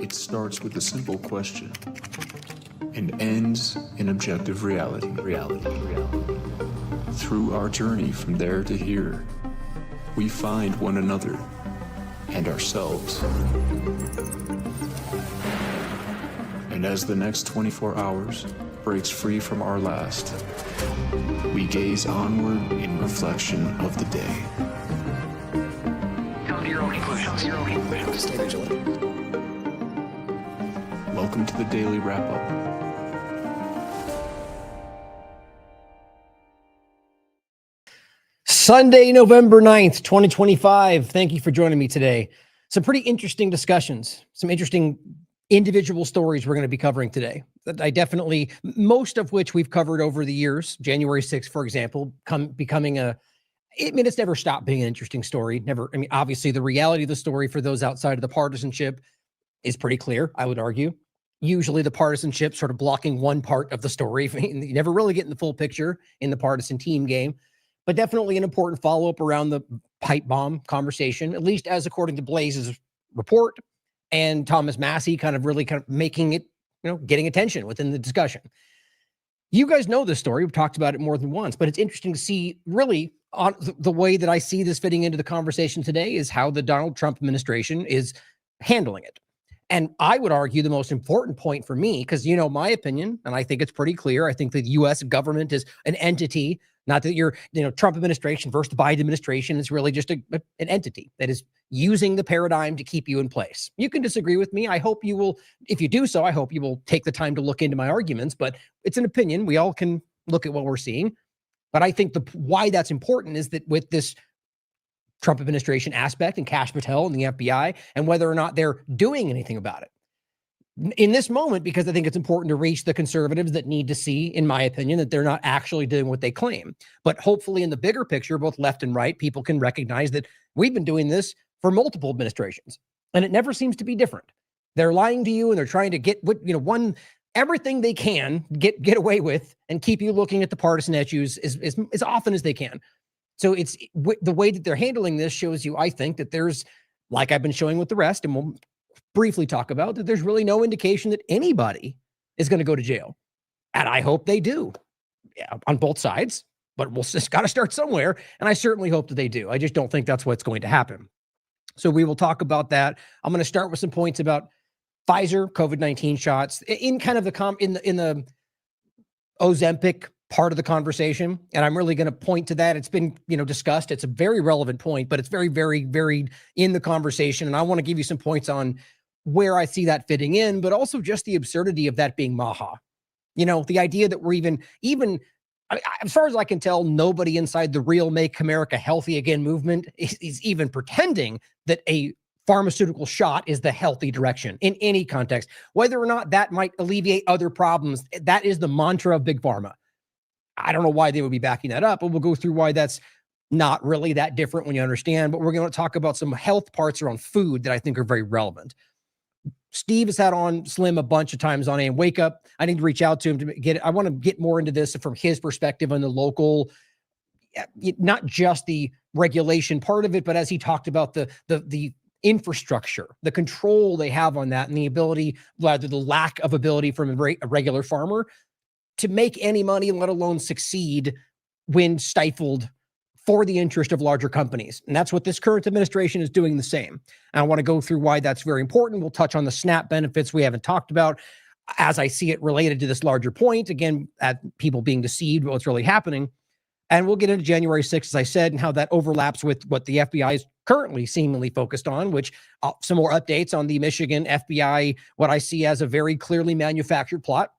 It starts with a simple question and ends in objective reality. Through our journey from there to here, we find one another and ourselves. And as the next 24 hours breaks free from our last, we gaze onward in reflection of the day. Come to your own conclusions. Stay vigilant. Welcome to the Daily Wrap-Up. Sunday, November 9th, 2025. Thank you for joining me today. Some pretty interesting discussions, some interesting individual stories we're going to be covering today. That I definitely, most of which we've covered over the years. January 6th, for example, it's never stopped being an interesting story. Obviously the reality of the story for those outside of the partisanship is pretty clear, I would argue. Usually the partisanship sort of blocking one part of the story. You never really get in the full picture in the partisan team game, but definitely an important follow-up around the pipe bomb conversation, at least as according to Blaze's report and Thomas Massey kind of making it, getting attention within the discussion. You guys know this story. We've talked about it more than once, but it's interesting to see really on the way that I see this fitting into the conversation today is how the Donald Trump administration is handling it. And I would argue the most important point for me, because my opinion, and I think it's pretty clear, I think the U.S. government is an entity, not that you're, Trump administration versus the Biden administration is really just an entity that is using the paradigm to keep you in place. You can disagree with me. I hope you will, if you do so, I hope you will take the time to look into my arguments, but it's an opinion. We all can look at what we're seeing. But I think why that's important is that with this Trump administration aspect and Kash Patel and the FBI and whether or not they're doing anything about it in this moment, because I think it's important to reach the conservatives that need to see, in my opinion, that they're not actually doing what they claim. But hopefully in the bigger picture, both left and right, people can recognize that we've been doing this for multiple administrations and it never seems to be different. They're lying to you and they're trying to get everything they can get away with and keep you looking at the partisan issues as often as they can. So it's the way that they're handling this shows you, I think, that there's, like I've been showing with the rest, and we'll briefly talk about, that there's really no indication that anybody is going to go to jail. And I hope they do, on both sides, but we'll just got to start somewhere. And I certainly hope that they do. I just don't think that's what's going to happen. So we will talk about that. I'm going to start with some points about Pfizer COVID-19 shots in kind of in the Ozempic part of the conversation. And I'm really going to point to that. It's been, discussed. It's a very relevant point, but it's very, very varied in the conversation. And I want to give you some points on where I see that fitting in, but also just the absurdity of that being Maha. The idea that we're even as far as I can tell, nobody inside the real Make America Healthy Again movement is even pretending that a pharmaceutical shot is the healthy direction in any context, whether or not that might alleviate other problems. That is the mantra of Big Pharma. I don't know why they would be backing that up, but we'll go through why that's not really that different when you understand. But we're going to talk about some health parts around food that I think are very relevant. Steve has had on Slim a bunch of times on AM Wake Up. I need to reach out to him to I want to get more into this from his perspective on the local, not just the regulation part of it, but as he talked about the infrastructure, the control they have on that, and the ability, rather the lack of ability from a regular farmer to make any money, let alone succeed when stifled for the interest of larger companies. And that's what this current administration is doing the same. And I want to go through why that's very important. We'll touch on the SNAP benefits we haven't talked about as I see it related to this larger point. Again, at people being deceived, what's really happening. And we'll get into January 6th, as I said, and how that overlaps with what the FBI is currently seemingly focused on, which some more updates on the Michigan FBI, what I see as a very clearly manufactured plot.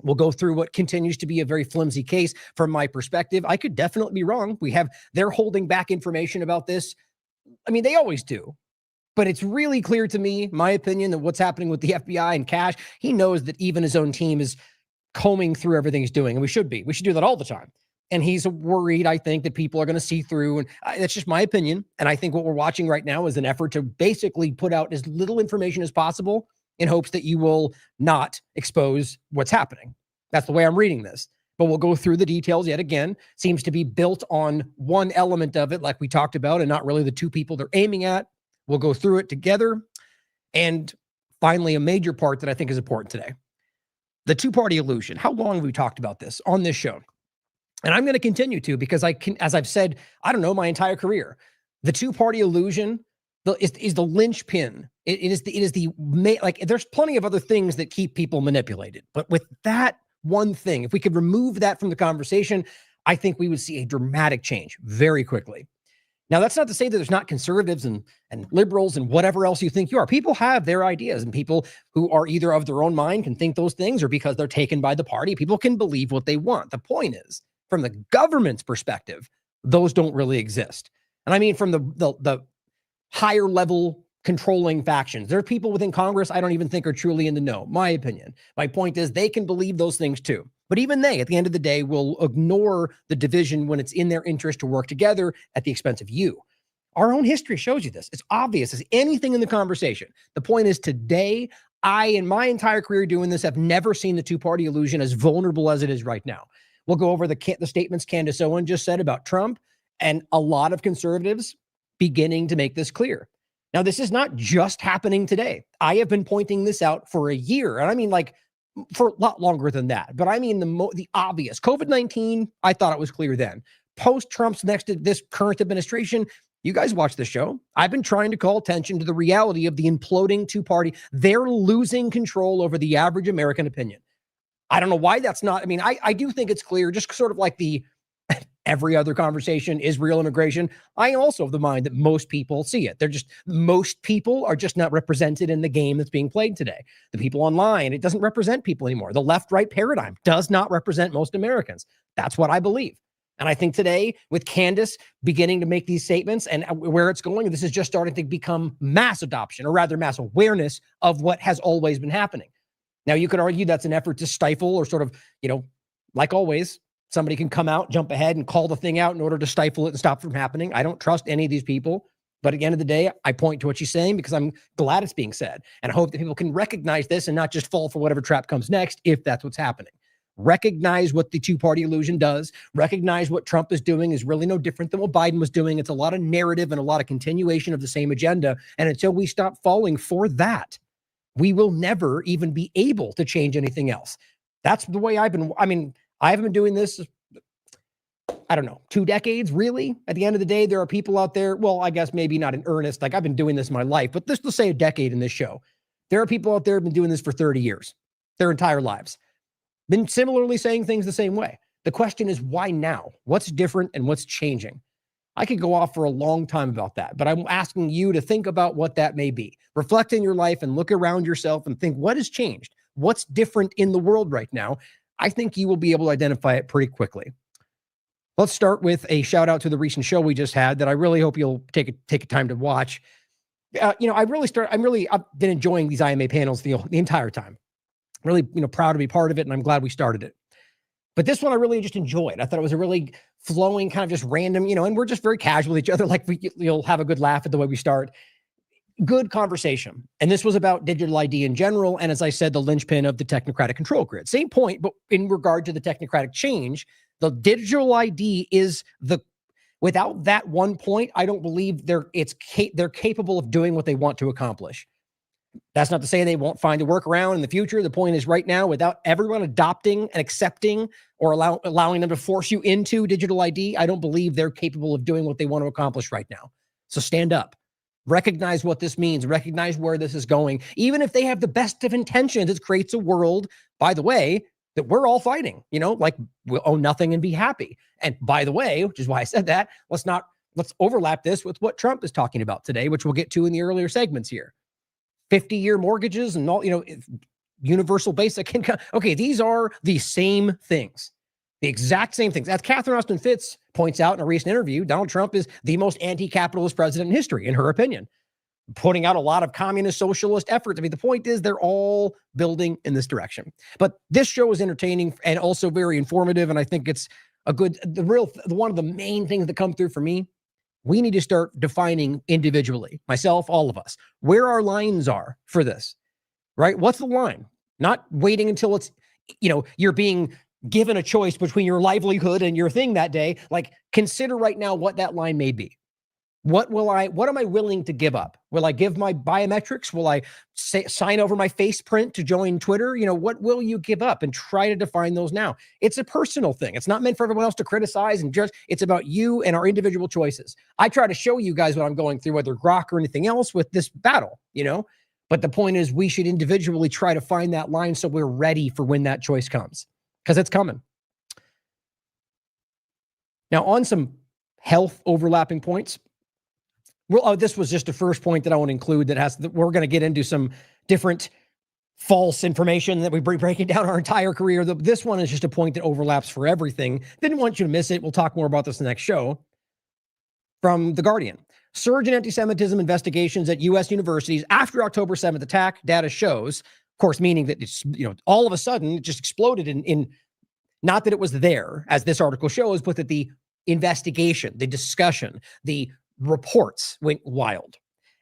We'll go through what continues to be a very flimsy case from my perspective. I could definitely be wrong. They're holding back information about this. They always do. But it's really clear to me, my opinion, that what's happening with the FBI and Kash, he knows that even his own team is combing through everything he's doing. And we should be. We should do that all the time. And he's worried, I think, that people are going to see through. And that's just my opinion. And I think what we're watching right now is an effort to basically put out as little information as possible in hopes that you will not expose what's happening. That's the way I'm reading this. But we'll go through the details yet again. Seems to be built on one element of it, like we talked about, and not really the two people they're aiming at. We'll go through it together. And finally, a major part that I think is important today. The two-party illusion. How long have we talked about this on this show? And I'm going to continue to, because I can, as I've said, I don't know, my entire career, the two-party illusion is the linchpin. It is the like, there's plenty of other things that keep people manipulated. But with that one thing, if we could remove that from the conversation, I think we would see a dramatic change very quickly. Now, that's not to say that there's not conservatives and liberals and whatever else you think you are. People have their ideas, and people who are either of their own mind can think those things, or because they're taken by the party, people can believe what they want. The point is, from the government's perspective, those don't really exist. And I mean, from the higher level controlling factions, there are people within Congress I don't even think are truly in the know, my opinion. My point is, they can believe those things too. But even they, at the end of the day, will ignore the division when it's in their interest to work together at the expense of you. Our own history shows you this. It's obvious as anything in the conversation. The point is, today, I, in my entire career doing this, have never seen the two-party illusion as vulnerable as it is right now. We'll go over the statements Candace Owen just said about Trump, and a lot of conservatives beginning to make this clear. Now, this is not just happening today. I have been pointing this out for a year, and I mean, like, for a lot longer than that. But I mean, the obvious. COVID-19, I thought it was clear then. Post-Trump's this current administration, you guys watch the show. I've been trying to call attention to the reality of the imploding two-party. They're losing control over the average American opinion. I don't know why that's not. I mean, I do think it's clear, just sort of like the every other conversation, Israel immigration. I also have the mind that most people see it. Most people are just not represented in the game that's being played today. The people online, it doesn't represent people anymore. The left-right paradigm does not represent most Americans. That's what I believe. And I think today, with Candace beginning to make these statements and where it's going, this is just starting to become mass adoption, or rather mass awareness of what has always been happening. Now, you could argue that's an effort to stifle, or sort of, like always, somebody can come out, jump ahead, and call the thing out in order to stifle it and stop it from happening. I don't trust any of these people. But at the end of the day, I point to what she's saying because I'm glad it's being said. And I hope that people can recognize this and not just fall for whatever trap comes next, if that's what's happening. Recognize what the two-party illusion does. Recognize what Trump is doing is really no different than what Biden was doing. It's a lot of narrative and a lot of continuation of the same agenda. And until we stop falling for that, we will never even be able to change anything else. That's the way I haven't been doing this, I don't know, 2 decades, really? At the end of the day, there are people out there, well, I guess maybe not in earnest, like I've been doing this my life, but let's say a decade in this show. There are people out there who have been doing this for 30 years, their entire lives, been similarly saying things the same way. The question is, why now? What's different and what's changing? I could go off for a long time about that, but I'm asking you to think about what that may be. Reflect in your life and look around yourself and think, what has changed? What's different in the world right now? I think you will be able to identify it pretty quickly. Let's start with a shout out to the recent show we just had that I really hope you'll take a time to watch. I've been enjoying these IMA panels the entire time. Really, proud to be part of it, and I'm glad we started it. But this one I really just enjoyed. I thought it was a really flowing, kind of just random, and we're just very casual with each other. Like you'll have a good laugh at the way we start. Good conversation. And this was about digital ID in general. And as I said, the linchpin of the technocratic control grid. Same point, but in regard to the technocratic change, the digital ID is without that one point, I don't believe they're capable of doing what they want to accomplish. That's not to say they won't find a workaround in the future. The point is, right now, without everyone adopting and accepting or allowing them to force you into digital ID, I don't believe they're capable of doing what they want to accomplish right now. So stand up. Recognize what this means. Recognize where this is going. Even if they have the best of intentions, it creates a world, by the way, that we're all fighting. Like we'll own nothing and be happy. And by the way, which is why I said that, let's overlap this with what Trump is talking about today, which we'll get to in the earlier segments here. 50-year mortgages and all, universal basic income. Okay, these are the same things. The exact same things. As Catherine Austin Fitts points out in a recent interview, Donald Trump is the most anti-capitalist president in history, in her opinion, putting out a lot of communist socialist efforts. I mean, the point is they're all building in this direction. But this show is entertaining and also very informative, and I think it's one of the main things that come through for me. We need to start defining individually, myself, all of us, where our lines are for this, right? What's the line? Not waiting until it's, you're being given a choice between your livelihood and your thing that day. Like, consider right now what that line may be. What am I willing to give up? Will I give my biometrics? Will I sign over my face print to join Twitter? What will you give up? And try to define those now. It's a personal thing. It's not meant for everyone else to criticize and judge. It's about you and our individual choices. I try to show you guys what I'm going through, whether Grok or anything else with this battle, But the point is we should individually try to find that line so we're ready for when that choice comes, because it's coming. Now, on some health overlapping points, well, this was just the first point that I want to include we're going to get into some different false information that we bring breaking down our entire career. This one is just a point that overlaps for everything. Didn't want you to miss it. We'll talk more about this in the next show. From The Guardian. Surge in anti-Semitism investigations at U.S. universities after October 7th attack, data shows, of course, meaning that it's, all of a sudden it just exploded in not that it was there, as this article shows, but that the investigation, the discussion, the reports went wild.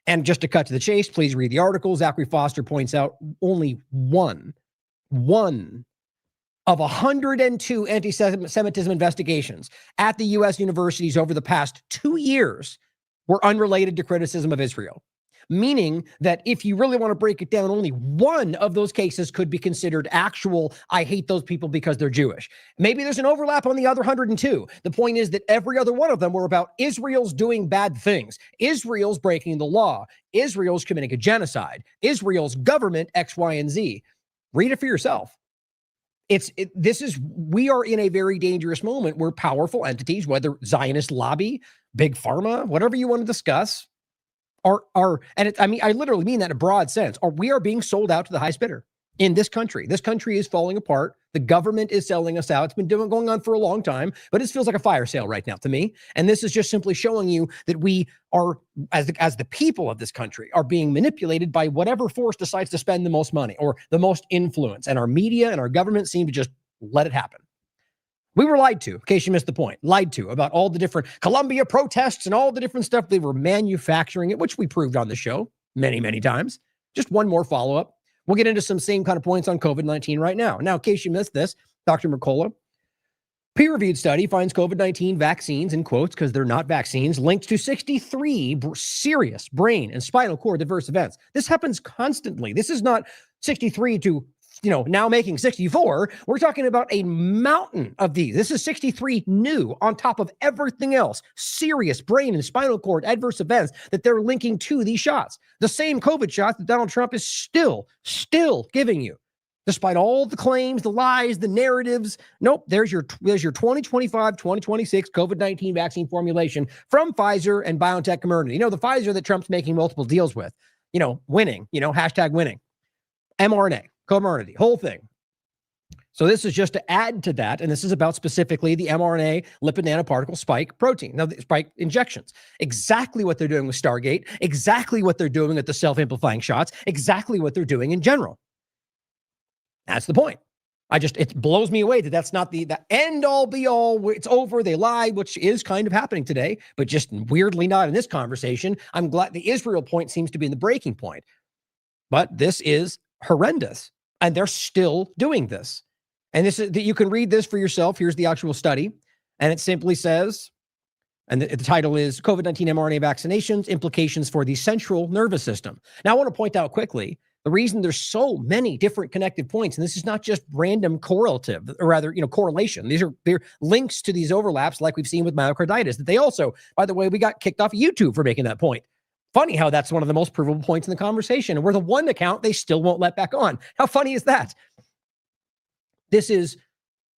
And just to cut to the chase, please read the article. Zachary Foster points out only one of 102 anti-Semitism investigations at the U.S. universities over the past 2 years were unrelated to criticism of Israel. Meaning that if you really want to break it down, only one of those cases could be considered actual, I hate those people because they're Jewish. Maybe there's an overlap on the other 102. The point is that every other one of them were about Israel's doing bad things. Israel's breaking the law. Israel's committing a genocide. Israel's government X, Y, and Z. Read it for yourself. We are in a very dangerous moment where powerful entities, whether Zionist lobby, big pharma, whatever you want to discuss, I literally mean that in a broad sense, we are being sold out to the highest bidder in this country. This country is falling apart. The government is selling us out. It's been going on for a long time, but it feels like a fire sale right now to me. And this is just simply showing you that we are, as the people of this country, are being manipulated by whatever force decides to spend the most money or the most influence. And our media and our government seem to just let it happen. We were lied to, in case you missed the point, lied to about all the different Columbia protests and all the different stuff. They were manufacturing it, which we proved on the show many, many times. Just one more follow-up. We'll get into some same kind of points on COVID-19 right now. Now, in case you missed this, Dr. Mercola, peer-reviewed study finds COVID-19 vaccines, in quotes, because they're not vaccines, linked to 63 serious brain and spinal cord adverse events. This happens constantly. This is not 63 to now making 64. We're talking about a mountain of these. This is 63 new on top of everything else. Serious brain and spinal cord adverse events that they're linking to these shots. The same COVID shots that Donald Trump is still giving you. Despite all the claims, the lies, the narratives. Nope, there's your 2025, 2026 COVID-19 vaccine formulation from Pfizer and BioNTech Comirnaty. The Pfizer that Trump's making multiple deals with. Winning, hashtag winning. mRNA. Comirnaty, whole thing. So this is just to add to that, and this is about specifically the mRNA lipid nanoparticle spike protein. Now, the spike injections, exactly what they're doing with Stargate, exactly what they're doing at the self-amplifying shots, exactly what they're doing in general. That's the point. It blows me away that that's not the end all be all. It's over. They lied, which is kind of happening today, but just weirdly not in this conversation. I'm glad the Israel point seems to be in the breaking point, but this is horrendous. And they're still doing this. And you can read this for yourself. Here's the actual study. And it simply says, and the title is COVID-19 mRNA vaccinations, implications for the central nervous system. Now, I want to point out quickly, the reason there's so many different connected points, and this is not just random correlative, or rather, correlation. They're links to these overlaps like we've seen with myocarditis, that they also, by the way, we got kicked off YouTube for making that point. Funny how that's one of the most provable points in the conversation. And we're the one account they still won't let back on. How funny is that?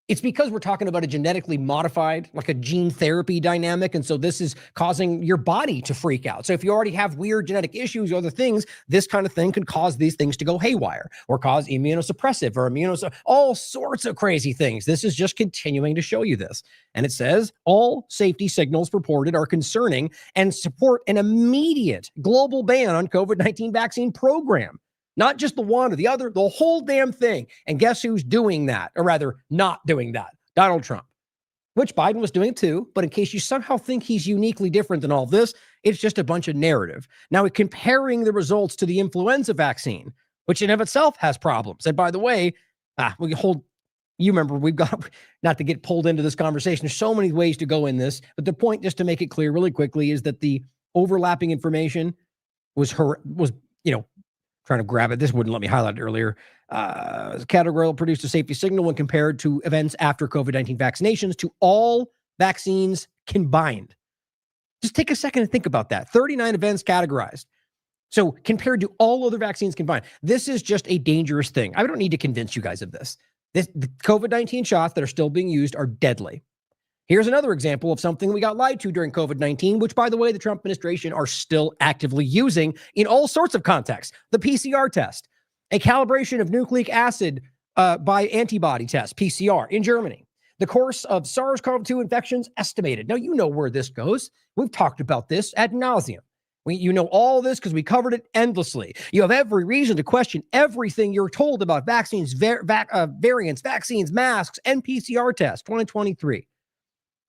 It's because we're talking about a genetically modified, like a gene therapy dynamic. And so this is causing your body to freak out. So if you already have weird genetic issues or other things, this kind of thing could cause these things to go haywire or cause immunosuppressive or all sorts of crazy things. This is just continuing to show you this. And it says all safety signals reported are concerning and support an immediate global ban on COVID-19 vaccine program. Not just the one or the other, the whole damn thing. And guess who's doing that? Or rather, not doing that? Donald Trump. Which Biden was doing too. But in case you somehow think he's uniquely different than all this, it's just a bunch of narrative. Now, comparing the results to the influenza vaccine, which in of itself has problems. And by the way, you remember, we've got, not to get pulled into this conversation, there's so many ways to go in this. But the point, just to make it clear really quickly, is that the overlapping information was trying to grab it. This wouldn't let me highlight it earlier. Categorical produced a safety signal when compared to events after COVID-19 vaccinations to all vaccines combined. Just take a second and think about that. 39 events categorized. So compared to all other vaccines combined, this is just a dangerous thing. I don't need to convince you guys of this. The COVID-19 shots that are still being used are deadly. Here's another example of something we got lied to during COVID-19, which, by the way, the Trump administration are still actively using in all sorts of contexts. The PCR test, a calibration of nucleic acid by antibody test, PCR, in Germany. The course of SARS-CoV-2 infections estimated. Now, you know where this goes. We've talked about this ad nauseum. You know all this because we covered it endlessly. You have every reason to question everything you're told about vaccines, variants, vaccines, masks, and PCR tests, 2023.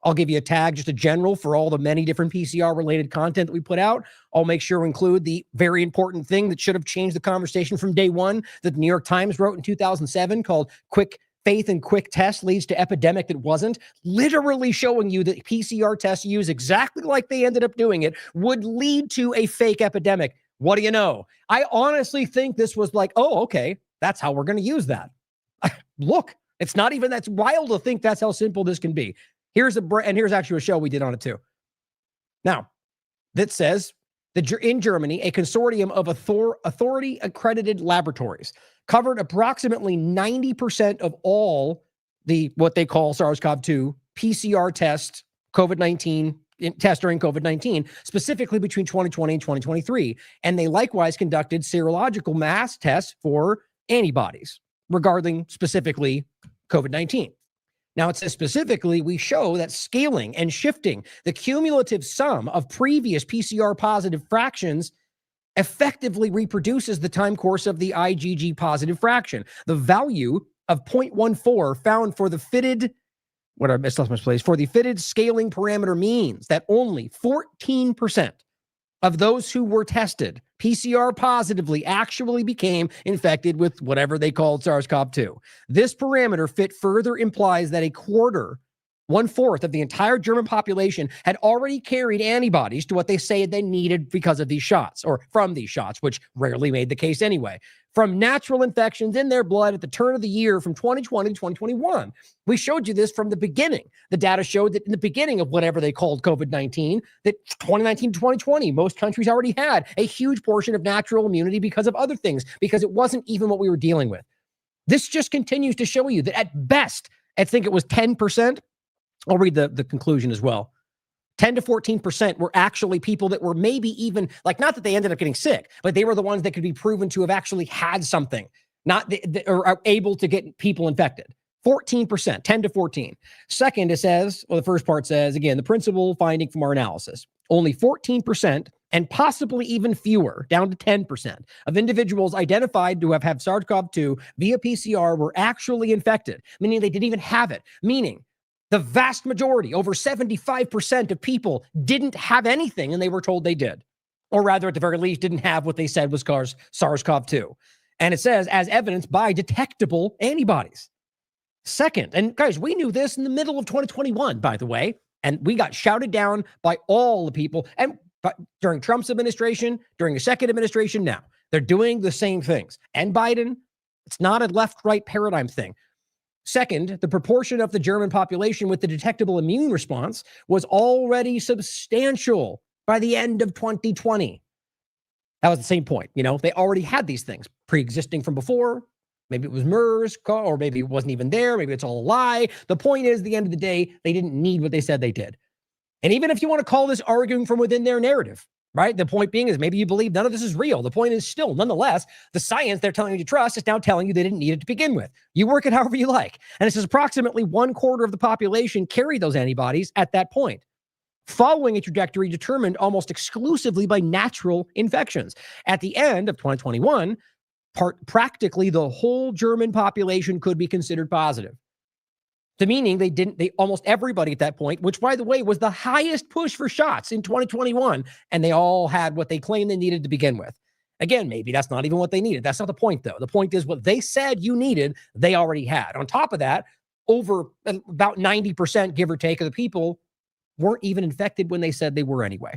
I'll give you a tag, just a general, for all the many different PCR-related content that we put out. I'll make sure to include the very important thing that should have changed the conversation from day one that the New York Times wrote in 2007 called Quick Faith and Quick Test Leads to Epidemic That Wasn't, literally showing you that PCR tests used exactly like they ended up doing it would lead to a fake epidemic. What do you know? I honestly think this was like, oh, okay, that's how we're going to use that. Look, it's not even, that's wild to think that's how simple this can be. Here's actually a show we did on it too. Now, that says that in Germany, a consortium of authority-accredited laboratories covered approximately 90% of all what they call SARS-CoV-2 PCR tests during COVID-19, specifically between 2020 and 2023. And they likewise conducted serological mass tests for antibodies regarding specifically COVID-19. Now, it says specifically, we show that scaling and shifting the cumulative sum of previous PCR positive fractions effectively reproduces the time course of the IgG positive fraction. The value of 0.14 found for the fitted, for the fitted scaling parameter means that only 14% of those who were tested PCR positively actually became infected with whatever they called SARS-CoV-2. This parameter fit further implies that 1/4 of the entire German population had already carried antibodies to what they say they needed because of these shots, or from these shots, which rarely made the case anyway, from natural infections in their blood at the turn of the year from 2020 to 2021. We showed you this from the beginning. The data showed that in the beginning of whatever they called COVID-19, that 2019 to 2020, most countries already had a huge portion of natural immunity because of other things, because it wasn't even what we were dealing with. This just continues to show you that at best, I think it was 10%. I'll read the conclusion as well. 10 to 14% were actually people that were maybe even, like, not that they ended up getting sick, but they were the ones that could be proven to have actually had something, or are able to get people infected. 14%, 10 to 14. Second, it says, well, the first part says, again, the principal finding from our analysis, only 14% and possibly even fewer, down to 10%, of individuals identified to have had SARS-CoV-2 via PCR were actually infected, meaning they didn't even have it, meaning the vast majority, over 75% of people didn't have anything and they were told they did. Or rather, at the very least, didn't have what they said was SARS-CoV-2. And it says, as evidenced by detectable antibodies. Second, and guys, we knew this in the middle of 2021, by the way, and we got shouted down by all the people. And during Trump's administration, during the second administration now, they're doing the same things. And Biden, it's not a left-right paradigm thing. Second, the proportion of the German population with the detectable immune response was already substantial by the end of 2020. That was the same point. They already had these things pre-existing from before. Maybe it was MERS, or maybe it wasn't even there. Maybe it's all a lie. The point is, at the end of the day, they didn't need what they said they did. And even if you want to call this arguing from within their narrative, right? The point being is maybe you believe none of this is real. The point is still, nonetheless, the science they're telling you to trust is now telling you they didn't need it to begin with. You work it however you like. And it says approximately 1/4 of the population carried those antibodies at that point, following a trajectory determined almost exclusively by natural infections. At the end of 2021, practically the whole German population could be considered positive. So meaning they almost everybody at that point, which by the way was the highest push for shots in 2021, and they all had what they claimed they needed to begin with. Again, maybe that's not even what they needed. That's not the point though. The point is what they said you needed, they already had. On top of that, over about 90%, give or take, of the people weren't even infected when they said they were anyway.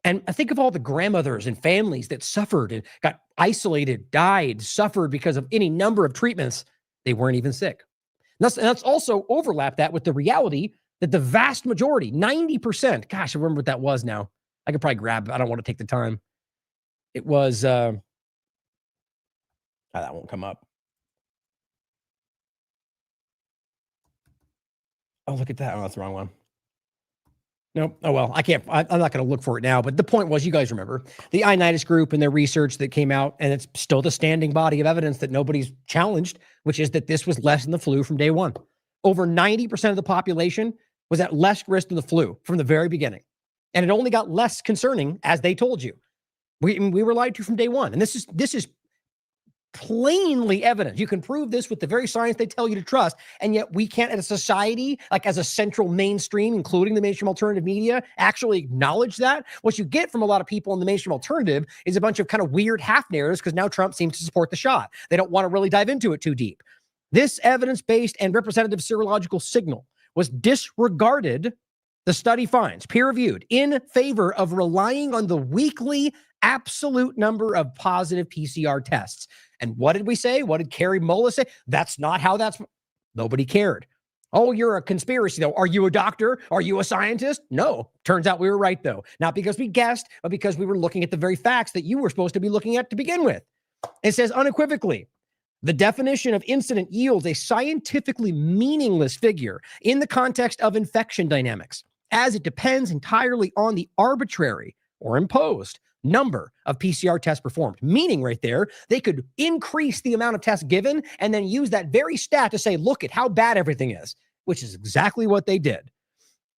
And I think of all the grandmothers and families that suffered and got isolated, died, suffered because of any number of treatments. They weren't even sick. And that's also overlap that with the reality that the vast majority, 90%, gosh, I remember what that was now. I could probably grab, I don't want to take the time. It was, that won't come up. Oh, look at that. Oh, that's the wrong one. Nope. Oh, well, I'm not going to look for it now. But the point was, you guys remember the Initis group and their research that came out, and it's still the standing body of evidence that nobody's challenged, which is that this was less than the flu from day one. Over 90% of the population was at less risk than the flu from the very beginning. And it only got less concerning as they told you. We were lied to from day one. And this is plainly evident. You can prove this with the very science they tell you to trust, and yet we can't, as a society, like as a central mainstream, including the mainstream alternative media, actually acknowledge that. What you get from a lot of people in the mainstream alternative is a bunch of kind of weird half narratives, because now Trump seems to support the shot. They don't want to really dive into it too deep. This evidence-based and representative serological signal was disregarded, the study finds, peer-reviewed, in favor of relying on the weekly absolute number of positive PCR tests. And what did we say? What did Carrie Mullis say? That's not how nobody cared. Oh, you're a conspiracy, though. Are you a doctor? Are you a scientist? No. Turns out we were right, though. Not because we guessed, but because we were looking at the very facts that you were supposed to be looking at to begin with. It says unequivocally, the definition of incident yields a scientifically meaningless figure in the context of infection dynamics, as it depends entirely on the arbitrary or imposed number of PCR tests performed. Meaning right there, they could increase the amount of tests given and then use that very stat to say, look at how bad everything is, which is exactly what they did.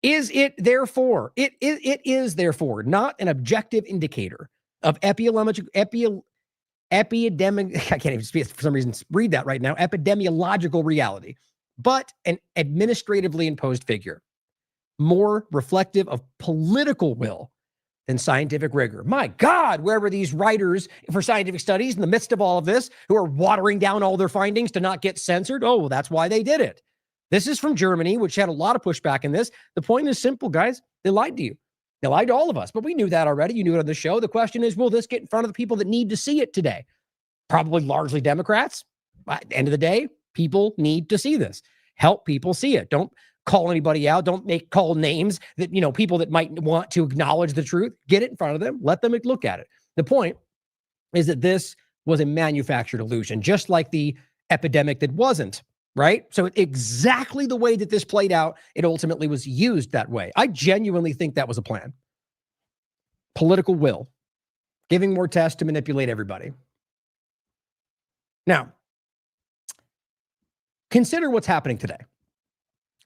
Is it therefore, it is therefore not an objective indicator of epidemic, I can't even speak for some reason, read that right now, epidemiological reality, but an administratively imposed figure, more reflective of political will than scientific rigor. My God, where were these writers for scientific studies in the midst of all of this who are watering down all their findings to not get censored? Oh, well, that's why they did it. This is from Germany, which had a lot of pushback in this. The point is simple, guys. They lied to you. They lied to all of us, but we knew that already. You knew it on the show. The question is, will this get in front of the people that need to see it today? Probably largely Democrats. At the end of the day, people need to see this. Help people see it. Don't call anybody out. Don't call names that, people that might want to acknowledge the truth. Get it in front of them. Let them look at it. The point is that this was a manufactured illusion, just like the epidemic that wasn't, right? So exactly the way that this played out, it ultimately was used that way. I genuinely think that was a plan. Political will, giving more tests to manipulate everybody. Now, consider what's happening today.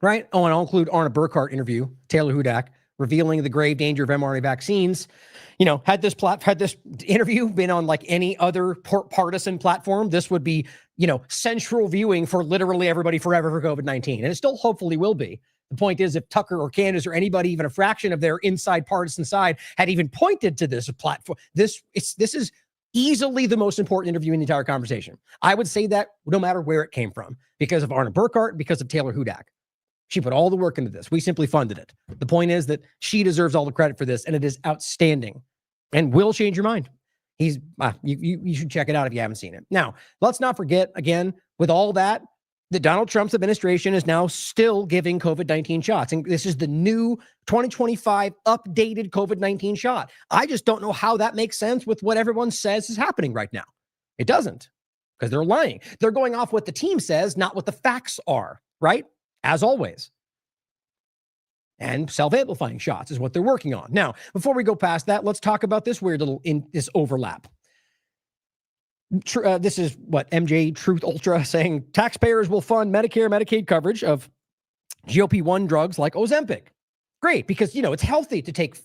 Right? Oh, and I'll include Arna Burkhart interview, Taylor Hudak, revealing the grave danger of mRNA vaccines. Had this interview been on like any other partisan platform, this would be, central viewing for literally everybody forever for COVID-19. And it still hopefully will be. The point is, if Tucker or Candace or anybody, even a fraction of their inside partisan side, had even pointed to this platform, this is easily the most important interview in the entire conversation. I would say that no matter where it came from, because of Arna Burkhart, because of Taylor Hudak. She put all the work into this. We simply funded it. The point is that she deserves all the credit for this, and it is outstanding and will change your mind. You should check it out if you haven't seen it. Now, let's not forget, again, with all that Donald Trump's administration is now still giving COVID-19 shots. And this is the new 2025 updated COVID-19 shot. I just don't know how that makes sense with what everyone says is happening right now. It doesn't, because they're lying. They're going off what the team says, not what the facts are, right? As always. And self-amplifying shots is what they're working on. Now, before we go past that, let's talk about this weird little this overlap. This is what MJ Truth Ultra saying, taxpayers will fund Medicare, Medicaid coverage of GLP-1 drugs like Ozempic. Great, because, it's healthy to take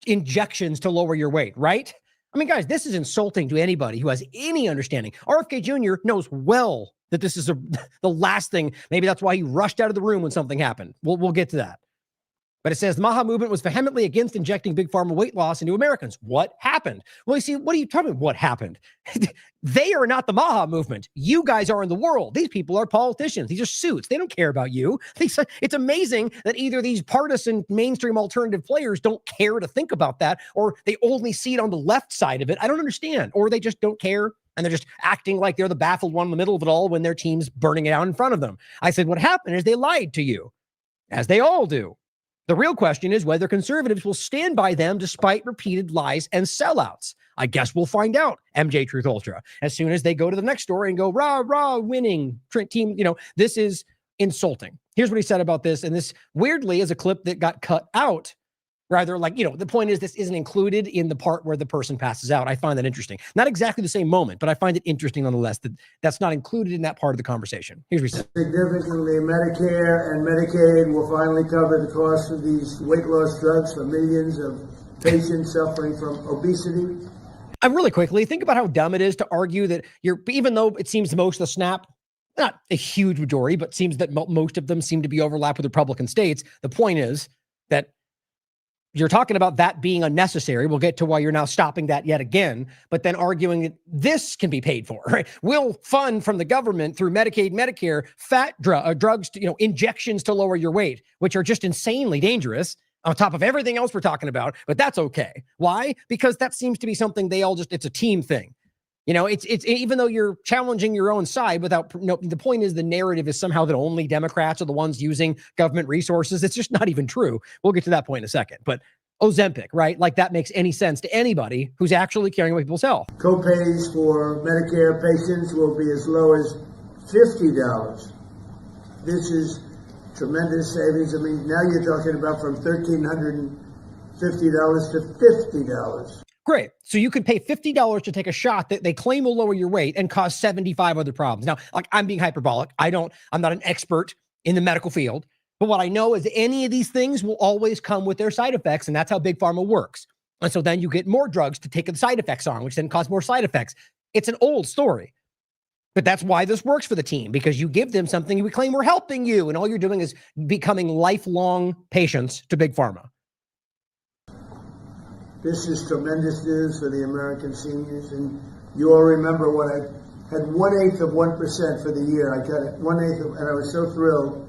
injections to lower your weight, right? I mean, guys, this is insulting to anybody who has any understanding. RFK Jr. knows well that this is the last thing. Maybe that's why he rushed out of the room when something happened. We'll get to that. But it says the MAHA movement was vehemently against injecting big pharma weight loss into Americans. What happened? Well, you see, what are you talking about? What happened? They are not the MAHA movement. You guys are in the world. These people are politicians. These are suits. They don't care about you. It's amazing that either these partisan mainstream alternative players don't care to think about that, or they only see it on the left side of it. I don't understand. Or they just don't care, and they're just acting like they're the baffled one in the middle of it all when their team's burning it out in front of them. I said, what happened is they lied to you, as they all do. The real question is whether conservatives will stand by them despite repeated lies and sellouts. I guess we'll find out, MJ Truth Ultra, as soon as they go to the next story and go, rah, rah, winning team. This is insulting. Here's what he said about this. And this weirdly is a clip that got cut out. Rather, the point is this isn't included in the part where the person passes out. I find that interesting. Not exactly the same moment, but I find it interesting nonetheless that that's not included in that part of the conversation. Here's what he said. Significantly, Medicare and Medicaid will finally cover the cost of these weight loss drugs for millions of patients suffering from obesity. And really quickly, think about how dumb it is to argue that even though it seems most of the snap, not a huge majority, but seems that most of them seem to be overlapped with Republican states. The point is that you're talking about that being unnecessary. We'll get to why you're now stopping that yet again, but then arguing that this can be paid for, right? We'll fund from the government through Medicaid, Medicare, drugs, injections to lower your weight, which are just insanely dangerous on top of everything else we're talking about, but that's okay. Why? Because that seems to be something it's a team thing. It's even though you're challenging your own side the point is the narrative is somehow that only Democrats are the ones using government resources. It's just not even true. We'll get to that point in a second. But Ozempic, right? Like that makes any sense to anybody who's actually caring about people's health. Co-pays for Medicare patients will be as low as $50. This is tremendous savings. I mean, now you're talking about from $1,350 to $50. Great. So you could pay $50 to take a shot that they claim will lower your weight and cause 75 other problems. Now, I'm being hyperbolic. I'm not an expert in the medical field, but what I know is any of these things will always come with their side effects, and that's how Big Pharma works. And so then you get more drugs to take the side effects on, which then cause more side effects. It's an old story, but that's why this works for the team, because you give them something you claim we're helping you, and all you're doing is becoming lifelong patients to Big Pharma. This is tremendous news for the American seniors, and you all remember when I had 1/8 of 1% for the year. I got it 1/8, and I was so thrilled.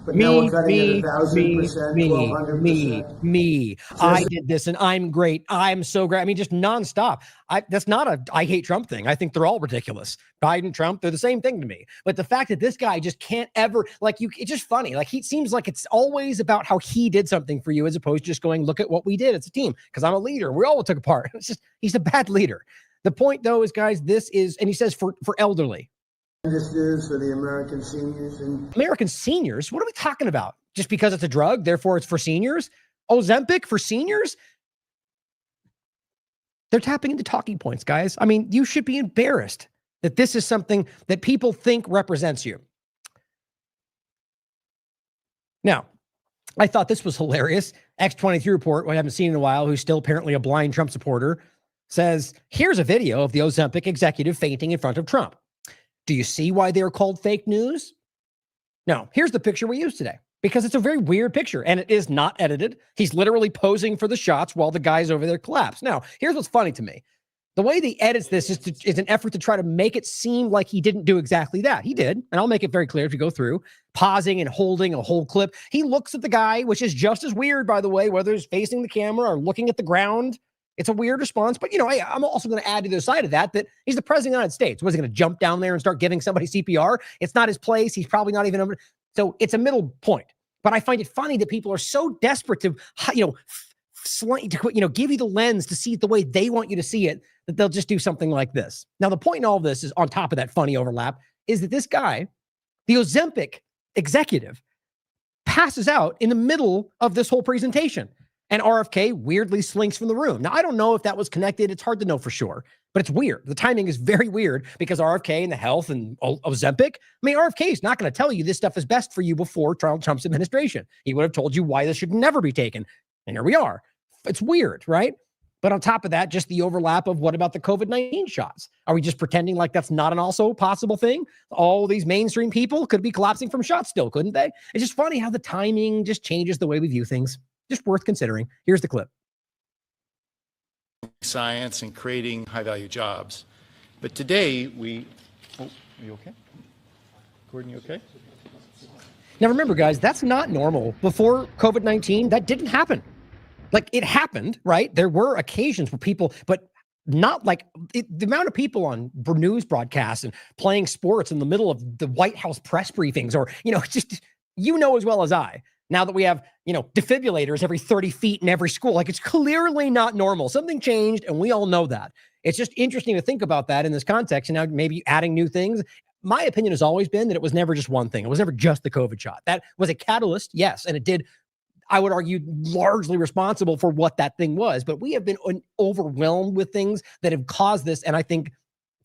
But now we're cutting it 1,000%, 1,200%. Me. I did this, and I'm great. I'm so great. I mean, just nonstop. That's not a I hate Trump thing. I think they're all ridiculous. Biden, Trump, they're the same thing to me. But the fact that this guy just can't ever, it's just funny. He seems like it's always about how he did something for you, as opposed to just going, look at what we did as a team, because I'm a leader. We all took a part. He's a bad leader. The point, though, is, guys, this is, and he says for elderly. This news for the American seniors. American seniors? What are we talking about? Just because it's a drug, therefore it's for seniors? Ozempic for seniors? They're tapping into talking points, guys. I mean, you should be embarrassed that this is something that people think represents you. Now, I thought this was hilarious. X23 report, who I haven't seen in a while, who's still apparently a blind Trump supporter, says, here's a video of the Ozempic executive fainting in front of Trump. Do you see why they're called fake news? No, here's the picture we use today, because it's a very weird picture and it is not edited. He's literally posing for the shots while the guys over there collapse. Now, here's what's funny to me. The way he edits this is an effort to try to make it seem like he didn't do exactly that. He did, and I'll make it very clear if you go through, pausing and holding a whole clip. He looks at the guy, which is just as weird, by the way, whether he's facing the camera or looking at the ground. It's a weird response, but I'm also going to add to the side of that he's the president of the United States. Was he going to jump down there and start giving somebody CPR? It's not his place. He's probably not even. So it's a middle point. But I find it funny that people are so desperate to, give you the lens to see it the way they want you to see it, that they'll just do something like this. Now, the point in all of this is, on top of that funny overlap, is that this guy, the Ozempic executive, passes out in the middle of this whole presentation. And RFK weirdly slinks from the room. Now, I don't know if that was connected. It's hard to know for sure, but it's weird. The timing is very weird because RFK and the health and Ozempic. I mean, RFK is not going to tell you this stuff is best for you before Trump's administration. He would have told you why this should never be taken. And here we are. It's weird, right? But on top of that, just the overlap of what about the COVID-19 shots? Are we just pretending like that's not an also possible thing? All these mainstream people could be collapsing from shots still, couldn't they? It's just funny how the timing just changes the way we view things. just worth considering. Here's the clip. Science and creating high-value jobs. But today are you okay? Gordon, you okay? Now remember, guys, that's not normal. Before COVID-19, that didn't happen. Like, it happened, right? There were occasions where people, but not like the amount of people on news broadcasts and playing sports in the middle of the White House press briefings, or, just, as well as I, now that we have, defibrillators every 30 feet in every school, like, it's clearly not normal. Something changed, and we all know that. It's just interesting to think about that in this context, and now maybe adding new things. My opinion has always been that it was never just one thing. It was never just the COVID shot. That was a catalyst, yes, and it did, I would argue, largely responsible for what that thing was. But we have been overwhelmed with things that have caused this, and I think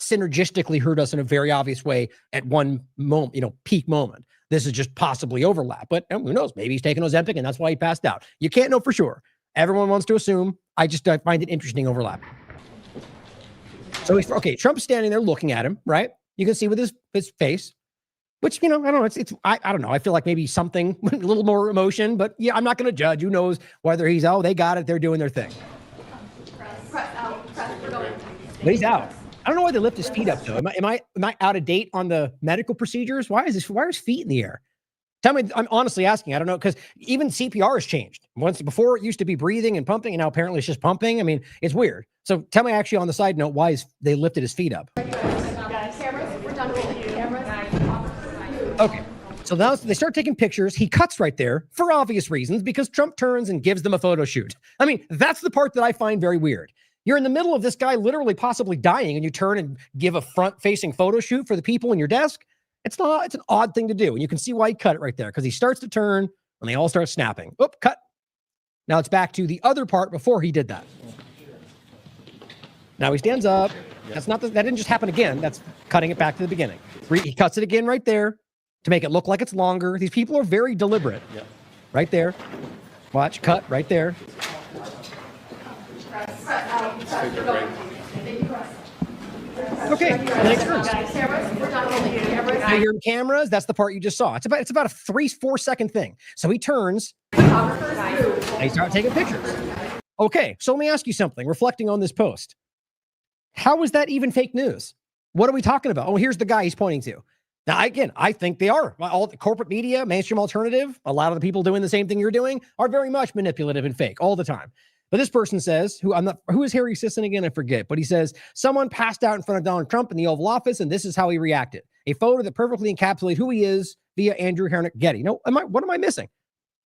synergistically hurt us in a very obvious way at one moment, peak moment. This is just possibly overlap, but who knows? Maybe he's taking Ozempic, and that's why he passed out. You can't know for sure. Everyone wants to assume. I find it interesting overlap. So Trump's standing there looking at him, right? You can see with his face, which, I don't know. I don't know. I feel like maybe something, a little more emotion, but yeah, I'm not going to judge. Who knows whether he's, they got it. They're doing their thing. But he's out. I don't know why they lift his feet up though. Am I out of date on the medical procedures? Why are his feet in the air? Tell me, I'm honestly asking. I don't know, because even CPR has changed. Before it used to be breathing and pumping, and now apparently it's just pumping. I mean, it's weird. So tell me, actually, on the side note, why they lifted his feet up? Okay, so now they start taking pictures. He cuts right there for obvious reasons, because Trump turns and gives them a photo shoot. I mean, that's the part that I find very weird. You're in the middle of this guy literally possibly dying, and you turn and give a front-facing photo shoot for the people in your desk. It's an odd thing to do. And you can see why he cut it right there, because he starts to turn and they all start snapping. Oop, cut. Now it's back to the other part before he did that. Now he stands up. That didn't just happen again. That's cutting it back to the beginning. He cuts it again right there to make it look like it's longer. These people are very deliberate. Yep. Right there. Watch, cut right there. Okay, and then he turns. Now you're in cameras. That's the part you just saw. It's about a 3-4 second thing. So he turns. And he starts taking pictures. Okay, so let me ask you something. Reflecting on this post, how is that even fake news? What are we talking about? Oh, here's the guy he's pointing to. Now, again, I think they are. All the corporate media, mainstream alternative, a lot of the people doing the same thing you're doing are very much manipulative and fake all the time. But this person says, who is Harry Sisson again? I forget. But he says, someone passed out in front of Donald Trump in the Oval Office, and this is how he reacted. A photo that perfectly encapsulates who he is via Andrew Hernick Getty. No, what am I missing?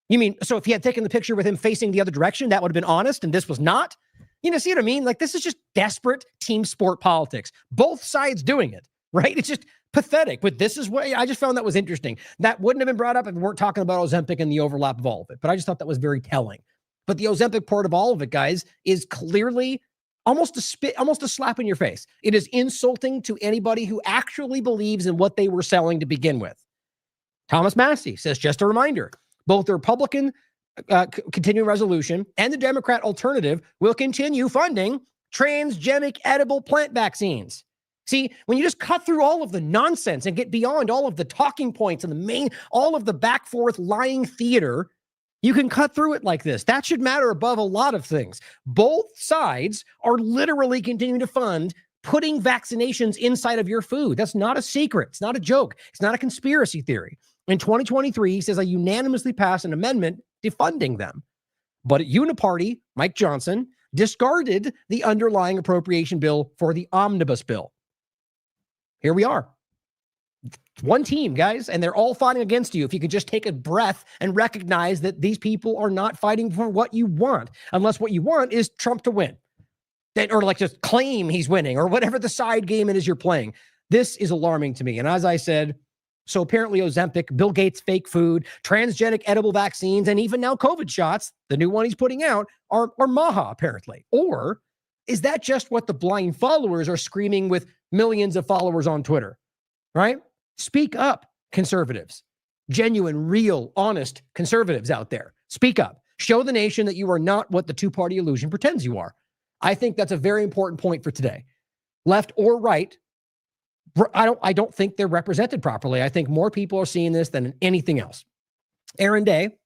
You mean, so if he had taken the picture with him facing the other direction, that would have been honest, and this was not? See what I mean? Like, this is just desperate team sport politics. Both sides doing it, right? It's just pathetic. But this is what I just found that was interesting. That wouldn't have been brought up if we weren't talking about Ozempic and the overlap of all of it. But I just thought that was very telling. But the Ozempic part of all of it, guys, is clearly almost a slap in your face. It is insulting to anybody who actually believes in what they were selling to begin with. Thomas Massey says, just a reminder, both the Republican continuing resolution and the Democrat alternative will continue funding transgenic edible plant vaccines. See, when you just cut through all of the nonsense and get beyond all of the talking points and all of the back forth lying theater, you can cut through it like this. That should matter above a lot of things. Both sides are literally continuing to fund putting vaccinations inside of your food. That's not a secret. It's not a joke. It's not a conspiracy theory. In 2023, he says I unanimously passed an amendment defunding them. But at Uniparty, Mike Johnson discarded the underlying appropriation bill for the omnibus bill. Here we are. One team, guys, and they're all fighting against you. If you could just take a breath and recognize that these people are not fighting for what you want, unless what you want is Trump to win. Or like just claim he's winning, or whatever the side game it is you're playing. This is alarming to me. And as I said, so apparently Ozempic, Bill Gates' fake food, transgenic edible vaccines, and even now COVID shots, the new one he's putting out, are Maha, apparently. Or is that just what the blind followers are screaming with millions of followers on Twitter, right? Speak up, conservatives. Genuine, real, honest conservatives out there. Speak up. Show the nation that you are not what the two-party illusion pretends you are. I think that's a very important point for today. Left or right, I don't think they're represented properly. I think more people are seeing this than anything else. Aaron Day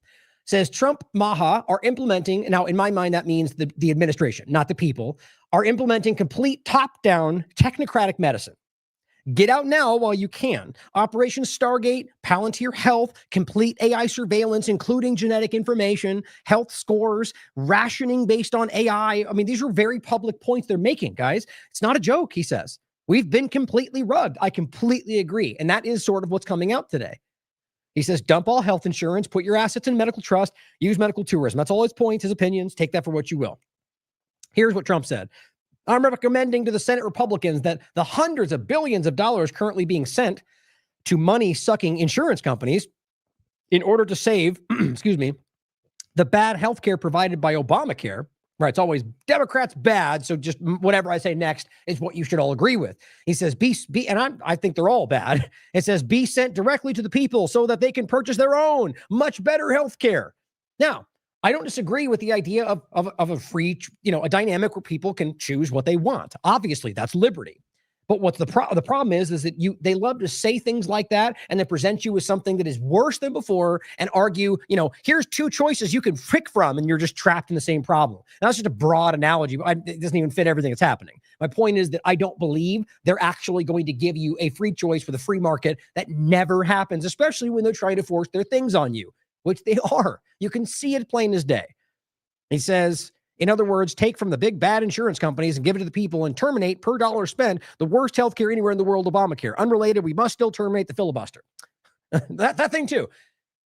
says Trump Maha are implementing, now in my mind, that means the administration, not the people, are implementing complete top-down technocratic medicine. Get out now while you can. Operation Stargate, Palantir Health, complete AI surveillance, including genetic information, health scores, rationing based on AI. I mean, these are very public points they're making, guys. It's not a joke, he says. We've been completely rugged. I completely agree. And that is sort of what's coming out today. He says, dump all health insurance, put your assets in medical trust, use medical tourism. That's all his points, his opinions. Take that for what you will. Here's what Trump said. I'm recommending to the Senate Republicans that the hundreds of billions of dollars currently being sent to money-sucking insurance companies in order to save, excuse me, the bad health care provided by Obamacare. Right, it's always Democrats bad, so just whatever I say next is what you should all agree with. He says, I think they're all bad. It says, be sent directly to the people so that they can purchase their own much better health care. Now, I don't disagree with the idea of a free, a dynamic where people can choose what they want. Obviously, that's liberty. But what's the problem is that they love to say things like that and then present you with something that is worse than before and argue, here's two choices you can pick from, and you're just trapped in the same problem. Now, that's just a broad analogy, but it doesn't even fit everything that's happening. My point is that I don't believe they're actually going to give you a free choice for the free market. That never happens, especially when they're trying to force their things on you, which they are. You can see it plain as day. He says, in other words, take from the big bad insurance companies and give it to the people and terminate per dollar spent the worst healthcare anywhere in the world, Obamacare. Unrelated, we must still terminate the filibuster. that thing too.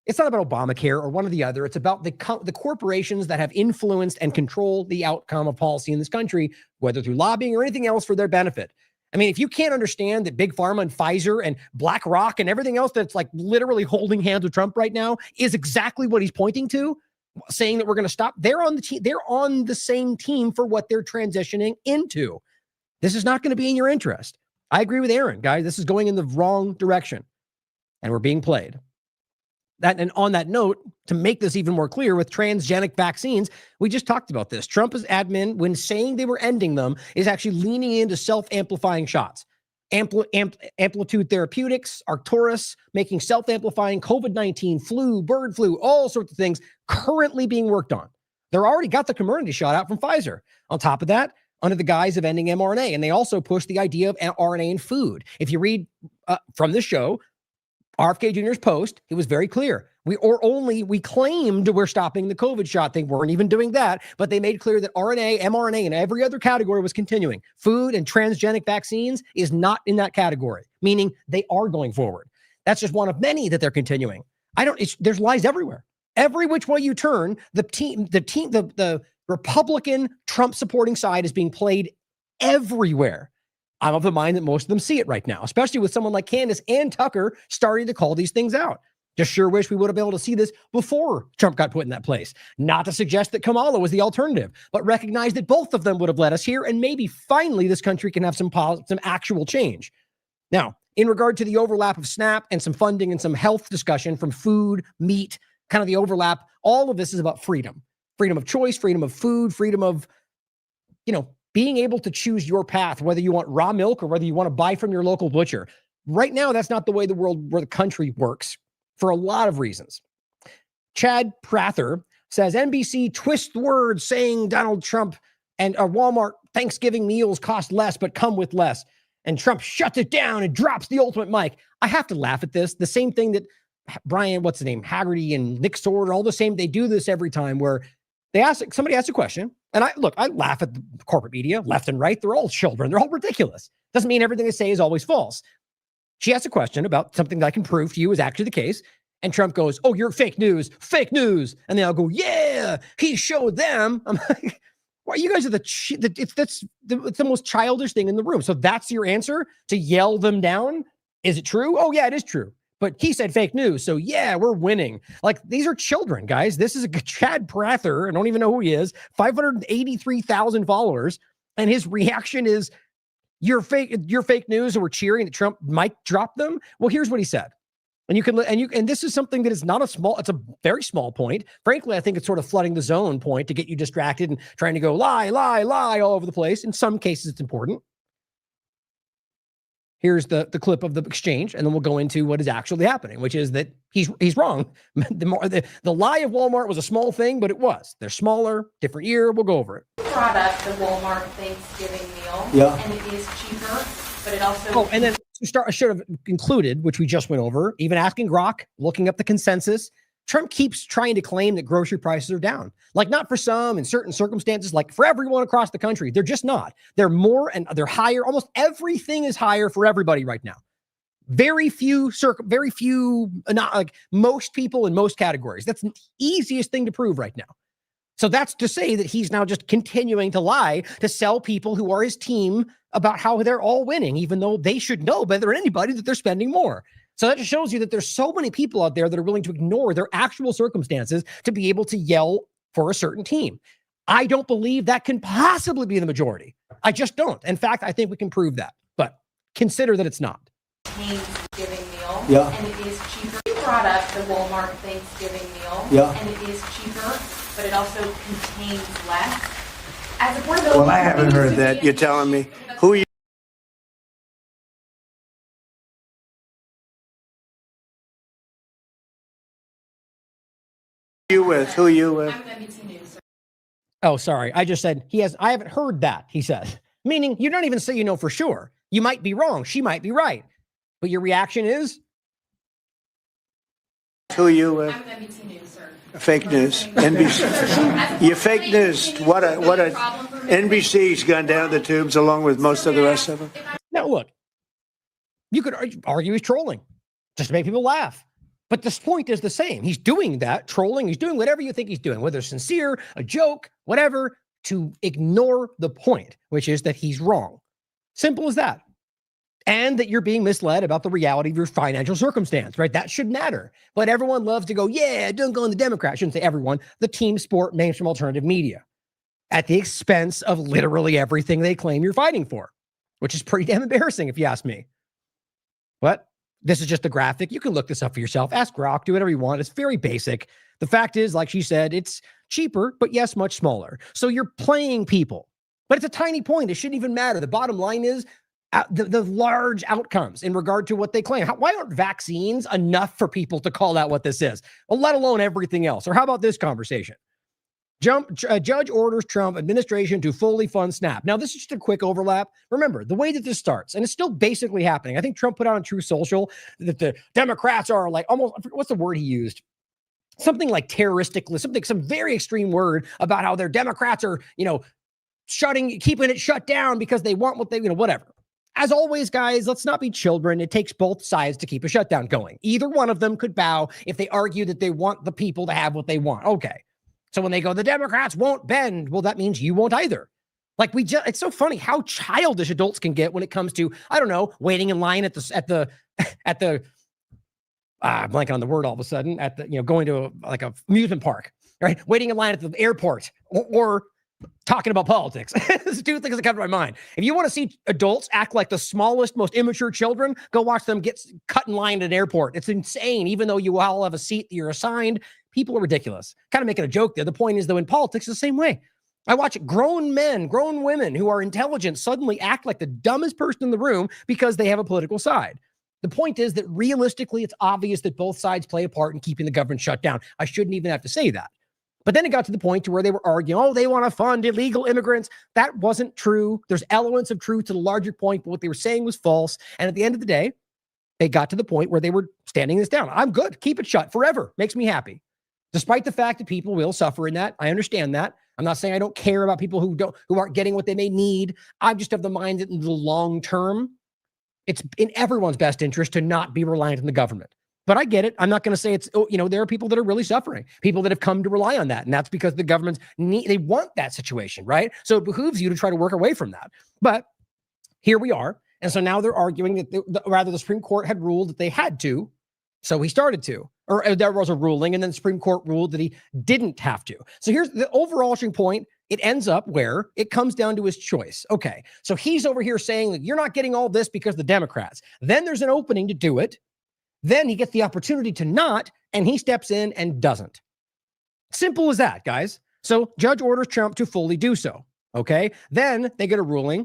It's not about Obamacare or one or the other. It's about the corporations that have influenced and controlled the outcome of policy in this country, whether through lobbying or anything else for their benefit. I mean, if you can't understand that Big Pharma and Pfizer and BlackRock and everything else that's like literally holding hands with Trump right now is exactly what he's pointing to, saying that we're going to stop, they're on the team. They're on the same team for what they're transitioning into. This is not going to be in your interest. I agree with Aaron, guys. This is going in the wrong direction, and we're being played. And on that note, to make this even more clear with transgenic vaccines, we just talked about this. Trump's admin, when saying they were ending them, is actually leaning into self-amplifying shots. Amplitude Therapeutics, Arcturus, making self-amplifying COVID-19, flu, bird flu, all sorts of things currently being worked on. They're already got the Comirnaty shot out from Pfizer. On top of that, under the guise of ending mRNA, and they also push the idea of RNA in food. If you read from this show, RFK Jr.'s post, it was very clear. We claimed we're stopping the COVID shot. They weren't even doing that, but they made clear that RNA, mRNA, and every other category was continuing. Food and transgenic vaccines is not in that category, meaning they are going forward. That's just one of many that they're continuing. There's lies everywhere. Every which way you turn, the Republican Trump supporting side is being played everywhere. I'm of the mind that most of them see it right now, especially with someone like Candace and Tucker starting to call these things out. Just sure wish we would have been able to see this before Trump got put in that place. Not to suggest that Kamala was the alternative, but recognize that both of them would have led us here, and maybe finally this country can have some actual change. Now, in regard to the overlap of SNAP and some funding and some health discussion from food, meat, kind of the overlap, all of this is about freedom. Freedom of choice, freedom of food, freedom of, being able to choose your path, whether you want raw milk or whether you want to buy from your local butcher. Right now, that's not the way the country works for a lot of reasons. Chad Prather says, NBC twists words saying Donald Trump and Walmart Thanksgiving meals cost less but come with less. And Trump shuts it down and drops the ultimate mic. I have to laugh at this. The same thing that Brian, what's the name? Haggerty and Nick Sword, all the same. They do this every time where somebody asks a question. And I laugh at the corporate media left and right. They're all children. They're all ridiculous. Doesn't mean everything they say is always false. She asks a question about something that I can prove to you is actually the case. And Trump goes, oh, you're fake news. And then I'll go, yeah, he showed them. I'm like, well, you guys are it's the most childish thing in the room. So that's your answer to yell them down? Is it true? Oh, yeah, it is true. But he said fake news. So yeah, we're winning. Like, these are children, guys. This is a Chad Prather. I don't even know who he is. 583,000 followers. And his reaction is, you're fake news, and we're cheering that Trump might drop them. Well, here's what he said. And this is something that is not it's a very small point. Frankly, I think it's sort of flooding the zone point to get you distracted and trying to go lie all over the place. In some cases, it's important. Here's the clip of the exchange, and then we'll go into what is actually happening, which is that he's wrong. The lie of Walmart was a small thing, but it was. They're smaller, different year. We'll go over it. Product, the Walmart Thanksgiving meal, Yeah. and it is cheaper, but it also. Oh, and then to start, I should have included, which we just went over, even asking Grok, looking up the consensus. Trump keeps trying to claim that grocery prices are down. Like, not for some in certain circumstances, like for everyone across the country. They're just not. They're more and they're higher. Almost everything is higher for everybody right now. Very few, not like most people in most categories. That's the easiest thing to prove right now. So that's to say that he's now just continuing to lie to sell people who are his team about how they're all winning, even though they should know better than anybody that they're spending more. So that just shows you that there's so many people out there that are willing to ignore their actual circumstances to be able to yell for a certain team. I don't believe that can possibly be the majority. I just don't. In fact, I think we can prove that, but consider that it's not. Thanksgiving meal, Yeah. and it is cheaper. Product, the Walmart Thanksgiving meal, Yeah. and it is cheaper, but it also contains less. As affordability. Well, I haven't heard that. You're telling me. Who you with? Who you with? I'm NBC News. Oh, sorry. I just said I haven't heard that, he says. Meaning you don't even say you know for sure. You might be wrong. She might be right. But your reaction is? Who you with? I'm NBC News, sir. Fake news. NBC. You're fake news. What a NBC's gone down the tubes along with most of the rest of them. Now, look, you could argue he's trolling just to make people laugh. But this point is the same. He's doing that, trolling. He's doing whatever you think he's doing, whether it's sincere, a joke, whatever, to ignore the point, which is that he's wrong. Simple as that. And that you're being misled about the reality of your financial circumstance, right? That should matter. But everyone loves to go, yeah, don't go on the Democrat. I shouldn't say everyone. The team sport mainstream alternative media at the expense of literally everything they claim you're fighting for, which is pretty damn embarrassing if you ask me. But this is just a graphic. You can look this up for yourself. Ask Grok, do whatever you want. It's very basic. The fact is, like she said, it's cheaper, but yes, much smaller. So you're playing people, but it's a tiny point. It shouldn't even matter. The bottom line is the large outcomes in regard to what they claim. Why aren't vaccines enough for people to call out what this is, well, let alone everything else? Or how about this conversation? Judge orders Trump administration to fully fund SNAP. Now, this is just a quick overlap. Remember, the way that this starts, and it's still basically happening. I think Trump put out on True Social that the Democrats are like almost, what's the word he used? Something like terroristically, some very extreme word about how their Democrats are, keeping it shut down because they want what they, whatever. As always, guys, let's not be children. It takes both sides to keep a shutdown going. Either one of them could bow if they argue that they want the people to have what they want. Okay. So when they go, the Democrats won't bend, well, that means you won't either. Like it's so funny how childish adults can get when it comes to, I don't know, waiting in line at the I'm blanking on the word all of a sudden, at the, going to a amusement park, right? Waiting in line at the airport or talking about politics. There's two things that come to my mind. If you want to see adults act like the smallest, most immature children, go watch them get cut in line at an airport. It's insane. Even though you all have a seat that you're assigned, people are ridiculous. Kind of making a joke there. The point is, though, in politics, it's the same way. I watch grown men, grown women who are intelligent suddenly act like the dumbest person in the room because they have a political side. The point is that realistically, it's obvious that both sides play a part in keeping the government shut down. I shouldn't even have to say that. But then it got to the point to where they were arguing, they want to fund illegal immigrants. That wasn't true. There's elements of truth to the larger point, but what they were saying was false. And at the end of the day, they got to the point where they were standing this down. I'm good. Keep it shut forever. Makes me happy. Despite the fact that people will suffer in that. I understand that. I'm not saying I don't care about people who aren't getting what they may need. I just have the mind that in the long term, it's in everyone's best interest to not be reliant on the government. But I get it. I'm not going to say it's, there are people that are really suffering, people that have come to rely on that. And that's because the governments they want that situation, right? So it behooves you to try to work away from that. But here we are. And so now they're arguing that the Supreme Court had ruled that they had to. So he started to, or there was a ruling and then the Supreme Court ruled that he didn't have to. So here's the overarching point. It ends up where it comes down to his choice. Okay. So he's over here saying that you're not getting all this because the Democrats. Then there's an opening to do it. Then he gets the opportunity to not, and he steps in and doesn't. Simple as that, guys. So judge orders Trump to fully do so. Okay. Then they get a ruling.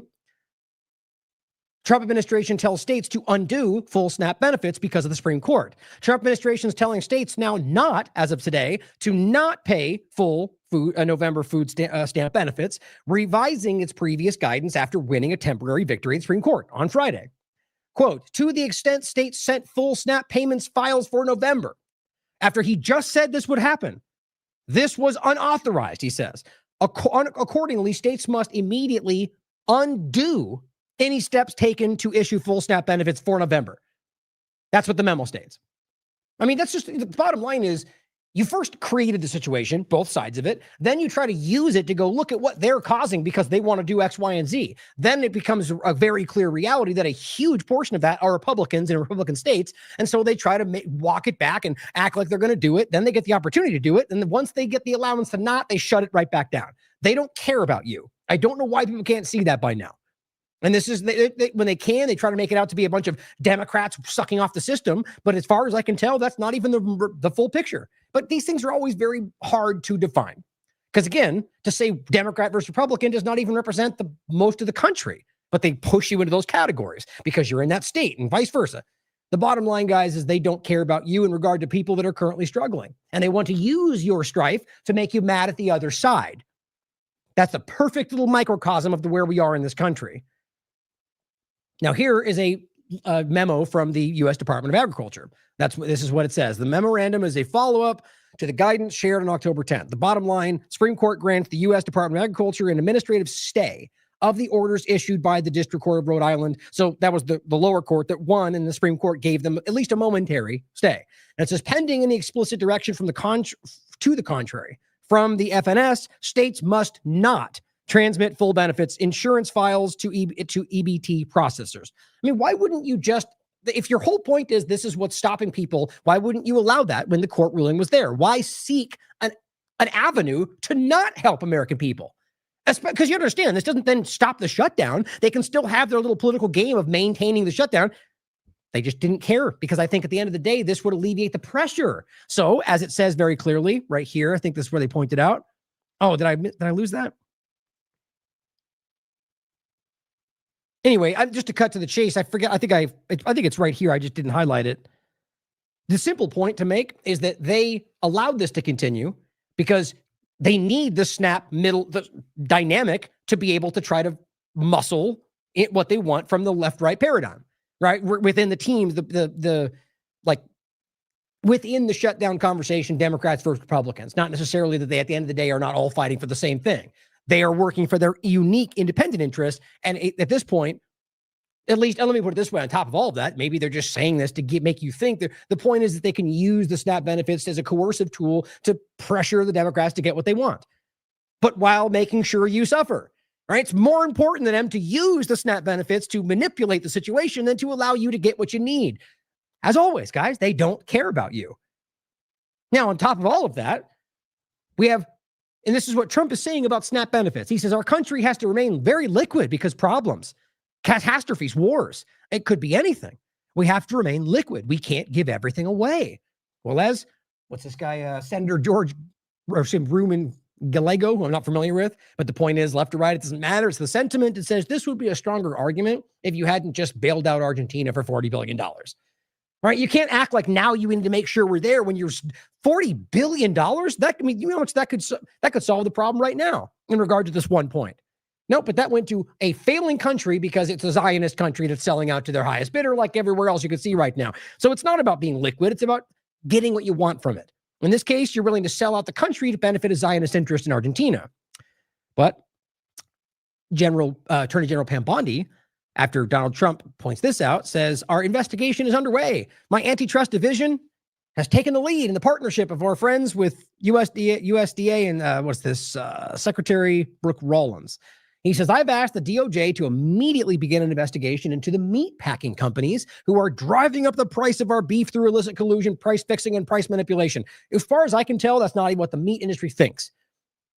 Trump administration tells states to undo full SNAP benefits because of the Supreme Court. Trump administration is telling states now not, as of today, to not pay full November food stamp benefits, revising its previous guidance after winning a temporary victory in the Supreme Court on Friday. Quote, to the extent states sent full SNAP payments files for November, after he just said this would happen, this was unauthorized, he says. Accordingly, states must immediately undo any steps taken to issue full SNAP benefits for November. That's what the memo states. I mean, that's just the bottom line is you first created the situation, both sides of it. Then you try to use it to go look at what they're causing because they want to do X, Y, and Z. Then it becomes a very clear reality that a huge portion of that are Republicans in Republican states. And so they try to walk it back and act like they're going to do it. Then they get the opportunity to do it. And then once they get the allowance to not, they shut it right back down. They don't care about you. I don't know why people can't see that by now. And this is, when they can, they try to make it out to be a bunch of Democrats sucking off the system. But as far as I can tell, that's not even the full picture. But these things are always very hard to define. Because again, to say Democrat versus Republican does not even represent the most of the country. But they push you into those categories because you're in that state and vice versa. The bottom line, guys, is they don't care about you in regard to people that are currently struggling. And they want to use your strife to make you mad at the other side. That's a perfect little microcosm of where we are in this country. Now, here is a memo from the U.S. Department of Agriculture. This is what it says. The memorandum is a follow-up to the guidance shared on October 10th. The bottom line, Supreme Court grants the U.S. Department of Agriculture an administrative stay of the orders issued by the District Court of Rhode Island. So that was the lower court that won, and the Supreme Court gave them at least a momentary stay. And it says, pending any explicit direction from to the contrary from the FNS, states must not transmit full benefits insurance files to EBT processors. I mean, why wouldn't you just, if your whole point is this is what's stopping people, why wouldn't you allow that when the court ruling was there? Why seek an avenue to not help American people? Because you understand, this doesn't then stop the shutdown. They can still have their little political game of maintaining the shutdown. They just didn't care because I think at the end of the day, this would alleviate the pressure. So as it says very clearly right here, I think this is where they pointed out. Oh, did I lose that? Anyway, just to cut to the chase, I forget. I think it's right here. I just didn't highlight it. The simple point to make is that they allowed this to continue because they need the snap the dynamic to be able to try to muscle it, what they want from the left-right paradigm, right? Within the teams, within the shutdown conversation, Democrats versus Republicans. Not necessarily that they, at the end of the day, are not all fighting for the same thing. They are working for their unique independent interests. And at this point, at least, let me put it this way, on top of all of that, maybe they're just saying this to make you think that the point is that they can use the SNAP benefits as a coercive tool to pressure the Democrats to get what they want, but while making sure you suffer, right? It's more important than them to use the SNAP benefits to manipulate the situation than to allow you to get what you need. As always, guys, they don't care about you. Now, on top of all of that, we have, and this is what Trump is saying about SNAP benefits. He says our country has to remain very liquid because problems, catastrophes, wars, it could be anything. We have to remain liquid. We can't give everything away. Well, as, what's this guy, Senator George Ruman Gallego, who I'm not familiar with, but the point is, left or right, it doesn't matter. It's the sentiment that says this would be a stronger argument if you hadn't just bailed out Argentina for $40 billion. Right? You can't act like now you need to make sure we're there when you're $40 billion. That, I mean, you know how much that could solve the problem right now in regard to this one point. No, but that went to a failing country because it's a Zionist country that's selling out to their highest bidder, like everywhere else you can see right now. So it's not about being liquid. It's about getting what you want from it. In this case, you're willing to sell out the country to benefit a Zionist interest in Argentina. But Attorney General Pam Bondi, after Donald Trump points this out, says, our investigation is underway. My antitrust division has taken the lead in the partnership of our friends with USDA and Secretary Brooke Rollins. He says, I've asked the DOJ to immediately begin an investigation into the meat packing companies who are driving up the price of our beef through illicit collusion, price fixing, and price manipulation. As far as I can tell, that's not even what the meat industry thinks.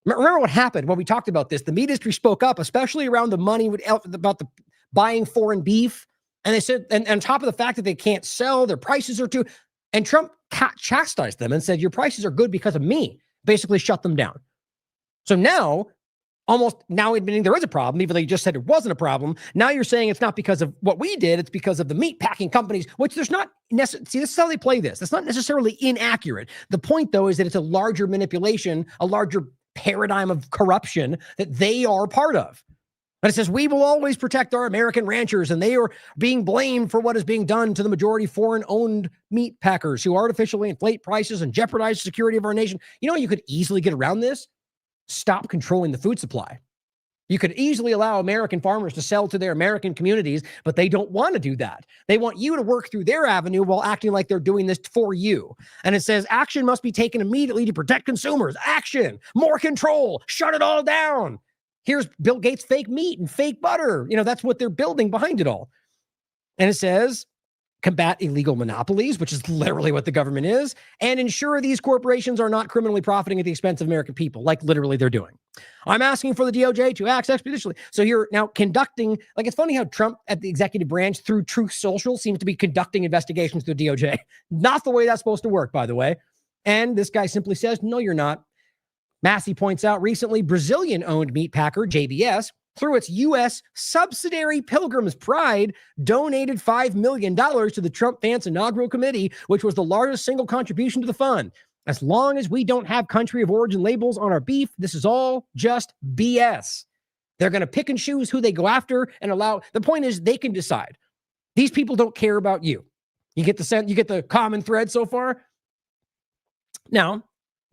Remember what happened when we talked about this? The meat industry spoke up, especially around the money about the buying foreign beef. And they said, and on top of the fact that they can't sell, their prices are too, and Trump chastised them and said, your prices are good because of me, basically shut them down. So now almost now admitting there is a problem, even though you just said it wasn't a problem. Now you're saying it's not because of what we did, it's because of the meat packing companies, which there's not necessarily, see, this is how they play this. That's not necessarily inaccurate. The point, though, is that it's a larger manipulation, a larger paradigm of corruption that they are part of. But it says, we will always protect our American ranchers, and they are being blamed for what is being done to the majority foreign-owned meat packers who artificially inflate prices and jeopardize the security of our nation. You know, you could easily get around this. Stop controlling the food supply. You could easily allow American farmers to sell to their American communities, but they don't want to do that. They want you to work through their avenue while acting like they're doing this for you. And it says action must be taken immediately to protect consumers. Action, more control, shut it all down. Here's Bill Gates' fake meat and fake butter. You know, that's what they're building behind it all. And it says combat illegal monopolies, which is literally what the government is, and ensure these corporations are not criminally profiting at the expense of American people, like literally they're doing. I'm asking for the DOJ to act expeditiously. So you're now conducting, like, it's funny how Trump at the executive branch through Truth Social seems to be conducting investigations through DOJ. Not the way that's supposed to work, by the way. And this guy simply says, no, you're not. Massey points out recently Brazilian-owned meat packer JBS, through its U.S. subsidiary Pilgrim's Pride, donated $5 million to the Trump-Vance inaugural committee, which was the largest single contribution to the fund. As long as we don't have country of origin labels on our beef, this is all just BS. They're going to pick and choose who they go after and allow. The point is they can decide. These people don't care about you. You get the common thread so far? Now,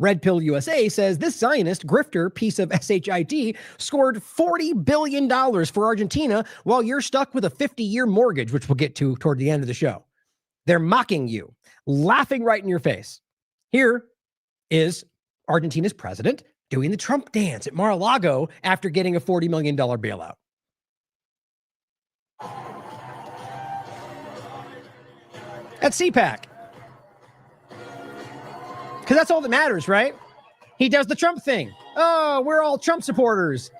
Red Pill USA says this Zionist grifter piece of SHIT scored $40 billion for Argentina while you're stuck with a 50-year mortgage, which we'll get to toward the end of the show. They're mocking you, laughing right in your face. Here is Argentina's president doing the Trump dance at Mar-a-Lago after getting a $40 million bailout. At CPAC. Because that's all that matters, right? He does the Trump thing. Oh, we're all Trump supporters.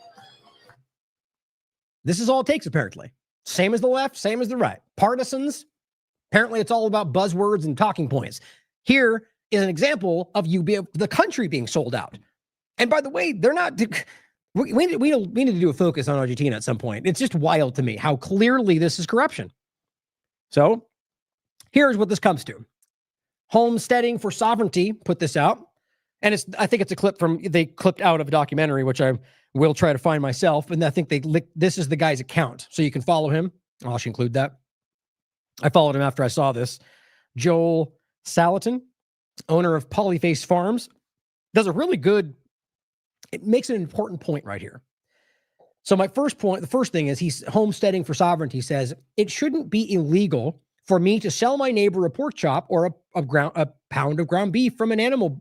This is all it takes, apparently. Same as the left, same as the right. Partisans. Apparently, it's all about buzzwords and talking points. Here is an example of the country being sold out. And by the way, they're not. We need to do a focus on Argentina at some point. It's just wild to me how clearly this is corruption. So here's what this comes to. Homesteading for Sovereignty put this out. And I think it's a clip they clipped out of a documentary, which I will try to find myself. And I think this is the guy's account. So you can follow him. I should include that. I followed him after I saw this. Joel Salatin, owner of Polyface Farms, does a really good, it makes an important point right here. So my first point, the first thing is he's homesteading for sovereignty says it shouldn't be illegal for me to sell my neighbor a pork chop or a pound of ground beef from an animal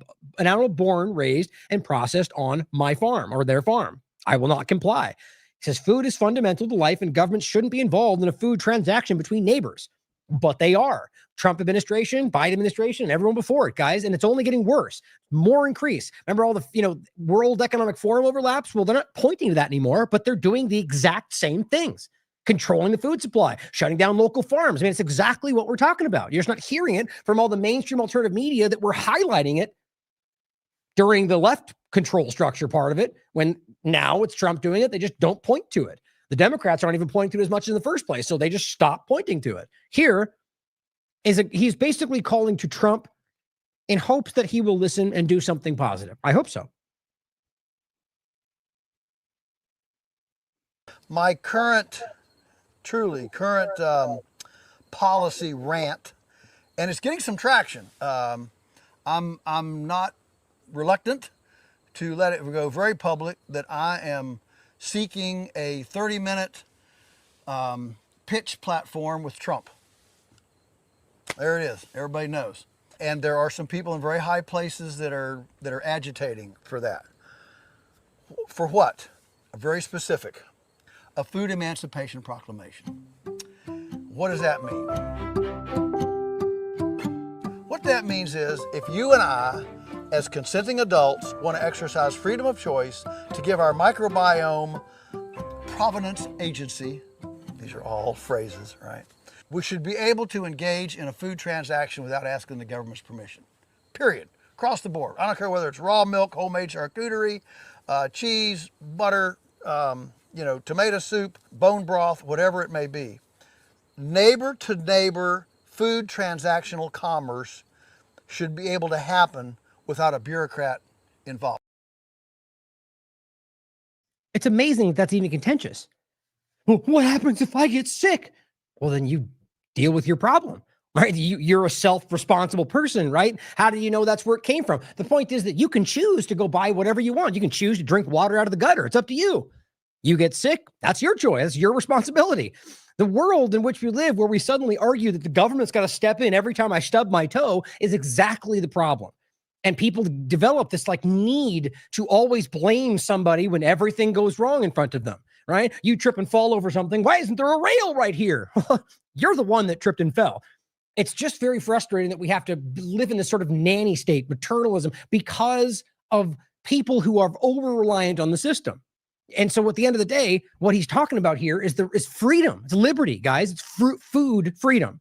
born, raised, and processed on my farm or their farm. I will not comply. He says food is fundamental to life and government shouldn't be involved in a food transaction between neighbors. But they are. Trump administration, Biden administration, and everyone before it, guys. And it's only getting worse. More increase. Remember all the, World Economic Forum overlaps? Well, they're not pointing to that anymore, but they're doing the exact same things. Controlling the food supply, shutting down local farms. I mean, it's exactly what we're talking about. You're just not hearing it from all the mainstream alternative media that were highlighting it during the left control structure part of it. When now it's Trump doing it, they just don't point to it. The Democrats aren't even pointing to it as much in the first place, so they just stop pointing to it. Here he's basically calling to Trump in hopes that he will listen and do something positive. I hope so. My current policy rant, and it's getting some traction. I'm not reluctant to let it go very public that I am seeking a 30-minute pitch platform with Trump. There it is. Everybody knows. And there are some people in very high places that are agitating for that. For what? Very specific. A food emancipation proclamation. What does that mean? What that means is if you and I, as consenting adults, want to exercise freedom of choice to give our microbiome provenance agency, these are all phrases, right? We should be able to engage in a food transaction without asking the government's permission. Period. Across the board. I don't care whether it's raw milk, homemade charcuterie, cheese, butter, tomato soup, bone broth, whatever it may be. Neighbor to neighbor food transactional commerce should be able to happen without a bureaucrat involved. It's amazing that's even contentious. Well, what happens if I get sick? Well, then you deal with your problem, right? You're a self-responsible person, right? How do you know that's where it came from? The point is that you can choose to go buy whatever you want. You can choose to drink water out of the gutter. It's up to you. You get sick, that's your choice. That's your responsibility. The world in which we live, where we suddenly argue that the government's got to step in every time I stub my toe, is exactly the problem. And people develop this need to always blame somebody when everything goes wrong in front of them, right? You trip and fall over something. Why isn't there a rail right here? You're the one that tripped and fell. It's just very frustrating that we have to live in this sort of nanny state, maternalism, because of people who are over-reliant on the system. And so at the end of the day, what he's talking about here is freedom. It's liberty, guys. It's food freedom.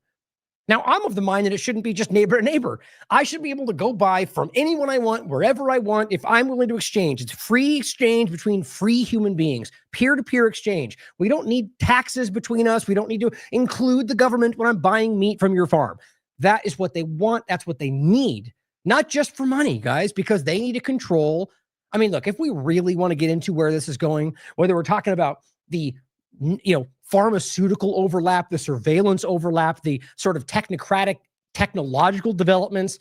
Now, I'm of the mind that it shouldn't be just neighbor to neighbor. I should be able to go buy from anyone I want, wherever I want, if I'm willing to exchange. It's free exchange between free human beings, peer-to-peer exchange. We don't need taxes between us. We don't need to include the government when I'm buying meat from your farm. That is what they want. That's what they need. Not just for money, guys, because they need to control. I mean, look, if we really want to get into where this is going, whether we're talking about the, pharmaceutical overlap, the surveillance overlap, the sort of technological developments,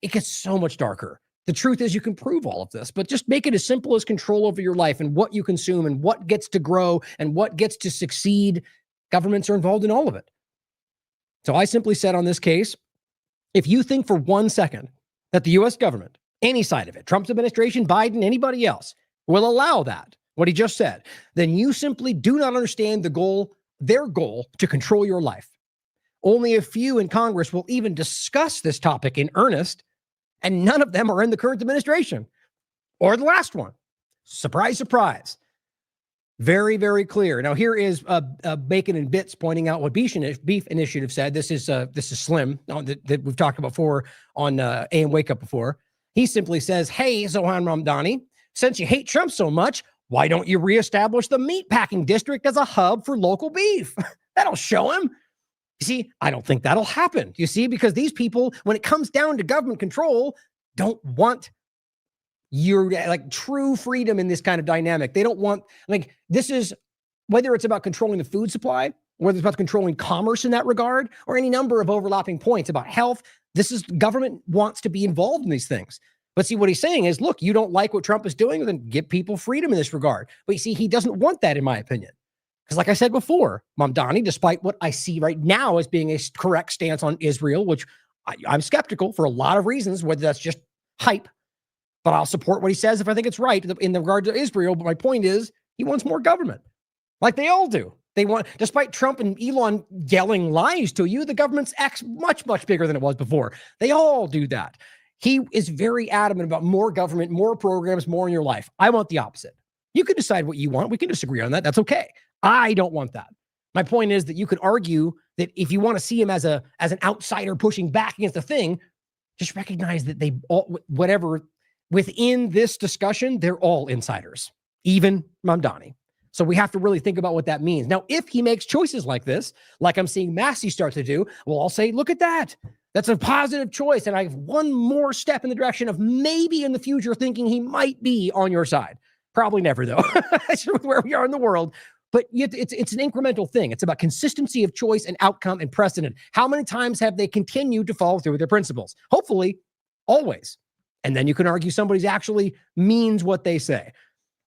it gets so much darker. The truth is you can prove all of this, but just make it as simple as control over your life and what you consume and what gets to grow and what gets to succeed. Governments are involved in all of it. So I simply said on this case, if you think for 1 second that the U.S. government, any side of it, Trump's administration, Biden, anybody else, will allow that, what he just said, then you simply do not understand their goal to control your life. Only a few in Congress will even discuss this topic in earnest, and none of them are in the current administration or the last one. Surprise, surprise. Very, very clear. Now, here is Bacon and Bits pointing out what Beef Initiative said. This is Slim that we've talked about before on AM Wake Up before. He simply says, hey, Zohan Ramdani, since you hate Trump so much, why don't you reestablish the meatpacking district as a hub for local beef? That'll show him. You see, I don't think that'll happen. You see, because these people, when it comes down to government control, don't want your true freedom in this kind of dynamic. They don't want, this is, whether it's about controlling the food supply, whether it's about controlling commerce in that regard, or any number of overlapping points about health, government wants to be involved in these things. But see, what he's saying is, look, you don't like what Trump is doing, then give people freedom in this regard. But you see, he doesn't want that, in my opinion. Because like I said before, Mamdani, despite what I see right now as being a correct stance on Israel, which I'm skeptical for a lot of reasons, whether that's just hype, but I'll support what he says if I think it's right in regard to Israel. But my point is, he wants more government, like they all do. They want, despite Trump and Elon yelling lies to you, the government's much, much bigger than it was before. They all do that. He is very adamant about more government, more programs, more in your life. I want the opposite. You can decide what you want. We can disagree on that. That's okay. I don't want that. My point is that you could argue that if you want to see him as an outsider pushing back against the thing, just recognize that they all, whatever within this discussion, they're all insiders, even Mamdani. So we have to really think about what that means. Now, if he makes choices like this, like I'm seeing Massey start to do, well, I'll say, look at that. That's a positive choice. And I have one more step in the direction of maybe in the future thinking he might be on your side. Probably never, though. That's where we are in the world. But it's an incremental thing. It's about consistency of choice and outcome and precedent. How many times have they continued to follow through with their principles? Hopefully, always. And then you can argue somebody's actually means what they say.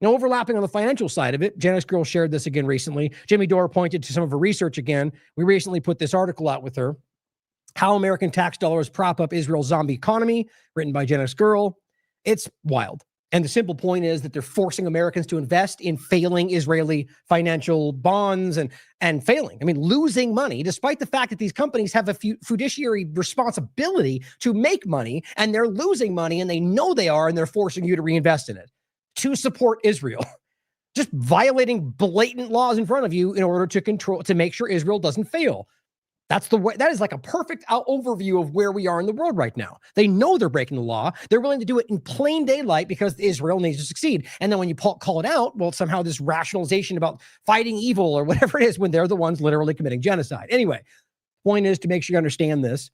Now, overlapping on the financial side of it, Janice Girl shared this again recently. Jimmy Dore pointed to some of her research again. We recently put this article out with her, How American Tax Dollars Prop Up Israel's Zombie Economy, written by Janice Girl. It's wild. And the simple point is that they're forcing Americans to invest in failing Israeli financial bonds and failing. I mean, losing money, despite the fact that these companies have a fiduciary responsibility to make money, and they're losing money, and they know they are, and they're forcing you to reinvest in it to support Israel. Just violating blatant laws in front of you in order to make sure Israel doesn't fail. That's the way. That is like a perfect overview of where we are in the world right now. They know they're breaking the law. They're willing to do it in plain daylight because Israel needs to succeed. And then when you call it out, well, somehow this rationalization about fighting evil or whatever it is, when they're the ones literally committing genocide. Anyway, point is to make sure you understand this,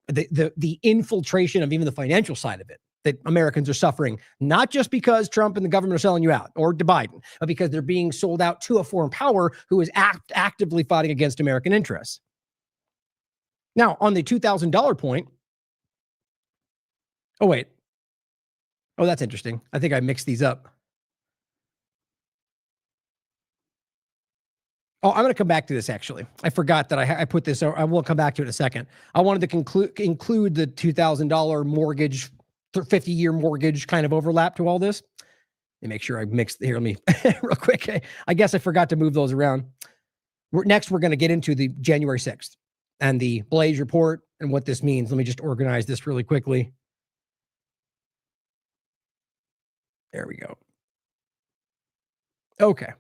the infiltration of even the financial side of it that Americans are suffering, not just because Trump and the government are selling you out, or Biden, but because they're being sold out to a foreign power who is actively fighting against American interests. Now, on the $2,000 point, oh, wait. Oh, that's interesting. I think I mixed these up. Oh, I'm going to come back to this, actually. I forgot that I put this, I will come back to it in a second. I wanted to include the $2,000 mortgage, 50-year mortgage kind of overlap to all this. Let me make sure I mixed here. Let me, real quick. I guess I forgot to move those around. Next, we're going to get into the January 6th. And the Blaze report and what this means. Let me just organize this really quickly. There we go. Okay.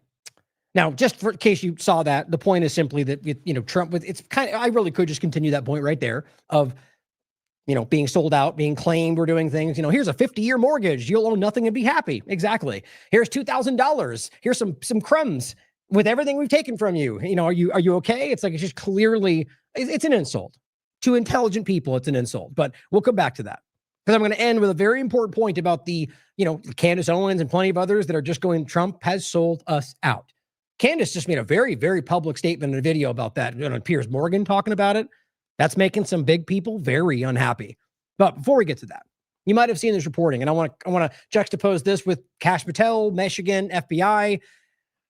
Now, just in case you saw that, the point is simply that, Trump, it's kind of, I really could just continue that point right there of, being sold out, being claimed we're doing things. Here's a 50-year mortgage. You'll own nothing and be happy. Exactly. Here's $2,000. Here's some crumbs with everything we've taken from you. Are you okay? It's like, it's just clearly, it's an insult to intelligent people. It's an insult, but we'll come back to that because I'm going to end with a very important point about the, Candace Owens and plenty of others that are just going, Trump has sold us out. Candace just made a very, very public statement in a video about that. Piers Morgan talking about it. That's making some big people very unhappy. But before we get to that, you might have seen this reporting, and I want to juxtapose this with Kash Patel, Michigan, FBI.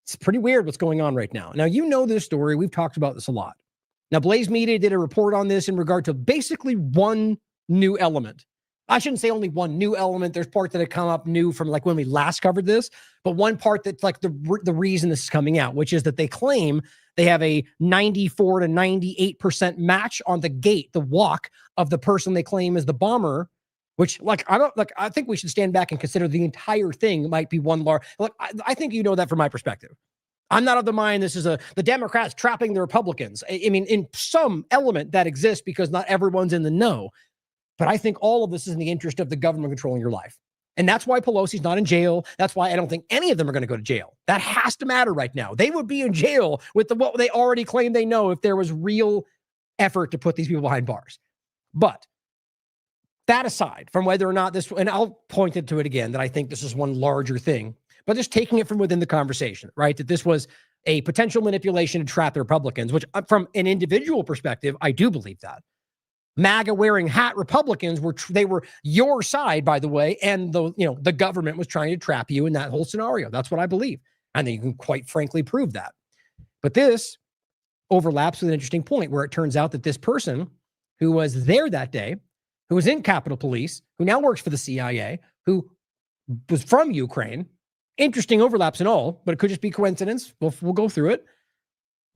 It's pretty weird what's going on right now. Now, this story. We've talked about this a lot. Now, Blaze Media did a report on this in regard to basically one new element. I shouldn't say only one new element. There's parts that have come up new from like when we last covered this, but one part that's like the reason this is coming out, which is that they claim they have a 94 to 98% match on the gait, the walk of the person they claim is the bomber, which I think we should stand back and consider the entire thing might be one large. I think that from my perspective. I'm not of the mind this is the Democrats trapping the Republicans. I mean, in some element that exists because not everyone's in the know. But I think all of this is in the interest of the government controlling your life. And that's why Pelosi's not in jail. That's why I don't think any of them are going to go to jail. That has to matter right now. They would be in jail with what they already claim they know if there was real effort to put these people behind bars. But that aside from whether or not this, and I'll point to it again, that I think this is one larger thing, but just taking it from within the conversation, right? That this was a potential manipulation to trap the Republicans, which from an individual perspective, I do believe that. MAGA wearing hat Republicans were your side, by the way, and the government was trying to trap you in that whole scenario. That's what I believe. And you can quite frankly prove that. But this overlaps with an interesting point where it turns out that this person who was there that day, who was in Capitol Police, who now works for the CIA, who was from Ukraine, interesting overlaps and all, but it could just be coincidence. We'll go through it,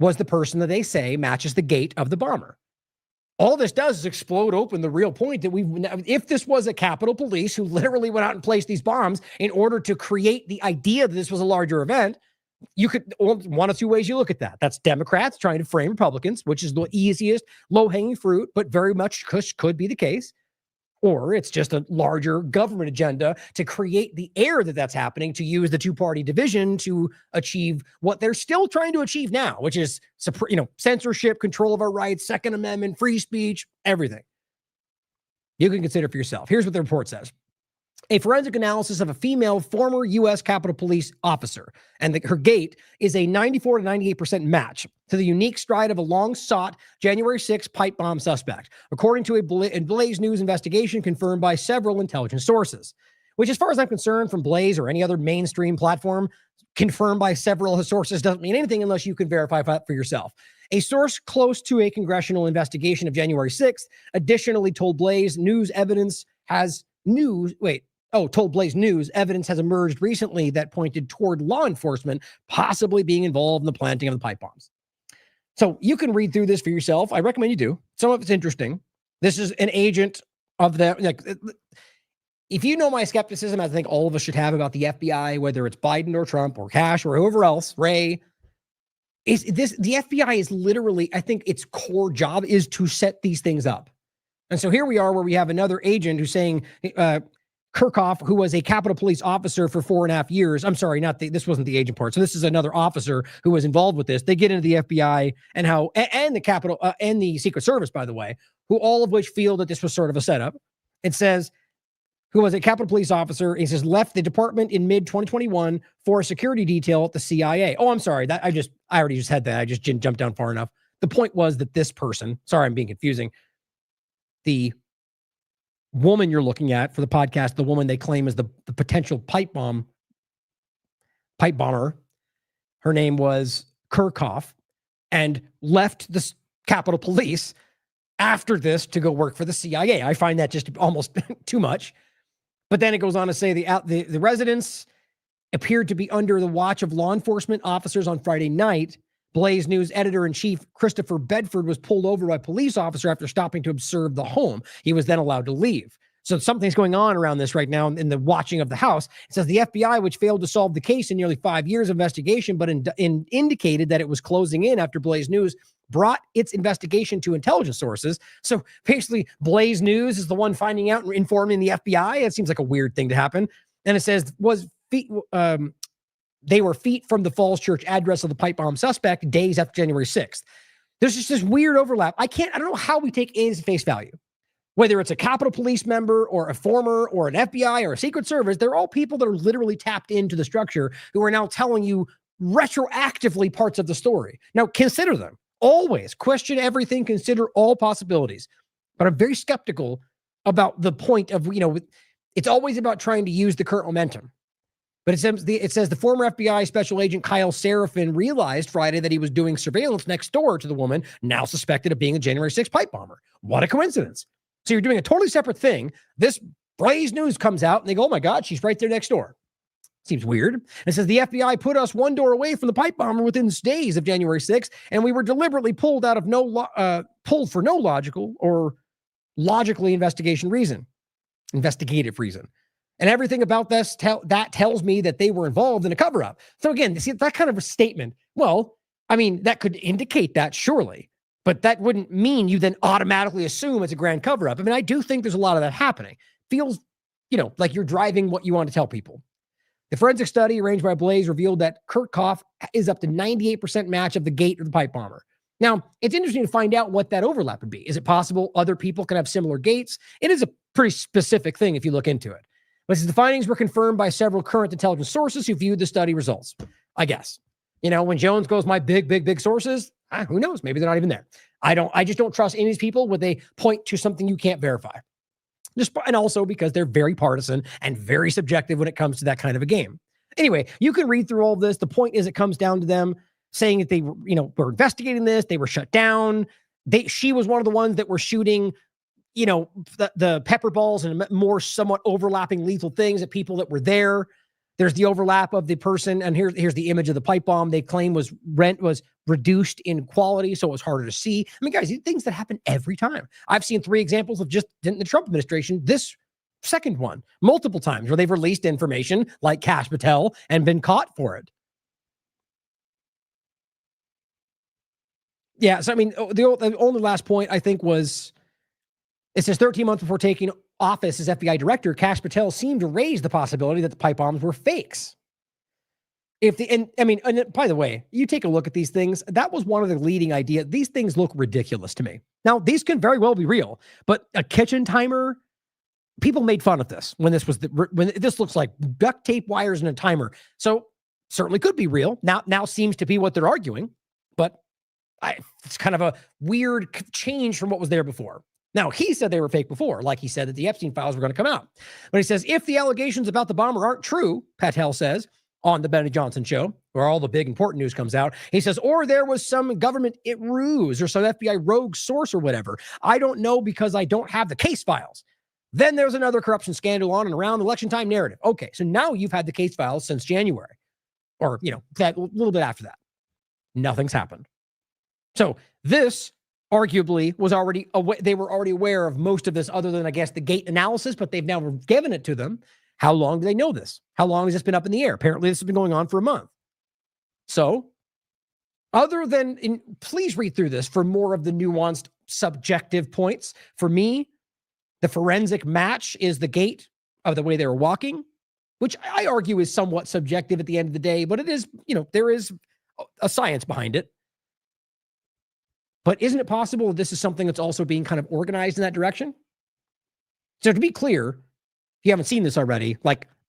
was the person that they say matches the gait of the bomber. All this does is explode open the real point that if this was a Capitol Police who literally went out and placed these bombs in order to create the idea that this was a larger event, you could, one of two ways you look at that. That's Democrats trying to frame Republicans, which is the easiest low-hanging fruit, but very much could be the case. Or it's just a larger government agenda to create the air that that's happening, to use the two-party division to achieve what they're still trying to achieve now, which is censorship, control of our rights, Second Amendment, free speech, everything. You can consider for yourself. Here's what the report says. A forensic analysis of a female former U.S. Capitol Police officer, and her gait is a 94 to 98% match to the unique stride of a long-sought January 6 pipe bomb suspect, according to a Blaze News investigation confirmed by several intelligence sources. Which, as far as I'm concerned, from Blaze or any other mainstream platform, confirmed by several sources doesn't mean anything unless you can verify that for yourself. A source close to a congressional investigation of January 6th additionally told Blaze News evidence has told Blaze News evidence has emerged recently that pointed toward law enforcement possibly being involved in the planting of the pipe bombs. So you can read through this for yourself. I recommend you do. Some of it's interesting. This is an agent of if you know my skepticism, I think all of us should have about the FBI, whether it's Biden or Trump or Kash or whoever else, Ray, The FBI is literally, I think its core job is to set these things up. And so here we are where we have another agent who's saying, Kirchhoff, who was a Capitol Police officer for 4.5 years. I'm sorry, this wasn't the agent part. So this is another officer who was involved with this. They get into the FBI and the Capitol and the Secret Service, by the way, who all of which feel that this was sort of a setup. It says, who was a Capitol Police officer, he says, left the department in mid-2021 for a security detail at the CIA. Oh, I'm sorry. I already just had that. I just didn't jump down far enough. The point was that this person, sorry, I'm being confusing. The woman you're looking at for the podcast, the woman they claim is the potential pipe bomber, her name was Kirchhoff, and left the Capitol Police after this to go work for the CIA. I find that just almost too much. But then it goes on to say the residents appeared to be under the watch of law enforcement officers on Friday night. Blaze News editor-in-chief Christopher Bedford was pulled over by a police officer after stopping to observe the home. He was then allowed to leave. So something's going on around this right now in the watching of the house. It says the FBI, which failed to solve the case in nearly 5 years of investigation, but indicated that it was closing in after Blaze News brought its investigation to intelligence sources. So basically, Blaze News is the one finding out and informing the FBI. It seems like a weird thing to happen. And it says, they were feet from the Falls Church address of the pipe bomb suspect days after January 6th. There's just this weird overlap. I don't know how we take A's at face value. Whether it's a Capitol Police member or a former or an FBI or a Secret Service, they're all people that are literally tapped into the structure who are now telling you retroactively parts of the story. Now, consider them. Always question everything, consider all possibilities. But I'm very skeptical about the point of, it's always about trying to use the current momentum. But it says the former FBI special agent Kyle Seraphin realized Friday that he was doing surveillance next door to the woman now suspected of being a January 6th pipe bomber. What a coincidence. So you're doing a totally separate thing. This Blaze News comes out and they go, oh my God, she's right there next door. Seems weird. It says the FBI put us one door away from the pipe bomber within days of January 6th, and we were deliberately pulled out of pulled for no logical or logically investigative reason. And everything about this that tells me that they were involved in a cover-up. So again, see that kind of a statement. Well, I mean, that could indicate that surely, but that wouldn't mean you then automatically assume it's a grand cover-up. I mean, I do think there's a lot of that happening. Feels, like you're driving what you want to tell people. The forensic study arranged by Blaze revealed that Kirchhoff is up to 98% match of the gate of the pipe bomber. Now, it's interesting to find out what that overlap would be. Is it possible other people can have similar gates? It is a pretty specific thing if you look into it. But the findings were confirmed by several current intelligence sources who viewed the study results. I guess. When Jones goes, my big sources, who knows? Maybe they're not even there. I just don't trust any of these people when they point to something you can't verify. And also because they're very partisan and very subjective when it comes to that kind of a game. Anyway, you can read through all of this. The point is it comes down to them saying that they, were investigating this. They were shut down. She was one of the ones that were shooting, the pepper balls and more somewhat overlapping lethal things at people that were there. There's the overlap of the person. And here's the image of the pipe bomb. They claim was reduced in quality, so it was harder to see. I mean, guys, these things that happen every time. I've seen 3 examples of just in the Trump administration, this second one, multiple times where they've released information like Kash Patel and been caught for it. Yeah, so I mean, the only last point I think was, it says 13 months before taking office as FBI director, Kash Patel seemed to raise the possibility that the pipe bombs were fakes. And by the way, you take a look at these things. That was one of the leading ideas. These things look ridiculous to me. Now, these can very well be real, but a kitchen timer, people made fun of this when this looks like duct tape wires and a timer. So certainly could be real. Now seems to be what they're arguing, but it's kind of a weird change from what was there before. Now, he said they were fake before, like he said that the Epstein files were going to come out. But he says, if the allegations about the bomber aren't true, Patel says, on the Benny Johnson show, where all the big important news comes out, he says, or there was some government ruse or some FBI rogue source or whatever. I don't know because I don't have the case files. Then there's another corruption scandal on and around the election time narrative. Okay, so now you've had the case files since January, or, that a little bit after that. Nothing's happened. So this arguably was they were already aware of most of this other than, I guess, the gate analysis, but they've now given it to them. How long do they know this? How long has this been up in the air? Apparently, this has been going on for a month. So Other than, please read through this for more of the nuanced subjective points. For me, the forensic match is the gait of the way they were walking, which I argue is somewhat subjective at the end of the day, but it is, there is a science behind it. But isn't it possible that this is something that's also being kind of organized in that direction? So to be clear, if you haven't seen this already,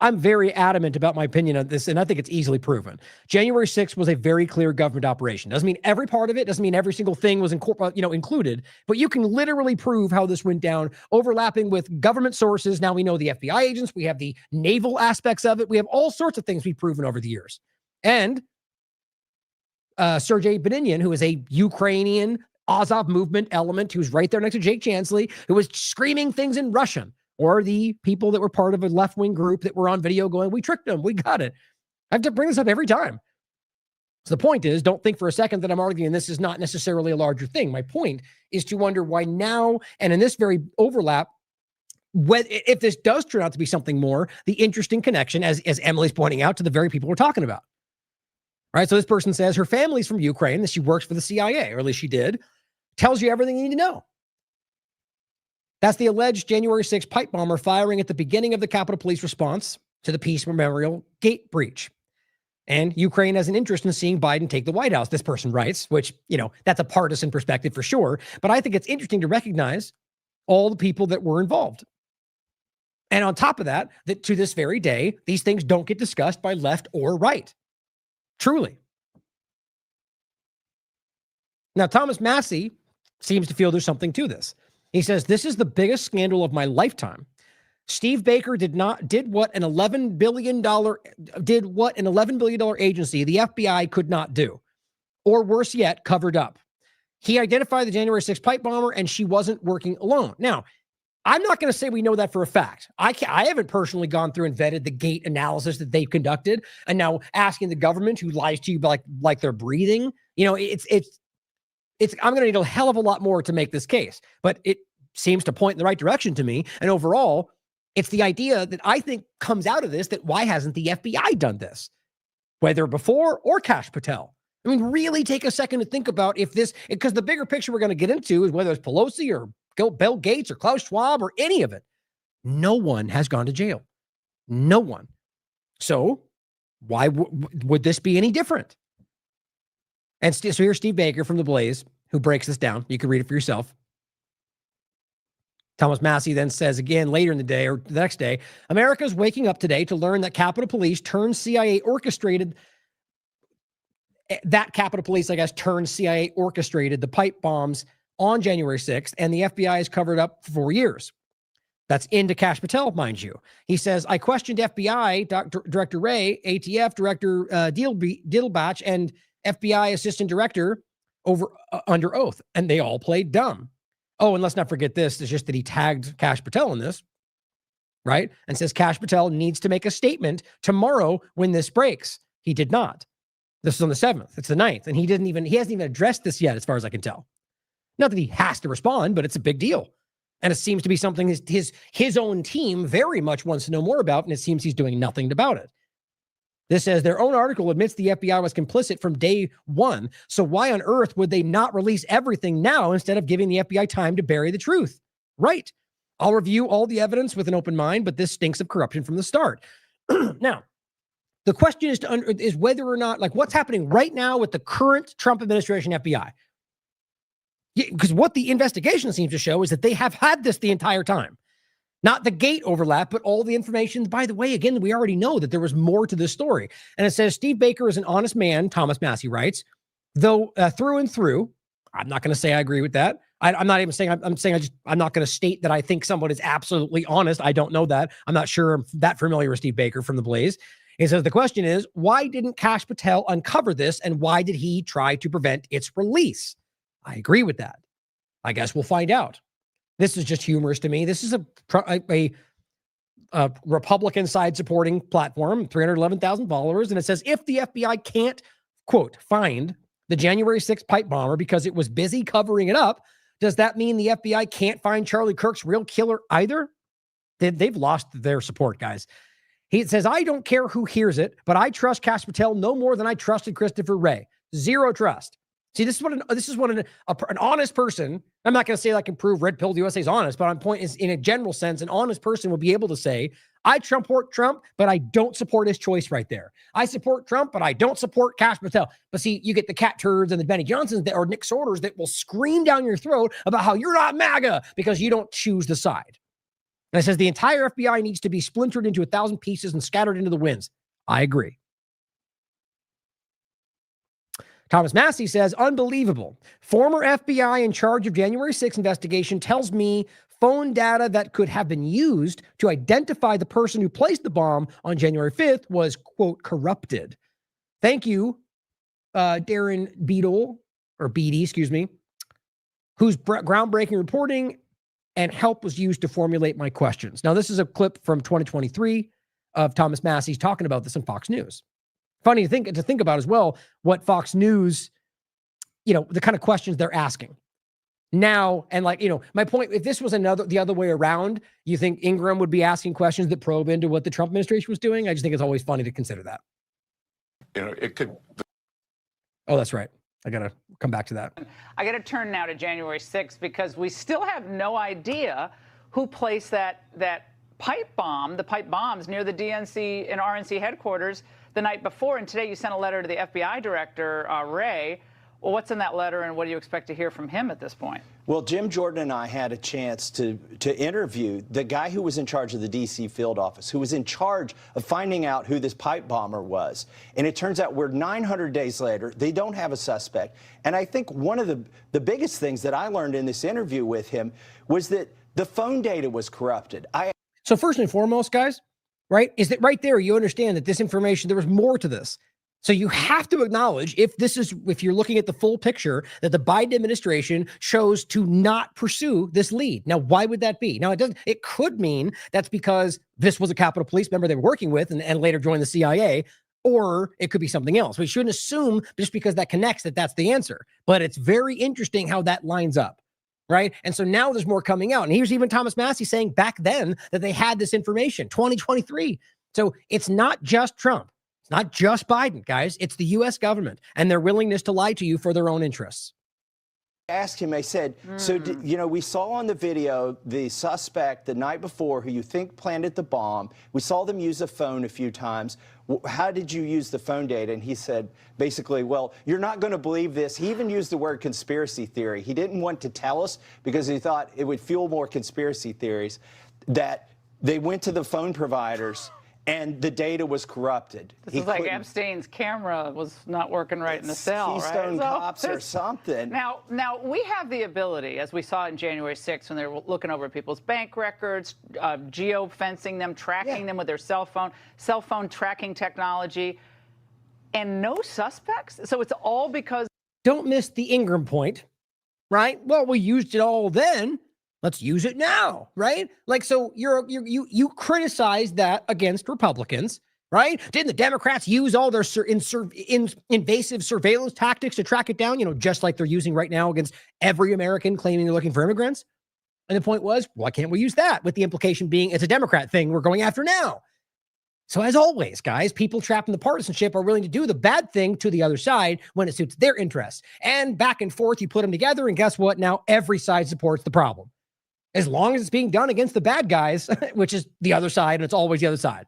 I'm very adamant about my opinion on this, and I think it's easily proven. January 6th was a very clear government operation. Doesn't mean every part of it, doesn't mean every single thing was included, but you can literally prove how this went down, overlapping with government sources. Now we know the FBI agents, we have the naval aspects of it, we have all sorts of things we've proven over the years. And Sergei Beninin, who is a Ukrainian Azov movement element, who's right there next to Jake Chansley, who was screaming things in Russian, or the people that were part of a left-wing group that were on video going, we tricked them, we got it. I have to bring this up every time. So the point is, don't think for a second that I'm arguing this is not necessarily a larger thing. My point is to wonder why now, and in this very overlap, if this does turn out to be something more, the interesting connection, as Emily's pointing out, to the very people we're talking about. Right? So this person says her family's from Ukraine, that she works for the CIA, or at least she did. Tells you everything you need to know. That's the alleged January 6th pipe bomber firing at the beginning of the Capitol Police response to the Peace Memorial gate breach. And Ukraine has an interest in seeing Biden take the White House, this person writes, which, that's a partisan perspective for sure. But I think it's interesting to recognize all the people that were involved. And on top of that, that to this very day, these things don't get discussed by left or right. Truly. Now, Thomas Massey seems to feel there's something to this. He says, this is the biggest scandal of my lifetime. Steve Baker did what an $11 billion agency, the FBI, could not do. Or worse yet, covered up. He identified the January 6th pipe bomber, and she wasn't working alone. Now, I'm not going to say we know that for a fact. I haven't personally gone through and vetted the gate analysis that they've conducted, and now asking the government who lies to you like they're breathing. I'm going to need a hell of a lot more to make this case, but it seems to point in the right direction to me. And overall, it's the idea that I think comes out of this, that why hasn't the FBI done this, whether before or Kash Patel? I mean, really take a second to think about if this, because the bigger picture we're going to get into is whether it's Pelosi or Bill Gates or Klaus Schwab or any of it. No one has gone to jail. No one. So why would this be any different? And so here's Steve Baker from The Blaze, who breaks this down. You can read it for yourself. Thomas Massey then says again later in the day, or the next day, America's waking up today to learn that Capitol Police turned CIA orchestrated, the pipe bombs on January 6th, and the FBI has covered up for 4 years. That's into Kash Patel, mind you. He says, I questioned FBI Director Wray, ATF Director Diddlebach, and FBI Assistant Director under oath, and they all played dumb. Oh, and let's not forget this. It's just that he tagged Kash Patel in this, right? And says Kash Patel needs to make a statement tomorrow when this breaks. He did not. This is on the 7th. It's the 9th. And he hasn't even addressed this yet, as far as I can tell. Not that he has to respond, but it's a big deal. And it seems to be something his own team very much wants to know more about, and it seems he's doing nothing about it. This says their own article admits the FBI was complicit from day one. So why on earth would they not release everything now instead of giving the FBI time to bury the truth? Right. I'll review all the evidence with an open mind, but this stinks of corruption from the start. Now, the question is whether or not, what's happening right now with the current Trump administration FBI? Because what the investigation seems to show is that they have had this the entire time. Not the gate overlap, but all the information. By the way, again, we already know that there was more to this story. And it says Steve Baker is an honest man, Thomas Massey writes, though through and through. I'm not going to say I agree with that. I'm not even saying, I'm not going to state that I think someone is absolutely honest. I don't know that. I'm not sure I'm that familiar with Steve Baker from The Blaze. He says the question is, why didn't Kash Patel uncover this, and why did he try to prevent its release? I agree with that. I guess we'll find out. This is just humorous to me. This is a Republican side supporting platform, 311,000 followers. And it says, if the FBI can't, quote, find the January 6th pipe bomber because it was busy covering it up, does that mean the FBI can't find Charlie Kirk's real killer either? They've lost their support, guys. He says, I don't care who hears it, but I trust Kash Patel no more than I trusted Christopher Wray. Zero trust. See, this is what an honest person, I'm not going to say that I can prove Red Pill USA is honest, but my point is, in a general sense, an honest person will be able to say, I support Trump, but I don't support his choice right there. I support Trump, but I don't support Kash Patel. But see, you get the Cat Turds and the Benny Johnsons or Nick Sorters that will scream down your throat about how you're not MAGA because you don't choose the side. And it says the entire FBI needs to be splintered into 1,000 pieces and scattered into the winds. I agree. Thomas Massey says, unbelievable. Former FBI in charge of January 6th investigation tells me phone data that could have been used to identify the person who placed the bomb on January 5th was, quote, corrupted. Thank you, Darren Beatty, excuse me, whose groundbreaking reporting and help was used to formulate my questions. Now, this is a clip from 2023 of Thomas Massey talking about this on Fox News. Funny to think about as well, what Fox News, the kind of questions they're asking now. And my point, if this was the other way around, you think Ingram would be asking questions that probe into what the Trump administration was doing? I just think it's always funny to consider that. It could. Oh, that's right. I got to come back to that. I got to turn now to January 6th because we still have no idea who placed that pipe bomb, the pipe bombs near the DNC and RNC headquarters the night before. And today you sent a letter to the FBI director, Wray. Well, what's in that letter, and what do you expect to hear from him at this point? Well, Jim Jordan and I had a chance to interview the guy who was in charge of the D.C. field office, who was in charge of finding out who this pipe bomber was. And it turns out we're 900 days later. They don't have a suspect. And I think one of the biggest things that I learned in this interview with him was that the phone data was corrupted. So first and foremost, guys, right, is that right there you understand that this information, there was more to this. So you have to acknowledge, if you're looking at the full picture, that the Biden administration chose to not pursue this lead. Now, why would that be? Now, it could mean that's because this was a Capitol Police member they were working with and later joined the CIA, or it could be something else. We shouldn't assume just because that connects that that's the answer. But it's very interesting how that lines up, right? And so now there's more coming out. And here's even Thomas Massey saying back then that they had this information, 2023. So it's not just Trump. Not just Biden, guys. It's the U.S. government and their willingness to lie to you for their own interests. I asked him, I said, so, we saw on the video the suspect the night before who you think planted the bomb. We saw them use a phone a few times. How did you use the phone data? And he said, basically, well, you're not going to believe this. He even used the word conspiracy theory. He didn't want to tell us because he thought it would fuel more conspiracy theories, that they went to the phone providers and the data was corrupted. This is like Epstein's camera was not working right in the cell, Keystone right? Cops or something. Now we have the ability, as we saw in January 6th when they were looking over people's bank records, geo-fencing them, tracking them with their cell phone tracking technology, and no suspects? So it's all because... Don't miss the Ingram point, right? Well, we used it all then. Let's use it now, right? So you criticize that against Republicans, right? Didn't the Democrats use all their invasive surveillance tactics to track it down, just like they're using right now against every American claiming they're looking for immigrants? And the point was, why can't we use that? With the implication being it's a Democrat thing we're going after now. So as always, guys, people trapped in the partisanship are willing to do the bad thing to the other side when it suits their interests. And back and forth, you put them together, and guess what? Now every side supports the problem. As long as it's being done against the bad guys, which is the other side, and it's always the other side.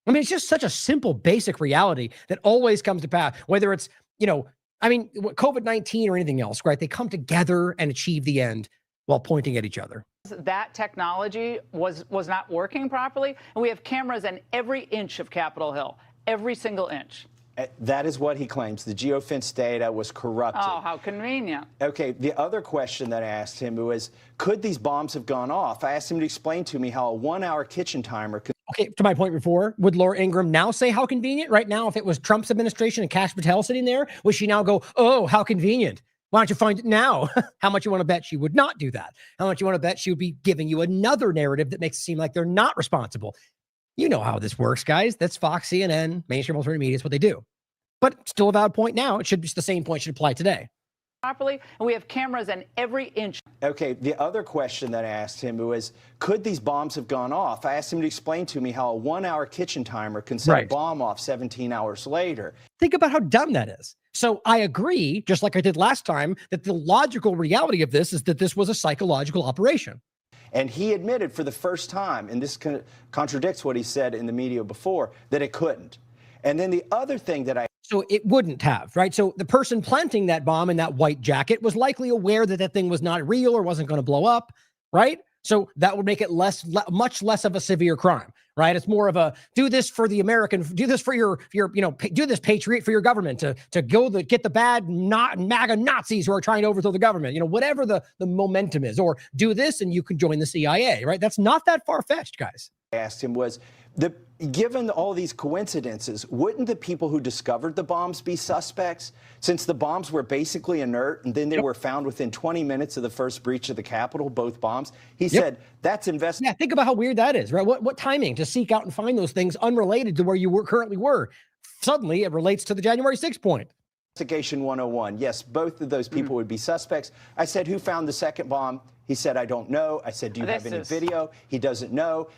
I mean, it's just such a simple, basic reality that always comes to pass, whether it's, COVID-19 or anything else, right? They come together and achieve the end while pointing at each other. That technology was not working properly, and we have cameras in every inch of Capitol Hill, every single inch. That is what he claims. The geofence data was corrupted. Oh, how convenient. Okay, the other question that I asked him was, could these bombs have gone off? I asked him to explain to me how a 1-hour kitchen timer could... Okay, to my point before, would Laura Ingraham now say how convenient? Right now, if it was Trump's administration and Kash Patel sitting there, would she now go, oh, how convenient? Why don't you find it now? How much you want to bet she would not do that? How much you want to bet she would be giving you another narrative that makes it seem like they're not responsible? You know how this works, guys. That's Fox, CNN, mainstream alternative media. It's what they do. But still a valid point now. It should be the same point should apply today. Properly, and we have cameras in every inch. Okay, the other question that I asked him was, could these bombs have gone off? I asked him to explain to me how a 1-hour kitchen timer can set a bomb off 17 hours later. Think about how dumb that is. So I agree, just like I did last time, that the logical reality of this is that this was a psychological operation. And he admitted for the first time, and this contradicts what he said in the media before, that it couldn't. And then the other thing that So it wouldn't have, right? So the person planting that bomb in that white jacket was likely aware that that thing was not real or wasn't going to blow up, right? So that would make it much less of a severe crime, right? It's more of a do this for the American, do this for your do this patriot for your government to go get the bad MAGA Nazis who are trying to overthrow the government, whatever the momentum is, or do this and you can join the CIA, right? That's not that far-fetched, guys. I asked him was, given all these coincidences, wouldn't the people who discovered the bombs be suspects? Since the bombs were basically inert and then they were found within 20 minutes of the first breach of the Capitol, both bombs, he said, that's investigation. Yeah, think about how weird that is, right? What timing to seek out and find those things unrelated to where you currently were. Suddenly it relates to the January 6th point. Investigation 101. Yes, both of those people would be suspects. I said, who found the second bomb? He said, I don't know. I said, do you have any video? He doesn't know.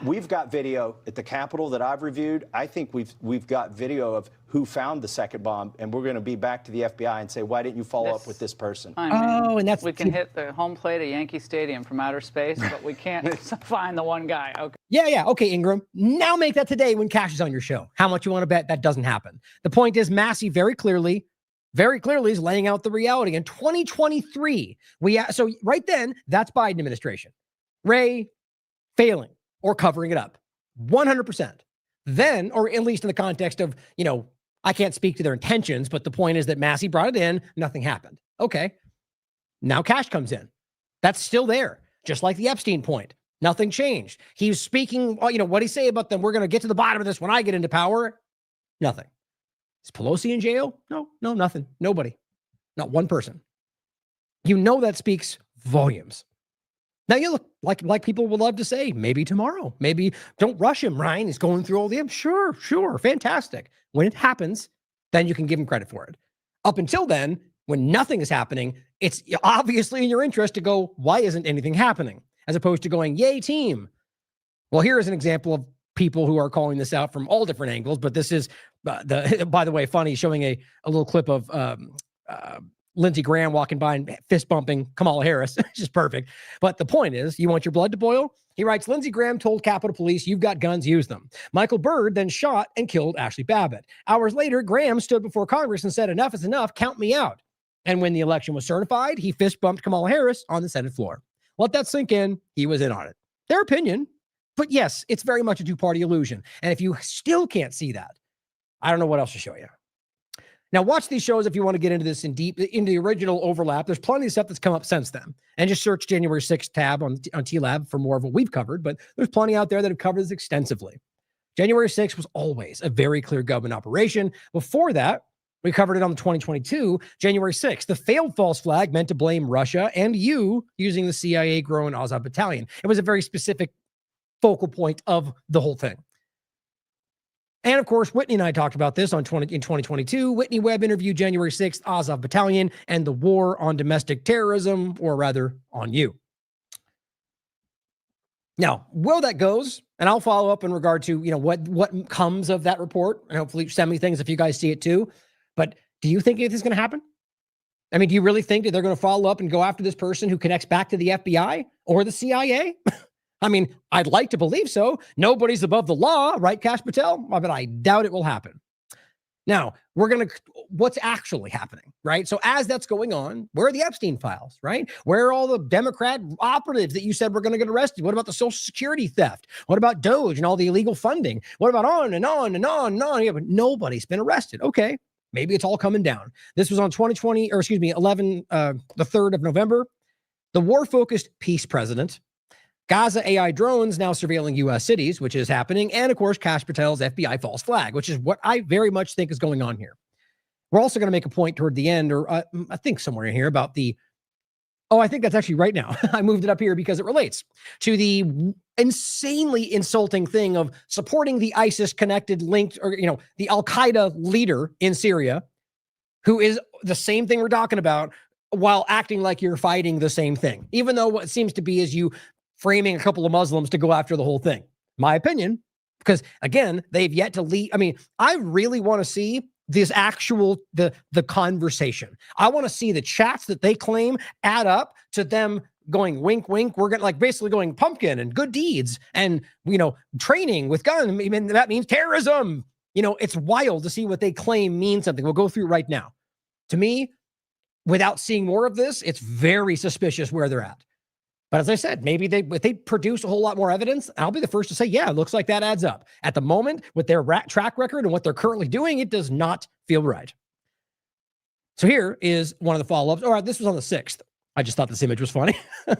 We've got video at the Capitol that I've reviewed. I think we've got video of who found the second bomb, and we're going to be back to the FBI and say, why didn't you follow up with this person? And that's we can hit the home plate at Yankee Stadium from outer space, but we can't find the one guy. Okay. Yeah. Okay, Ingram. Now make that today when Cash is on your show. How much you want to bet that doesn't happen? The point is, Massey very clearly is laying out the reality. In 2023, so right then, that's Biden administration. Ray failing or covering it up. 100%. Then, or at least in the context of, I can't speak to their intentions, but the point is that Massey brought it in, nothing happened. Okay. Now Cash comes in. That's still there. Just like the Epstein point. Nothing changed. He's speaking, what'd he say about them? We're going to get to the bottom of this when I get into power. Nothing. Is Pelosi in jail? No, nothing. Nobody. Not one person. That speaks volumes. Now you look like people would love to say, maybe tomorrow. Maybe don't rush him, Ryan. He's going through all the Sure. Fantastic. When it happens, then you can give him credit for it. Up until then, when nothing is happening, it's obviously in your interest to go, why isn't anything happening? As opposed to going, yay, team. Well, here is an example of people who are calling this out from all different angles, but this is by the way, funny, showing a little clip of Lindsey Graham walking by and fist bumping Kamala Harris, which is perfect. But the point is, you want your blood to boil? He writes, Lindsey Graham told Capitol Police, you've got guns, use them. Michael Byrd then shot and killed Ashley Babbitt. Hours later, Graham stood before Congress and said, enough is enough, count me out. And when the election was certified, he fist bumped Kamala Harris on the Senate floor. Let that sink in. He was in on it. Their opinion. But yes, it's very much a two-party illusion. And if you still can't see that, I don't know what else to show you. Now, watch these shows if you want to get into this into the original overlap. There's plenty of stuff that's come up since then. And just search January 6th tab on TLAV for more of what we've covered. But there's plenty out there that have covered this extensively. January 6th was always a very clear government operation. Before that, we covered it on the 2022, January 6th. The failed false flag meant to blame Russia and you using the CIA-grown Azov battalion. It was a very specific focal point of the whole thing. And of course, Whitney and I talked about this in 2022. Whitney Webb interviewed January 6th, Azov Battalion, and the war on domestic terrorism, or rather, on you. Now, where that goes, and I'll follow up in regard to what comes of that report, and hopefully send me things if you guys see it too. But do you think anything's going to happen? I mean, do you really think that they're going to follow up and go after this person who connects back to the FBI or the CIA? I mean, I'd like to believe so. Nobody's above the law, right, Kash Patel? But I doubt it will happen. Now, what's actually happening, right? So as that's going on, where are the Epstein files, right? Where are all the Democrat operatives that you said were going to get arrested? What about the Social Security theft? What about Doge and all the illegal funding? What about on and on and on and on? Yeah, but nobody's been arrested. Okay, maybe it's all coming down. This was on the 3rd of November. The war-focused peace president, Gaza AI drones now surveilling U.S. cities, which is happening. And of course, Kash Patel's FBI false flag, which is what I very much think is going on here. We're also going to make a point toward the end, or I think somewhere in here about I think that's actually right now. I moved it up here because it relates to the insanely insulting thing of supporting the ISIS connected linked, or, the Al-Qaeda leader in Syria, who is the same thing we're talking about while acting like you're fighting the same thing. Even though what seems to be is you framing a couple of Muslims to go after the whole thing. My opinion, because again, they've yet to lead. I mean, I really want to see this actual, the conversation. I want to see the chats that they claim add up to them going wink, wink. We're going to basically going pumpkin and good deeds and, training with guns. I mean, that means terrorism. It's wild to see what they claim means something. We'll go through right now. To me, without seeing more of this, it's very suspicious where they're at. But as I said, maybe if they produce a whole lot more evidence, I'll be the first to say, yeah, it looks like that adds up. At the moment, with their track record and what they're currently doing, it does not feel right. So here is one of the follow-ups. All right, this was on the 6th. I just thought this image was funny.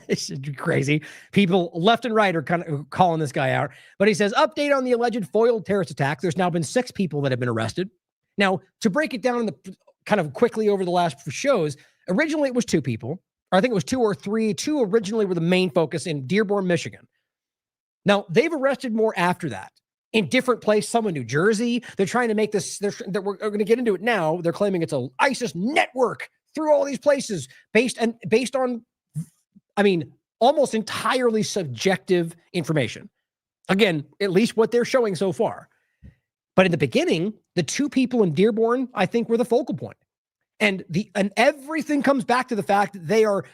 It's crazy. People left and right are kind of calling this guy out. But he says, update on the alleged foiled terrorist attack. There's now been 6 people that have been arrested. Now, to break it down in the kind of quickly over the last shows, originally it was 2 people. Or I think it was 2 or 3. 2 originally were the main focus in Dearborn, Michigan. Now, they've arrested more after that in different places, some in New Jersey. They're trying to make this, we're going to get into it now. They're claiming it's an ISIS network through all these places based on, almost entirely subjective information. Again, at least what they're showing so far. But in the beginning, the 2 people in Dearborn, I think, were the focal point. And everything comes back to the fact that they are,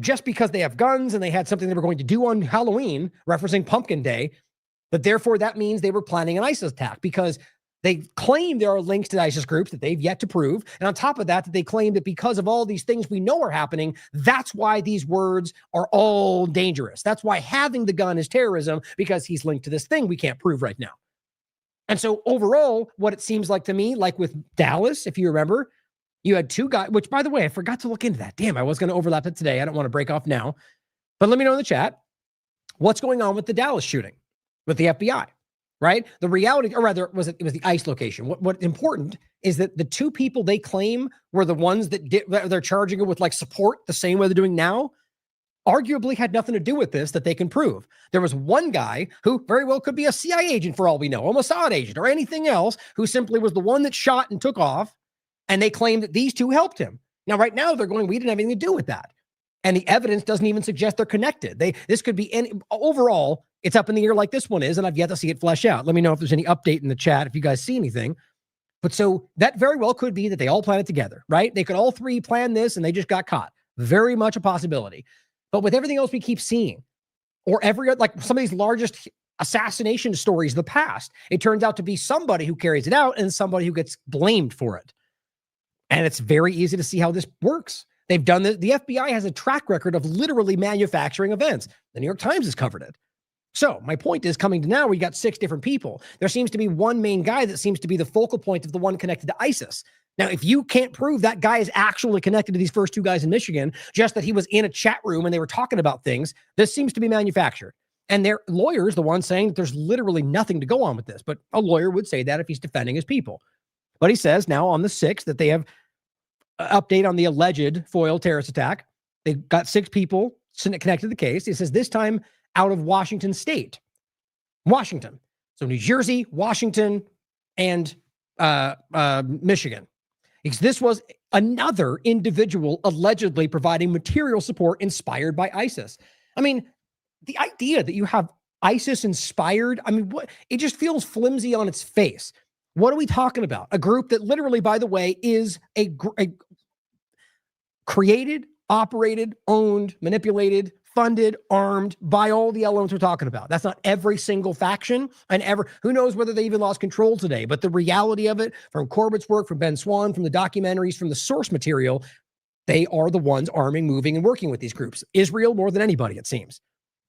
just because they have guns and they had something they were going to do on Halloween, referencing Pumpkin Day, that therefore that means they were planning an ISIS attack because they claim there are links to ISIS groups that they've yet to prove. And on top of that they claim that because of all these things we know are happening, that's why these words are all dangerous. That's why having the gun is terrorism, because he's linked to this thing we can't prove right now. And so overall, what it seems like to me, like with Dallas, if you remember, you had 2 guys, which, by the way, I forgot to look into that. Damn, I was going to overlap it today. I don't want to break off now. But let me know in the chat what's going on with the Dallas shooting with the FBI, right? The reality, or rather, it was the ICE location. What's important is that the 2 people they claim were the ones that they're charging it with support the same way they're doing now, arguably had nothing to do with this that they can prove. There was one guy who very well could be a CIA agent for all we know, a Mossad agent or anything else, who simply was the one that shot and took off. And they claim that these 2 helped him. Now, right now, they're going, we didn't have anything to do with that. And the evidence doesn't even suggest they're connected. This could be overall, it's up in the air like this one is, and I've yet to see it flesh out. Let me know if there's any update in the chat, if you guys see anything. But so that very well could be that they all planned it together, right? They could all 3 plan this and they just got caught. Very much a possibility. But with everything else we keep seeing, or some of these largest assassination stories of the past, it turns out to be somebody who carries it out and somebody who gets blamed for it. And it's very easy to see how this works. They've done this. The FBI has a track record of literally manufacturing events. The New York Times has covered it. So my point is, coming to now, we got 6 different people. There seems to be one main guy that seems to be the focal point of the one connected to ISIS. Now, if you can't prove that guy is actually connected to these first 2 guys in Michigan, just that he was in a chat room and they were talking about things, this seems to be manufactured. And their lawyers, the one saying that there's literally nothing to go on with this. But a lawyer would say that if he's defending his people. But he says now on the 6th that they have an update on the alleged foiled terrorist attack. They've got 6 people connected to the case. He says this time out of Washington State. Washington. So New Jersey, Washington, and Michigan. Because this was another individual allegedly providing material support inspired by ISIS. I mean, the idea that you have ISIS inspired, what? It just feels flimsy on its face. What are we talking about? A group that literally, by the way, is a created, operated, owned, manipulated, funded, armed by all the elements we're talking about. That's not every single faction, and who knows whether they even lost control today. But the reality of it, from Corbett's work, from Ben Swan, from the documentaries, from the source material, they are the ones arming, moving, and working with these groups. Israel more than anybody, it seems.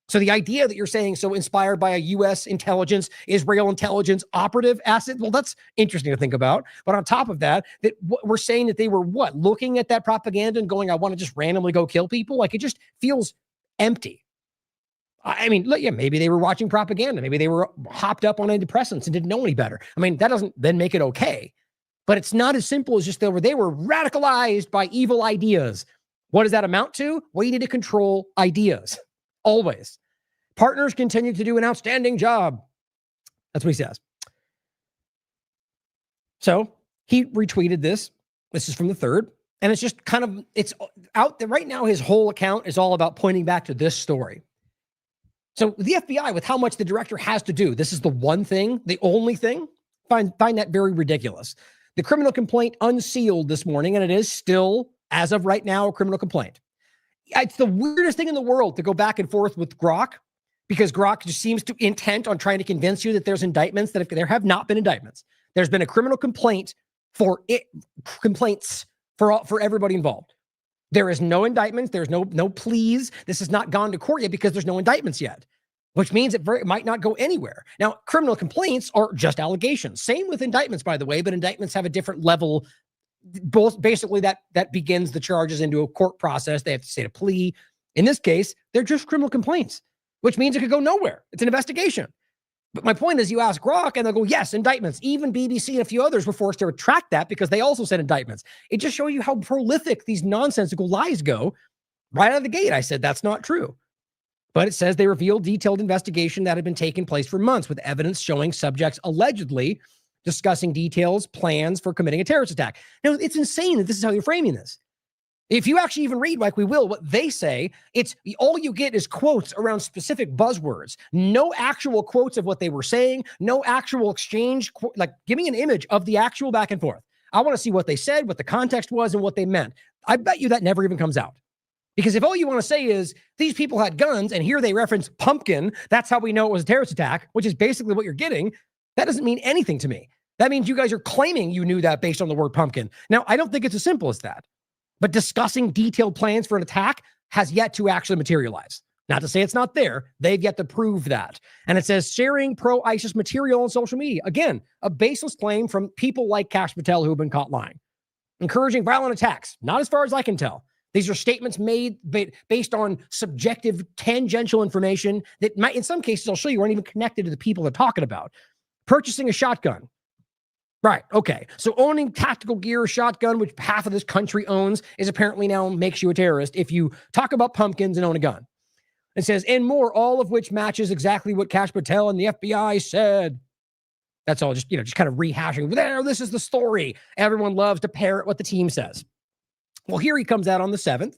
So the idea that you're saying so inspired by a U.S. intelligence, Israel intelligence operative asset, well, that's interesting to think about. But on top of that, we're saying that they were looking at that propaganda and going, I want to just randomly go kill people? It just feels empty. Maybe they were watching propaganda. Maybe they were hopped up on antidepressants and didn't know any better. That doesn't then make it okay. But it's not as simple as just they were radicalized by evil ideas. What does that amount to? Well, you need to control ideas. Always. Partners continue to do an outstanding job. That's what he says. So he retweeted this. This is from the 3rd. And it's just it's out there right now. His whole account is all about pointing back to this story. So the FBI, with how much the director has to do, this is the one thing, the only thing, find that very ridiculous. the criminal complaint unsealed this morning, and it is still, as of right now, a criminal complaint. It's the weirdest thing in the world to go back and forth with Grok, because Grok just seems to intent on trying to convince you that there's indictments, that if there have not been indictments. There's been a criminal complaint for everybody involved. There is no indictments. There's no pleas. This has not gone to court yet because there's no indictments yet, which means it might not go anywhere. Now, criminal complaints are just allegations. Same with indictments, by the way, but indictments have a different level. Both basically that begins the charges into a court process. They have to state a plea. In this case, they're just criminal complaints, which means it could go nowhere. It's an investigation. But my point is, you ask Grok and they'll go, yes, indictments. Even BBC and a few others were forced to retract that because they also said indictments. It just shows you how prolific these nonsensical lies go. Right out of the gate, I said that's not true. But it says they revealed detailed investigation that had been taking place for months with evidence showing subjects allegedly discussing details, plans for committing a terrorist attack. Now, it's insane that this is how you're framing this. If you actually even read, like we will, what they say, it's all you get is quotes around specific buzzwords. No actual quotes of what they were saying, no actual exchange, like give me an image of the actual back and forth. I want to see what they said, what the context was, and what they meant. I bet you that never even comes out. Because if all you want to say is these people had guns and here they reference pumpkin, that's how we know it was a terrorist attack, which is basically what you're getting, that doesn't mean anything to me. That means you guys are claiming you knew that based on the word pumpkin. Now, I don't think it's as simple as that. But discussing detailed plans for an attack has yet to actually materialize. Not to say it's not there. They've yet to prove that. And it says sharing pro-ISIS material on social media. Again, a baseless claim from people like Kash Patel who have been caught lying. Encouraging violent attacks. Not as far as I can tell. These are statements made based on subjective, tangential information that might, in some cases, I'll show you, aren't even connected to the people they're talking about. Purchasing a shotgun. Right. Okay. So owning tactical gear, shotgun, which half of this country owns, is apparently now makes you a terrorist if you talk about pumpkins and own a gun. It says, and more, all of which matches exactly what Kash Patel and the FBI said. That's all just kind of rehashing. There, this is the story. Everyone loves to parrot what the team says. Well, here he comes out on the 7th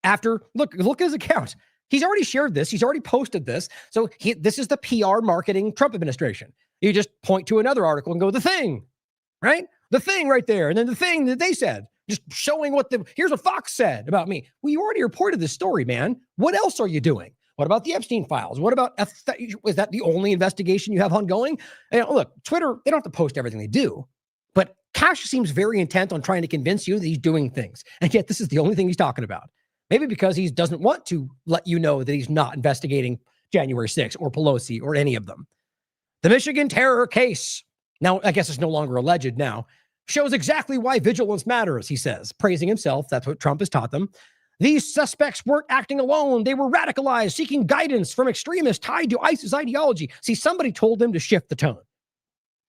after, look at his account. He's already shared this. He's already posted this. So this is the PR marketing Trump administration. You just point to another article and go, the thing, right? The thing right there. And then the thing that they said, just showing here's what Fox said about me. Well, you already reported this story, man. What else are you doing? What about the Epstein files? What about, is that the only investigation you have ongoing? And look, Twitter, they don't have to post everything they do, but Kash seems very intent on trying to convince you that he's doing things. And yet this is the only thing he's talking about. Maybe because he doesn't want to let you know that he's not investigating January 6th or Pelosi or any of them. The Michigan terror case, now I guess it's no longer alleged now, shows exactly why vigilance matters, he says, praising himself. That's what Trump has taught them. These suspects weren't acting alone. They were radicalized, seeking guidance from extremists tied to ISIS ideology. See, somebody told him to shift the tone.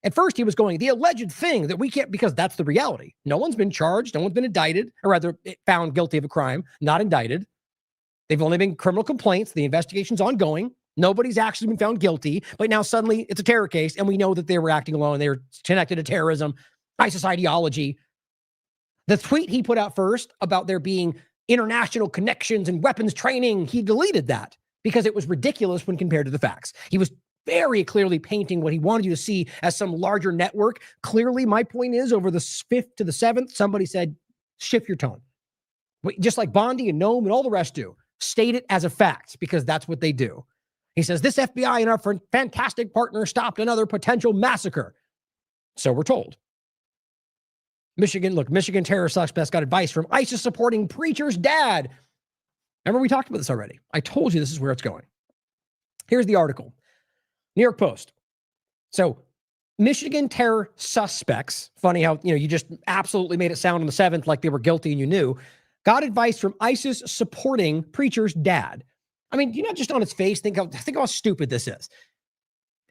At first, he was going, the alleged thing that we can't, because that's the reality. No one's been charged. No one's been indicted, or rather found guilty of a crime, not indicted. They've only been criminal complaints. The investigation's ongoing. Nobody's actually been found guilty, but now suddenly it's a terror case, and we know that they were acting alone. They were connected to terrorism, ISIS ideology. The tweet he put out first about there being international connections and weapons training, he deleted that because it was ridiculous when compared to the facts. He was very clearly painting what he wanted you to see as some larger network. Clearly, my point is, over the 5th to the 7th, somebody said, shift your tone. Just like Bondi and Nome and all the rest do. State it as a fact, because that's what they do. He says, this FBI and our fantastic partner stopped another potential massacre. So we're told. Michigan terror suspects got advice from ISIS supporting preacher's dad. Remember, we talked about this already. I told you this is where it's going. Here's the article. New York Post. So Michigan terror suspects, funny how, you just absolutely made it sound on the 7th like they were guilty and you knew, got advice from ISIS supporting preacher's dad. I mean, just on its face, think how stupid this is.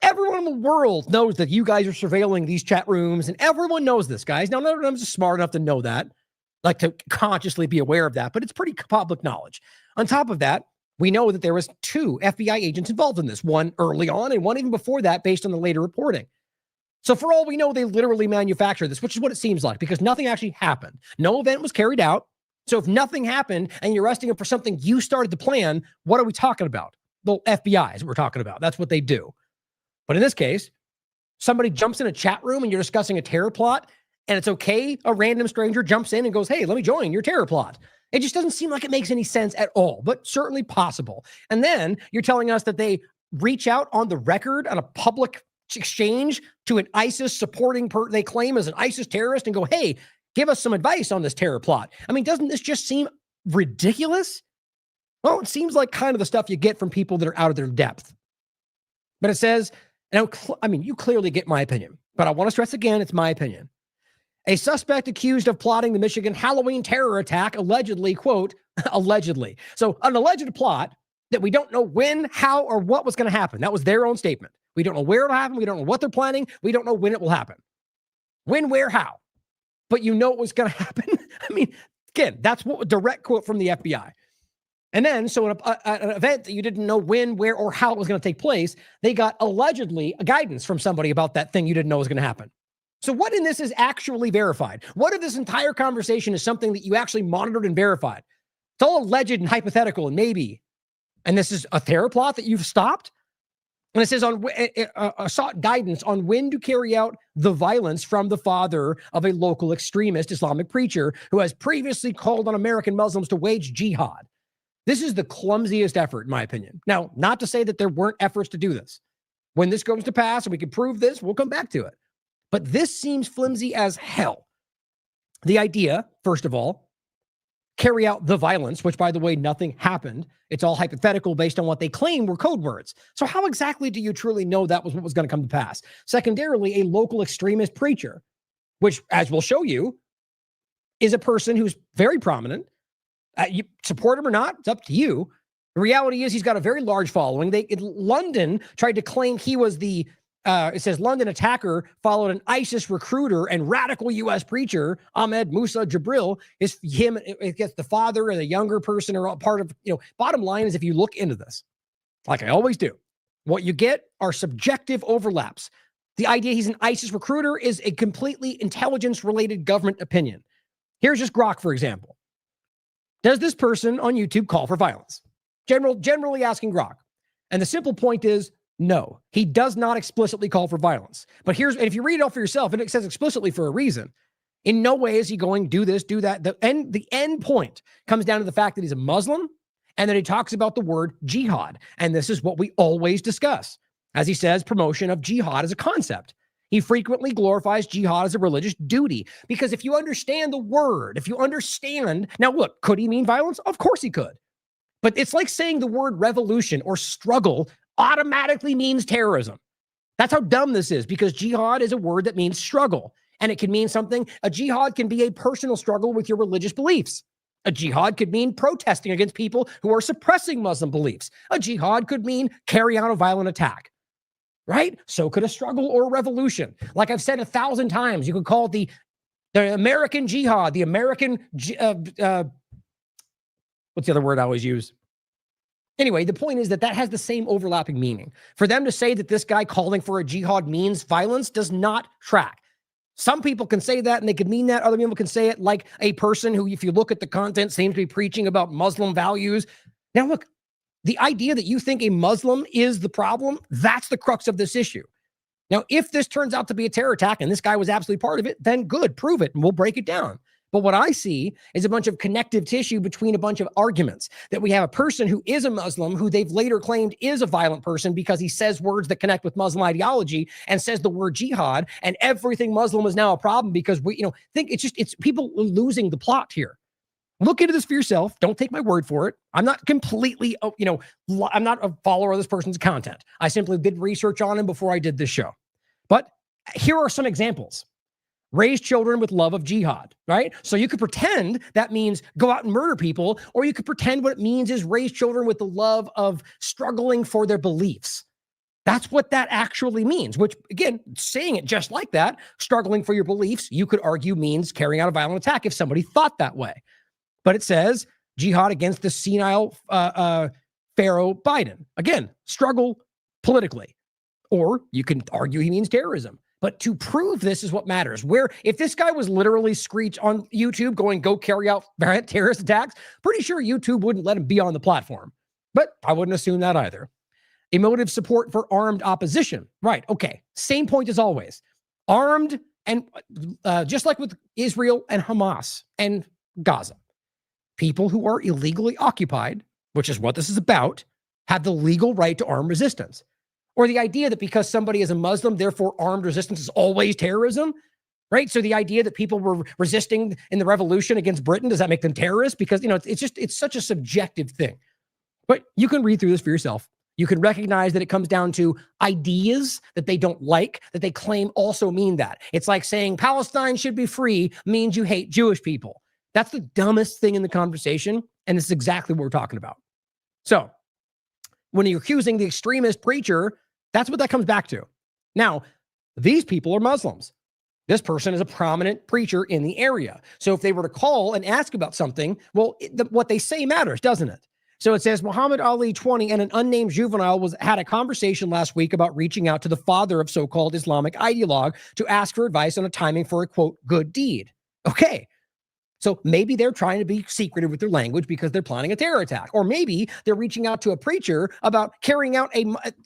Everyone in the world knows that you guys are surveilling these chat rooms, and everyone knows this, guys. Now, none of them is smart enough to know that, like to consciously be aware of that, but it's pretty public knowledge. On top of that, we know that there was 2 FBI agents involved in this, one early on and one even before that, based on the later reporting. So for all we know, they literally manufactured this, which is what it seems like, because nothing actually happened. No event was carried out. So if nothing happened and you're arresting them for something you started to plan, what are we talking about? The FBI is what we're talking about. That's what they do. But in this case, somebody jumps in a chat room and you're discussing a terror plot, And it's okay. A random stranger jumps in and goes, hey, let me join your terror plot. It just doesn't seem like it makes any sense at all, but certainly possible. And then you're telling us that they reach out on the record on a public exchange to an ISIS supporting they claim as an ISIS terrorist and go, hey, give us some advice on this terror plot. I mean, doesn't this just seem ridiculous? Well, it seems like kind of the stuff you get from people that are out of their depth. But it says, now, I mean, you clearly get my opinion, but I want to stress again, it's my opinion. A suspect accused of plotting the Michigan Halloween terror attack allegedly, quote, allegedly. So an alleged plot that we don't know when, how, or what was going to happen. That was their own statement. We don't know where it'll happen. We don't know what they're planning. We don't know when it will happen. When, where, how. But you know it was going to happen. I mean, again, that's what direct quote from the FBI. And then, so an event that you didn't know when, where, or how it was going to take place, they got allegedly a guidance from somebody about that thing you didn't know was going to happen. So what in this is actually verified? What if this entire conversation is something that you actually monitored and verified? It's all alleged and hypothetical and maybe. And this is a terror plot that you've stopped? And it says sought guidance on when to carry out the violence from the father of a local extremist Islamic preacher who has previously called on American Muslims to wage jihad. This is the clumsiest effort, in my opinion. Now, not to say that there weren't efforts to do this. When this comes to pass and we can prove this, we'll come back to it. But this seems flimsy as hell. The idea, first of all, carry out the violence, which, by the way, nothing happened. It's all hypothetical based on what they claim were code words. So how exactly do you truly know that was what was going to come to pass? Secondarily, a local extremist preacher, which, as we'll show you, is a person who's very prominent. You support him or not, it's up to you. The reality is he's got a very large following. London tried to claim he was the it says London attacker followed an ISIS recruiter and radical U.S. preacher, Ahmed Musa Jibril. It gets the father and the younger person are all part of, bottom line is if you look into this, like I always do, what you get are subjective overlaps. The idea he's an ISIS recruiter is a completely intelligence-related government opinion. Here's just Grok, for example. Does this person on YouTube call for violence? Generally asking Grok. And the simple point is, no, he does not explicitly call for violence. But if you read it all for yourself, and it says explicitly for a reason, in no way is he going, do this, do that. The end point comes down to the fact that he's a Muslim and that he talks about the word jihad. And this is what we always discuss. As he says, promotion of jihad as a concept. He frequently glorifies jihad as a religious duty. Because if you understand the word, now look, could he mean violence? Of course he could. But it's like saying the word revolution or struggle automatically means terrorism. That's how dumb this is, because jihad is a word that means struggle. And it can mean something. A jihad can be a personal struggle with your religious beliefs. A jihad could mean protesting against people who are suppressing Muslim beliefs. A jihad could mean carry out a violent attack. Right? So could a struggle or a revolution. Like I've said 1,000 times, you could call it the American jihad, the American, what's the other word I always use? Anyway, the point is that has the same overlapping meaning. For them to say that this guy calling for a jihad means violence does not track. Some people can say that and they could mean that. Other people can say it like a person who, if you look at the content, seems to be preaching about Muslim values. Now, look, the idea that you think a Muslim is the problem, that's the crux of this issue. Now, if this turns out to be a terror attack and this guy was absolutely part of it, then good, prove it, and we'll break it down. But what I see is a bunch of connective tissue between a bunch of arguments, that we have a person who is a Muslim who they've later claimed is a violent person because he says words that connect with Muslim ideology and says the word jihad, and everything Muslim is now a problem because think it's people losing the plot here. Look into this for yourself. Don't take my word for it. I'm not completely, I'm not a follower of this person's content. I simply did research on him before I did this show. But here are some examples. Raise children with love of jihad, right? So you could pretend that means go out and murder people, or you could pretend what it means is raise children with the love of struggling for their beliefs. That's what that actually means, which, again, saying it just like that, struggling for your beliefs, you could argue means carrying out a violent attack if somebody thought that way. But it says jihad against the senile Pharaoh Biden. Again, struggle politically. Or you can argue he means terrorism. But to prove this is what matters. Where if this guy was literally screeched on YouTube going, go carry out terrorist attacks, pretty sure YouTube wouldn't let him be on the platform. But I wouldn't assume that either. Emotive support for armed opposition. Right. Okay. Same point as always. Armed And just like with Israel and Hamas and Gaza, people who are illegally occupied, which is what this is about, have the legal right to armed resistance. Or the idea that because somebody is a Muslim, therefore armed resistance is always terrorism, right? So the idea that people were resisting in the revolution against Britain, does that make them terrorists? Because, it's such a subjective thing. But you can read through this for yourself. You can recognize that it comes down to ideas that they don't like, that they claim also mean that. It's like saying Palestine should be free means you hate Jewish people. That's the dumbest thing in the conversation, and this is exactly what we're talking about. So when you're accusing the extremist preacher, that's what that comes back to. Now, these people are Muslims. This person is a prominent preacher in the area. So if they were to call and ask about something, well, what they say matters, doesn't it? So it says Muhammad Ali, 20, and an unnamed juvenile had a conversation last week about reaching out to the father of so-called Islamic ideologue to ask for advice on a timing for a, quote, good deed. Okay. So maybe they're trying to be secretive with their language because they're planning a terror attack. Or maybe they're reaching out to a preacher about carrying out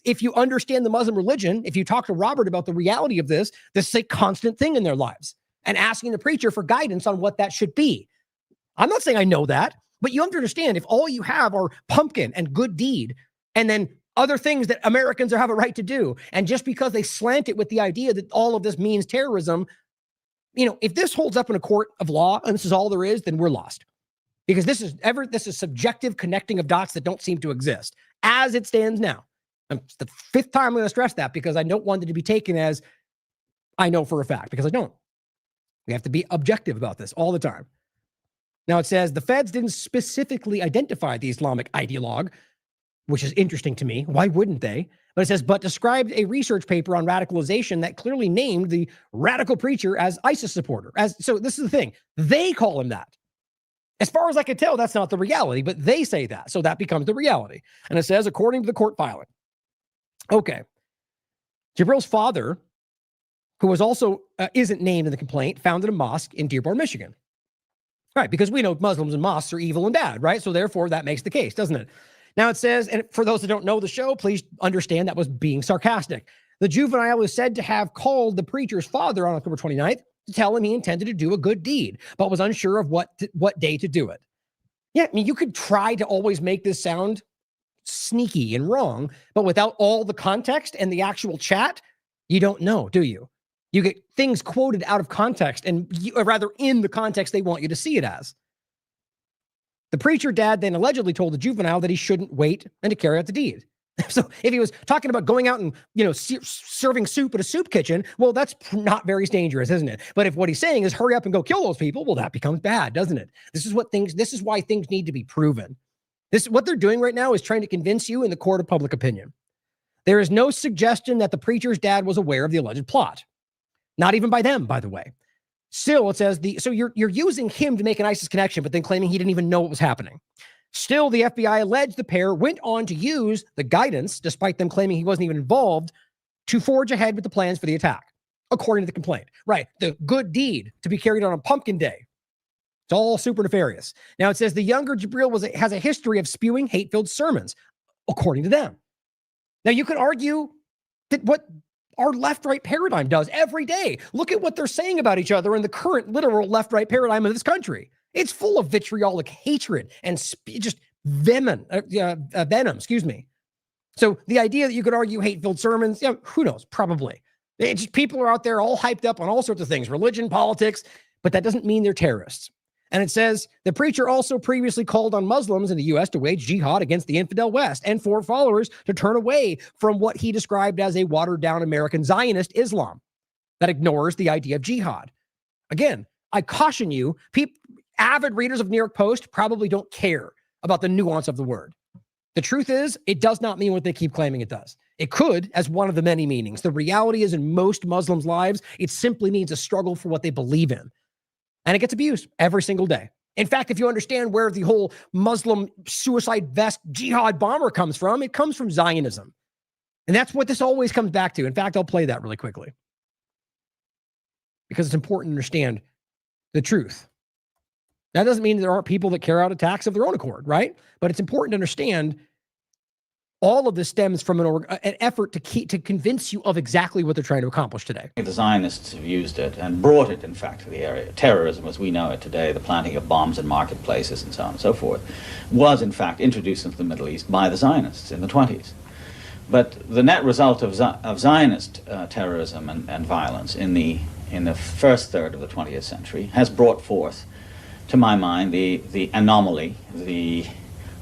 if you understand the Muslim religion, if you talk to Robert about the reality of this is a constant thing in their lives, and asking the preacher for guidance on what that should be. I'm not saying I know that, but you have to understand, if all you have are pumpkin and good deed, and then other things that Americans have a right to do, and just because they slant it with the idea that all of this means terrorism, if this holds up in a court of law and this is all there is, then we're lost. Because this is subjective connecting of dots that don't seem to exist as it stands now. And it's the fifth time I'm going to stress that, because I don't want it to be taken as I know for a fact, because I don't. We have to be objective about this all the time. Now it says the feds didn't specifically identify the Islamic ideologue, which is interesting to me. Why wouldn't they? But it says, but described a research paper on radicalization that clearly named the radical preacher as ISIS supporter. So this is the thing. They call him that. As far as I can tell, that's not the reality, but they say that. So that becomes the reality. And it says, according to the court filing. Okay. Jibril's father, who was also isn't named in the complaint, founded a mosque in Dearborn, Michigan. Right, because we know Muslims and mosques are evil and bad, right? So therefore, that makes the case, doesn't it? Now it says, and for those that don't know the show, please understand that was being sarcastic. The juvenile is said to have called the preacher's father on October 29th to tell him he intended to do a good deed, but was unsure of what day to do it. Yeah, I mean, you could try to always make this sound sneaky and wrong, but without all the context and the actual chat, you don't know, do you? You get things quoted out of context, or rather in the context they want you to see it as. The preacher dad then allegedly told the juvenile that he shouldn't wait and to carry out the deed. So if he was talking about going out and, serving soup at a soup kitchen, well, that's not very dangerous, isn't it? But if what he's saying is hurry up and go kill those people, well, that becomes bad, doesn't it? This is why things need to be proven. What they're doing right now is trying to convince you in the court of public opinion. There is no suggestion that the preacher's dad was aware of the alleged plot. Not even by them, by the way. Still, it says so you're using him to make an ISIS connection, but then claiming he didn't even know what was happening. Still, the FBI alleged the pair went on to use the guidance, despite them claiming he wasn't even involved, to forge ahead with the plans for the attack, according to the complaint. Right, the good deed to be carried on Pumpkin Day. It's all super nefarious. Now, it says the younger Jibril has a history of spewing hate-filled sermons, according to them. Now, you could argue that what our left-right paradigm does every day. Look at what they're saying about each other in the current literal left-right paradigm of this country. It's full of vitriolic hatred and just venom, excuse me. So the idea that you could argue hate-filled sermons, who knows? Probably. People are out there all hyped up on all sorts of things, religion, politics, but that doesn't mean they're terrorists. And it says the preacher also previously called on Muslims in the U.S. to wage jihad against the infidel West and for followers to turn away from what he described as a watered-down American Zionist Islam that ignores the idea of jihad. Again, I caution you, avid readers of New York Post probably don't care about the nuance of the word. The truth is, it does not mean what they keep claiming it does. It could, as one of the many meanings. The reality is, in most Muslims' lives, it simply means a struggle for what they believe in. And it gets abused every single day. In fact, if you understand where the whole Muslim suicide vest jihad bomber comes from, it comes from Zionism. And that's what this always comes back to. In fact, I'll play that really quickly, because it's important to understand the truth. That doesn't mean there aren't people that carry out attacks of their own accord, right? But it's important to understand All of this stems from an effort to convince you of exactly what they're trying to accomplish today. The Zionists have used it and brought it, in fact, to the area. Terrorism, as we know it today, the planting of bombs in marketplaces and so on and so forth, was, in fact, introduced into the Middle East by the Zionists in the 20s. But the net result of Zionist terrorism and violence in the first third of the 20th century has brought forth, to my mind, the anomaly, the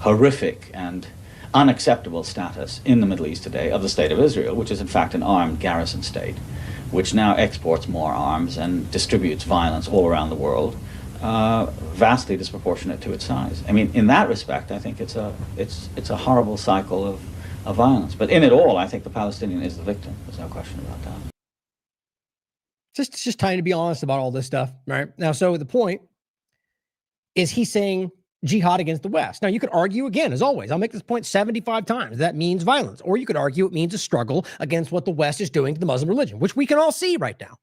horrific and unacceptable status in the Middle East today of the State of Israel, which is in fact an armed garrison state, which now exports more arms and distributes violence all around the world, vastly disproportionate to its size. I mean, in that respect, I think it's a horrible cycle of violence. But in it all, I think the Palestinian is the victim. There's no question about that. It's just time to be honest about all this stuff, right? Now, so the point is he's saying jihad against the West. Now, you could argue, again, as always, I'll make this point 75 times, that means violence. Or you could argue it means a struggle against what the West is doing to the Muslim religion, which we can all see right now.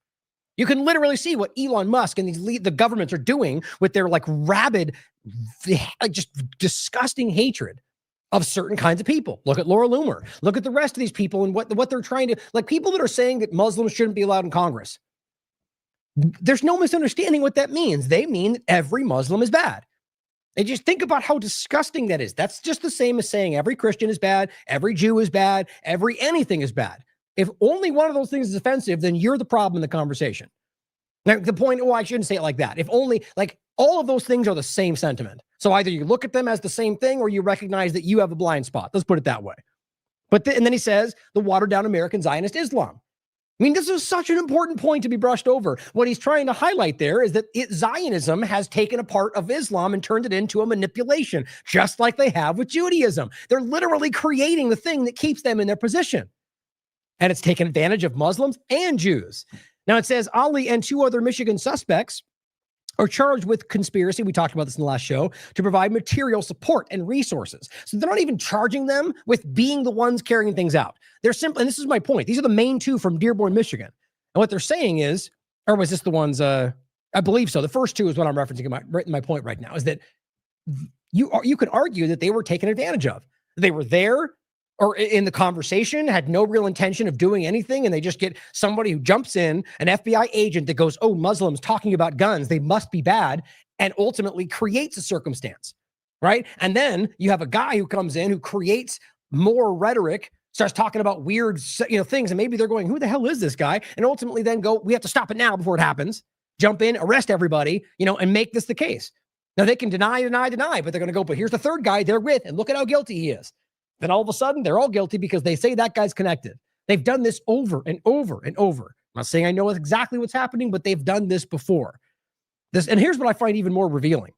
You can literally see what Elon Musk and the governments are doing with their like rabid, just disgusting hatred of certain kinds of people. Look at Laura Loomer. Look at the rest of these people and what they're trying to, like people that are saying that Muslims shouldn't be allowed in Congress. There's no misunderstanding what that means. They mean that every Muslim is bad. And just think about how disgusting that is. That's just the same as saying every Christian is bad, every Jew is bad, every anything is bad. If only one of those things is offensive, then you're the problem in the conversation. Now, the point, I shouldn't say it like that. If only, like, all of those things are the same sentiment. So either you look at them as the same thing or you recognize that you have a blind spot. Let's put it that way. And then he says the watered down American Zionist Islam. I mean, this is such an important point to be brushed over. What he's trying to highlight there is that Zionism has taken a part of Islam and turned it into a manipulation, just like they have with Judaism. They're literally creating the thing that keeps them in their position. And it's taken advantage of Muslims and Jews. Now it says Ali and 2 other Michigan suspects are charged with conspiracy, we talked about this in the last show, to provide material support and resources. So they're not even charging them with being the ones carrying things out. They're simply, and this is my point, these are the main 2 from Dearborn, Michigan. And what they're saying is, or was this the ones, I believe so. The first 2 is what I'm referencing in my point right now, is that you could argue that they were taken advantage of. They were there, or in the conversation, had no real intention of doing anything, and they just get somebody who jumps in, an FBI agent that goes, oh, Muslims talking about guns, they must be bad, and ultimately creates a circumstance, right? And then you have a guy who comes in who creates more rhetoric, starts talking about weird, things, and maybe they're going, who the hell is this guy? And ultimately then go, we have to stop it now before it happens, jump in, arrest everybody, and make this the case. Now they can deny, but they're going to go, but here's the third guy they're with, and look at how guilty he is. Then all of a sudden, they're all guilty because they say that guy's connected. They've done this over and over and over. I'm not saying I know exactly what's happening, but they've done this before. And here's what I find even more revealing.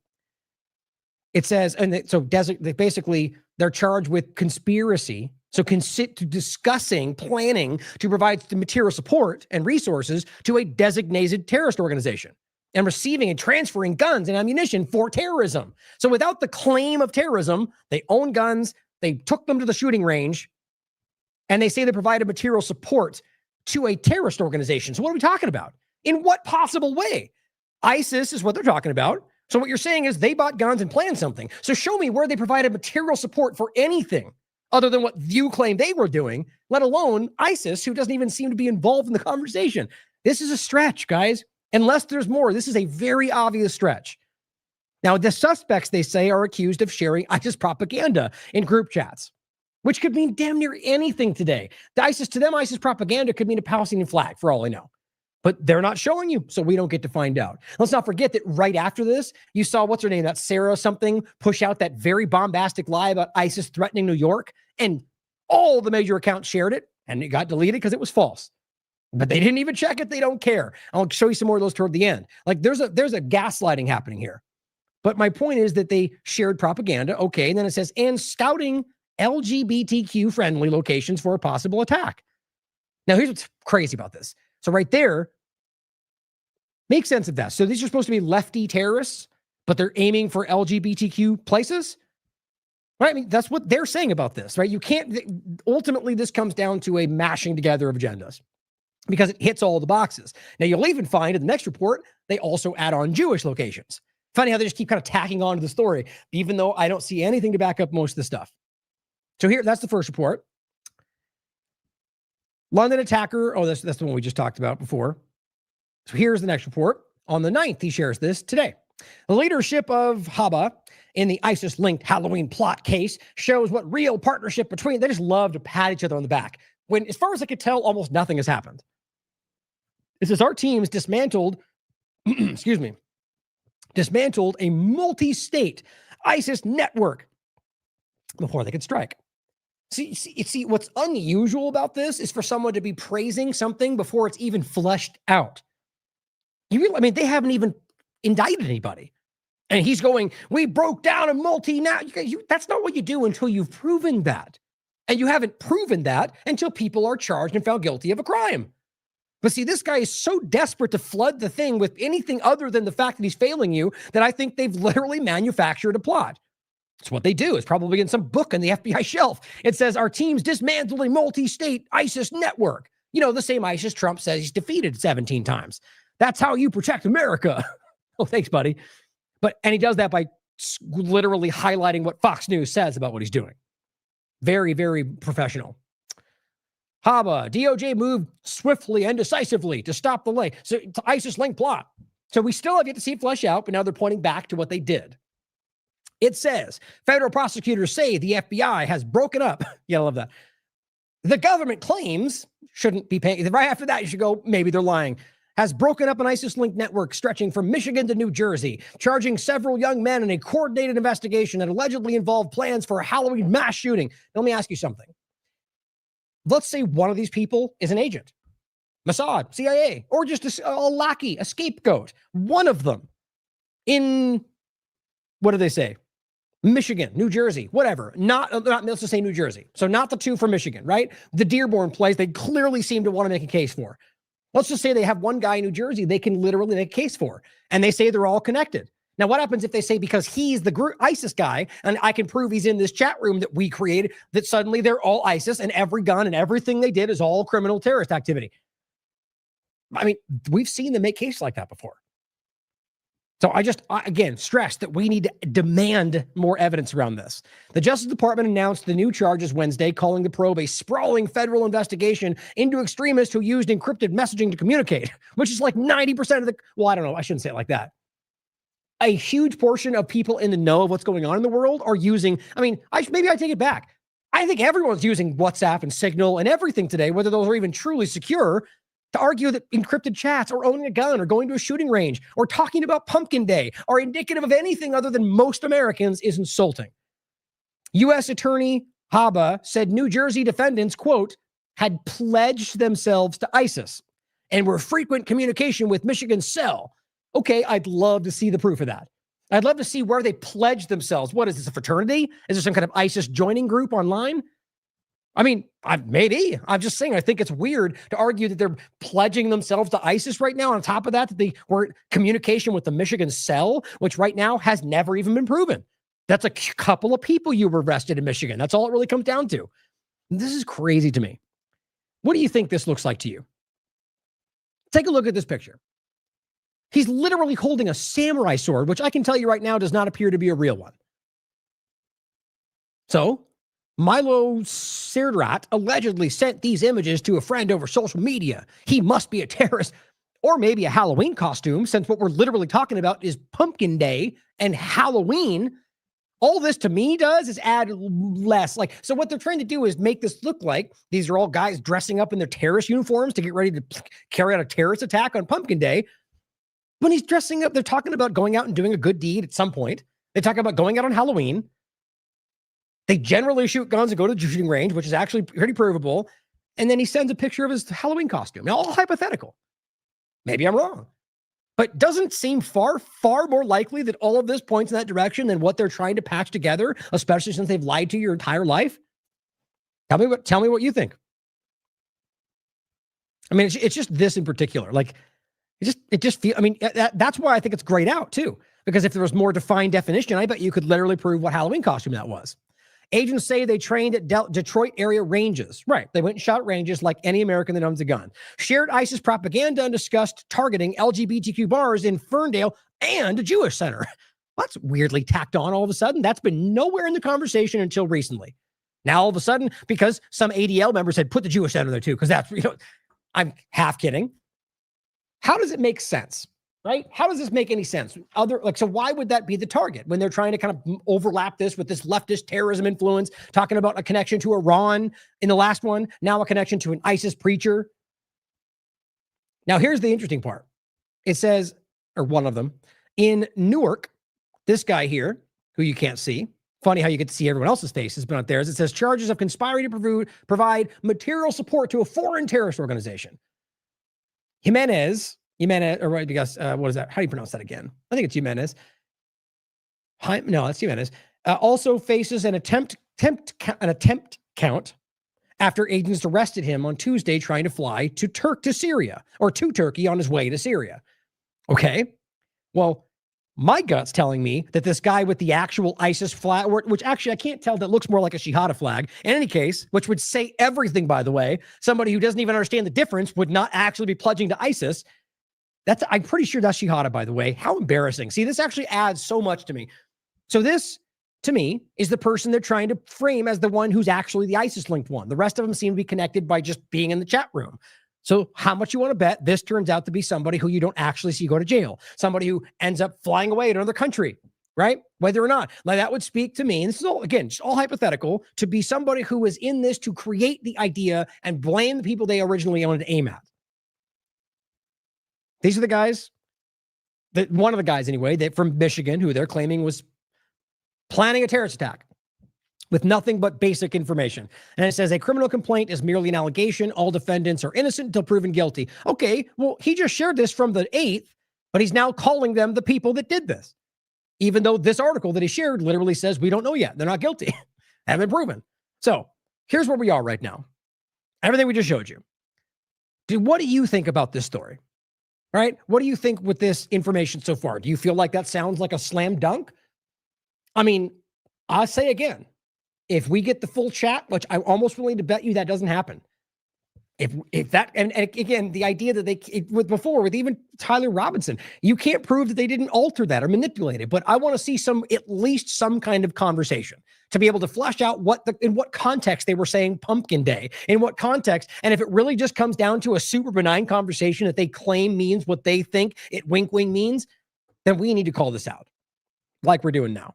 It says, they're charged with conspiracy. So discussing, planning to provide the material support and resources to a designated terrorist organization and receiving and transferring guns and ammunition for terrorism. So without the claim of terrorism, they own guns. They took them to the shooting range, and they say they provided material support to a terrorist organization. So what are we talking about? In what possible way? ISIS is what they're talking about. So what you're saying is they bought guns and planned something. So show me where they provided material support for anything other than what you claim they were doing, let alone ISIS, who doesn't even seem to be involved in the conversation. This is a stretch, guys. Unless there's more, this is a very obvious stretch. Now, the suspects, they say, are accused of sharing ISIS propaganda in group chats, which could mean damn near anything today. To them, ISIS propaganda could mean a Palestinian flag, for all I know. But they're not showing you, so we don't get to find out. Let's not forget that right after this, you saw, what's her name, that Sarah something, push out that very bombastic lie about ISIS threatening New York, and all the major accounts shared it, and it got deleted because it was false. But they didn't even check it. They don't care. I'll show you some more of those toward the end. Like, there's a gaslighting happening here. But my point is that they shared propaganda. Okay. And then it says, and scouting LGBTQ-friendly locations for a possible attack. Now, here's what's crazy about this. So right there, make sense of that. So these are supposed to be lefty terrorists, but they're aiming for LGBTQ places? Right? I mean, that's what they're saying about this, right? You can't, ultimately, this comes down to a mashing together of agendas because it hits all the boxes. Now, you'll even find in the next report, they also add on Jewish locations. Funny how they just keep kind of tacking on to the story, even though I don't see anything to back up most of the stuff. So here, that's the first report. London attacker. Oh, that's the one we just talked about before. So here's the next report. On the 9th, he shares this today. The leadership of Haba in the ISIS-linked Halloween plot case shows what real partnership between, they just love to pat each other on the back. When, as far as I could tell, almost nothing has happened. It says our teams dismantled, dismantled a multi-state ISIS network before they could strike. See, what's unusual about this is for someone to be praising something before it's even fleshed out. They haven't even indicted anybody. And he's going, we broke down a that's not what you do until you've proven that. And you haven't proven that until people are charged and found guilty of a crime. But see, this guy is so desperate to flood the thing with anything other than the fact that he's failing you that I think they've literally manufactured a plot. It's what they do. It's probably in some book on the FBI shelf. It says our teams dismantled a multi-state ISIS network. The same ISIS Trump says he's defeated 17 times. That's how you protect America. Oh, thanks, buddy. And he does that by literally highlighting what Fox News says about what he's doing. Very, very professional. Haba, DOJ moved swiftly and decisively to stop the link. So it's ISIS-linked plot. So we still have yet to see it flesh out, but now they're pointing back to what they did. It says, federal prosecutors say the FBI has broken up. Yeah, I love that. The government claims shouldn't be paying. Right after that, you should go, maybe they're lying. Has broken up an ISIS-linked network stretching from Michigan to New Jersey, charging several young men in a coordinated investigation that allegedly involved plans for a Halloween mass shooting. Now, let me ask you something. Let's say one of these people is an agent, Mossad, CIA, or just a lackey, a scapegoat. One of them in, what do they say? Michigan, New Jersey, whatever. Not let's just say New Jersey. So not the two from Michigan, right? The Dearborn place, they clearly seem to want to make a case for. Let's just say they have one guy in New Jersey they can literally make a case for, and they say they're all connected. Now, what happens if they say because he's the ISIS guy, and I can prove he's in this chat room that we created, that suddenly they're all ISIS, and every gun and everything they did is all criminal terrorist activity? We've seen them make cases like that before. So I again, stress that we need to demand more evidence around this. The Justice Department announced the new charges Wednesday, calling the probe a sprawling federal investigation into extremists who used encrypted messaging to communicate, which is like 90% of I don't know, I shouldn't say it like that. A huge portion of people in the know of what's going on in the world are using, maybe I take it back. I think everyone's using WhatsApp and Signal and everything today, whether those are even truly secure, to argue that encrypted chats or owning a gun or going to a shooting range or talking about Pumpkin Day are indicative of anything other than most Americans is insulting. U.S. Attorney Haba said New Jersey defendants, quote, had pledged themselves to ISIS and were frequent communication with Michigan's cell. Okay, I'd love to see the proof of that. I'd love to see where they pledged themselves. What is this, a fraternity? Is there some kind of ISIS joining group online? Maybe. I'm just saying, I think it's weird to argue that they're pledging themselves to ISIS right now. On top of that they were in communication with the Michigan cell, which right now has never even been proven. That's a couple of people you were arrested in Michigan. That's all it really comes down to. This is crazy to me. What do you think this looks like to you? Take a look at this picture. He's literally holding a samurai sword, which I can tell you right now does not appear to be a real one. So, Milo Sirdat allegedly sent these images to a friend over social media. He must be a terrorist, or maybe a Halloween costume, since what we're literally talking about is Pumpkin Day and Halloween. All this to me does is add less. So what they're trying to do is make this look like these are all guys dressing up in their terrorist uniforms to get ready to carry out a terrorist attack on Pumpkin Day. When he's dressing up, they're talking about going out and doing a good deed at some point. They talk about going out on Halloween. They generally shoot guns and go to the shooting range, which is actually pretty provable. And then he sends a picture of his Halloween costume. Now, all hypothetical. Maybe I'm wrong. But doesn't seem far, far more likely that all of this points in that direction than what they're trying to patch together, especially since they've lied to you your entire life? Tell me what you think. It's just this in particular. It just feels, that's why I think it's grayed out too. Because if there was more defined definition, I bet you could literally prove what Halloween costume that was. Agents say they trained at Detroit area ranges. Right. They went and shot at ranges like any American that owns a gun. Shared ISIS propaganda and discussed targeting LGBTQ bars in Ferndale and a Jewish center. Well, that's weirdly tacked on all of a sudden. That's been nowhere in the conversation until recently. Now, all of a sudden, because some ADL members had put the Jewish Center there too, because that's, I'm half kidding. How does it make sense, right? How does this make any sense? So why would that be the target when they're trying to kind of overlap this with this leftist terrorism influence, talking about a connection to Iran in the last one, now a connection to an ISIS preacher? Now, here's the interesting part. It says, or one of them, in Newark, this guy here, who you can't see, funny how you get to see everyone else's faces, but not theirs. It says charges of conspiring to provide material support to a foreign terrorist organization. Jimenez, or what is that? How do you pronounce that again? I think it's Jimenez. No, that's Jimenez. Also faces an attempt count after agents arrested him on Tuesday trying to fly to Syria, or to Turkey on his way to Syria. Okay, well, my gut's telling me that this guy with the actual ISIS flag, which actually I can't tell, that looks more like a Shihada flag. In any case, which would say everything, by the way, somebody who doesn't even understand the difference would not actually be pledging to ISIS. I'm pretty sure that's Shihada, by the way. How embarrassing. See, this actually adds so much to me. So this, to me, is the person they're trying to frame as the one who's actually the ISIS-linked one. The rest of them seem to be connected by just being in the chat room. So how much you want to bet this turns out to be somebody who you don't actually see go to jail, somebody who ends up flying away to another country, right? Whether or not. Now, that would speak to me, and this is all, again, just all hypothetical, to be somebody who was in this to create the idea and blame the people they originally wanted to aim at. These are the guys, one of the guys anyway, that from Michigan, who they're claiming was planning a terrorist attack with nothing but basic information. And it says a criminal complaint is merely an allegation. All defendants are innocent until proven guilty. Okay, well, he just shared this from the 8th, but he's now calling them the people that did this. Even though this article that he shared literally says, we don't know yet. They're not guilty. Haven't been proven. So here's where we are right now. Everything we just showed you. What do you think about this story? Right? What do you think with this information so far? Do you feel like that sounds like a slam dunk? I mean, I'll say again, if we get the full chat, which I'm almost willing to bet you that doesn't happen. If that, and again, the idea that with even Tyler Robinson, you can't prove that they didn't alter that or manipulate it, but I want to see at least some kind of conversation to be able to flesh out in what context they were saying pumpkin day, in what context. And if it really just comes down to a super benign conversation that they claim means what they think it wink means, then we need to call this out like we're doing now.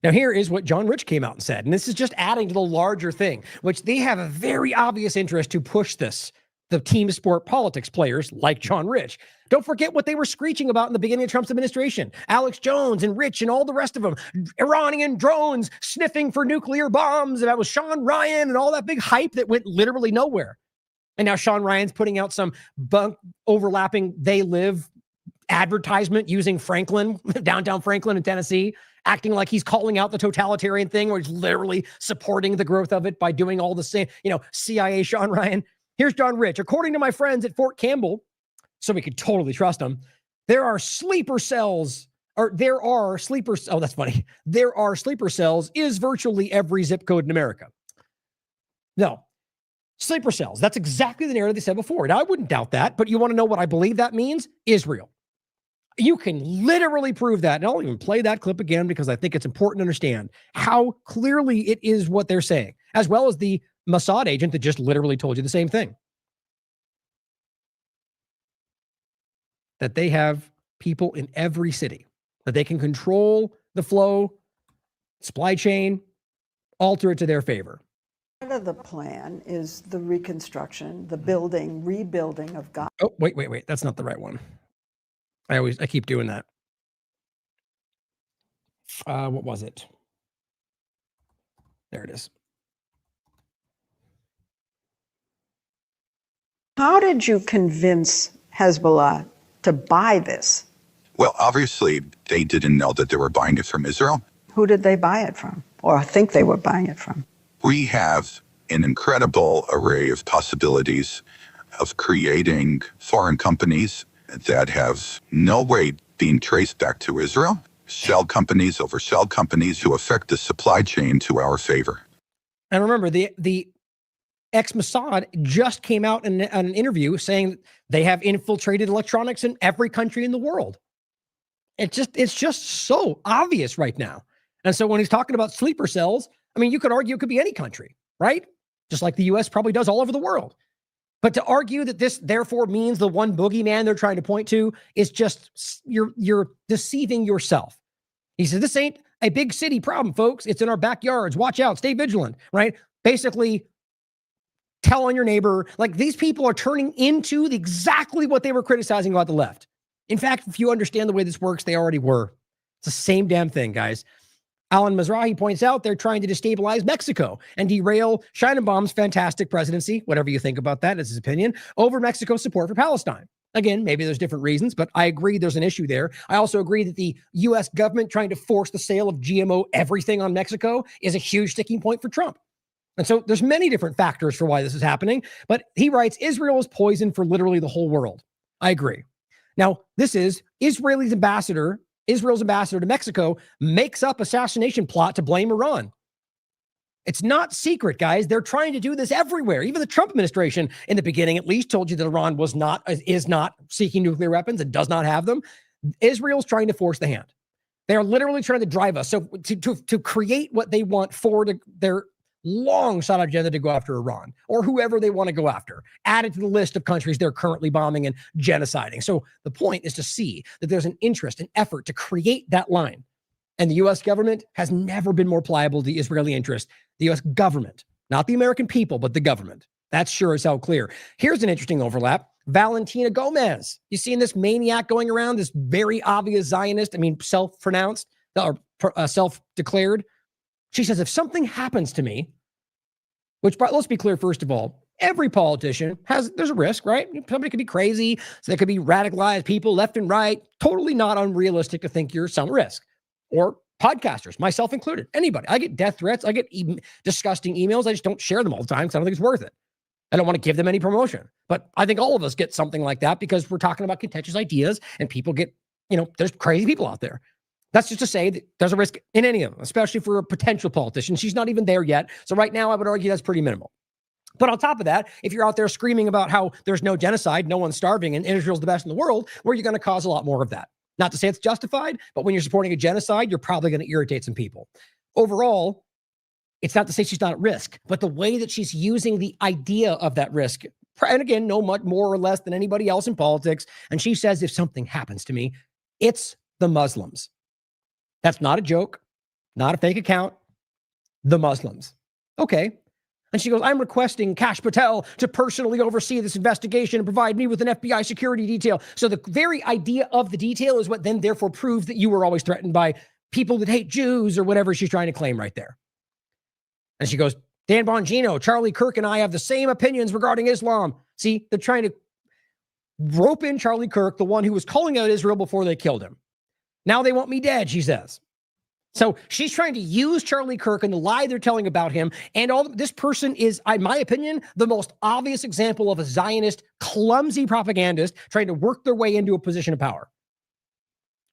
Now, here is what John Rich came out and said, and this is just adding to the larger thing, which they have a very obvious interest to push this, the team sport politics players like John Rich. Don't forget what they were screeching about in the beginning of Trump's administration. Alex Jones and Rich and all the rest of them, Iranian drones sniffing for nuclear bombs, and that was Sean Ryan and all that big hype that went literally nowhere. And now Sean Ryan's putting out some bunk overlapping They Live advertisement using Franklin, downtown Franklin in Tennessee, acting like he's calling out the totalitarian thing, where he's literally supporting the growth of it by doing all the same, CIA Sean Ryan. Here's John Rich. According to my friends at Fort Campbell, so we could totally trust them, there are sleeper cells is virtually every zip code in America. No. Sleeper cells. That's exactly the narrative they said before. Now, I wouldn't doubt that, but you want to know what I believe that means? Israel. You can literally prove that. And I'll even play that clip again because I think it's important to understand how clearly it is what they're saying, as well as the Mossad agent that just literally told you the same thing. That they have people in every city, that they can control the flow, supply chain, alter it to their favor. Part of the plan is the reconstruction, the rebuilding of Gaza. Oh, wait. That's not the right one. I keep doing that. What was it? There it is. How did you convince Hezbollah to buy this? Well, obviously, they didn't know that they were buying it from Israel. Who did they buy it from, or think they were buying it from? We have an incredible array of possibilities of creating foreign companies that have no way being traced back to Israel, shell companies over shell companies who affect the supply chain to our favor. And remember, the ex-Mossad just came out in an interview saying they have infiltrated electronics in every country in the world. It's just so obvious right now. And so when he's talking about sleeper cells, I mean, you could argue it could be any country, right? Just like the US probably does all over the world. But to argue that this therefore means the one boogeyman they're trying to point to is just, you're deceiving yourself. He says, this ain't a big city problem, folks. It's in our backyards. Watch out, stay vigilant, right? Basically, tell on your neighbor. Like, these people are turning into exactly what they were criticizing about the left. In fact, if you understand the way this works, they already were. It's the same damn thing, guys. Alan Mizrahi points out they're trying to destabilize Mexico and derail Sheinbaum's fantastic presidency, whatever you think about that, is his opinion, over Mexico's support for Palestine. Again, maybe there's different reasons, but I agree there's an issue there. I also agree that the U.S. government trying to force the sale of GMO everything on Mexico is a huge sticking point for Trump. And so there's many different factors for why this is happening, but he writes, Israel is poison for literally the whole world. I agree. Now, this is Israel's ambassador to Mexico makes up assassination plot to blame Iran. It's not secret, guys. They're trying to do this everywhere. Even the Trump administration, in the beginning at least, told you that Iran is not seeking nuclear weapons and does not have them. Israel's trying to force the hand. They are literally trying to drive us. So to create what they want for their long shot agenda to go after Iran or whoever they want to go after, added to the list of countries they're currently bombing and genociding. So the point is to see that there's an interest, an effort to create that line. And the U.S. government has never been more pliable to the Israeli interest. The U.S. government, not the American people, but the government. That's sure as hell clear. Here's an interesting overlap. Valentina Gomez. You seen this maniac going around, this very obvious Zionist, self-pronounced or self-declared. She says, if something happens to me, which, let's be clear, first of all, every politician there's a risk, right? Somebody could be crazy. So there could be radicalized people left and right. Totally not unrealistic to think you're some risk. Or podcasters, myself included, anybody. I get death threats. I get disgusting emails. I just don't share them all the time because I don't think it's worth it. I don't want to give them any promotion. But I think all of us get something like that because we're talking about contentious ideas and people get, there's crazy people out there. That's just to say that there's a risk in any of them, especially for a potential politician. She's not even there yet. So right now, I would argue that's pretty minimal. But on top of that, if you're out there screaming about how there's no genocide, no one's starving, and Israel's the best in the world, well, you're going to cause a lot more of that. Not to say it's justified, but when you're supporting a genocide, you're probably going to irritate some people. Overall, it's not to say she's not at risk, but the way that she's using the idea of that risk, and again, no much more or less than anybody else in politics, and she says, if something happens to me, it's the Muslims. That's not a joke, not a fake account, the Muslims. Okay. And she goes, I'm requesting Kash Patel to personally oversee this investigation and provide me with an FBI security detail. So the very idea of the detail is what then therefore proves that you were always threatened by people that hate Jews or whatever she's trying to claim right there. And she goes, Dan Bongino, Charlie Kirk, and I have the same opinions regarding Islam. See, they're trying to rope in Charlie Kirk, the one who was calling out Israel before they killed him. Now they want me dead, she says. So she's trying to use Charlie Kirk and the lie they're telling about him. And this person is, in my opinion, the most obvious example of a Zionist, clumsy propagandist trying to work their way into a position of power.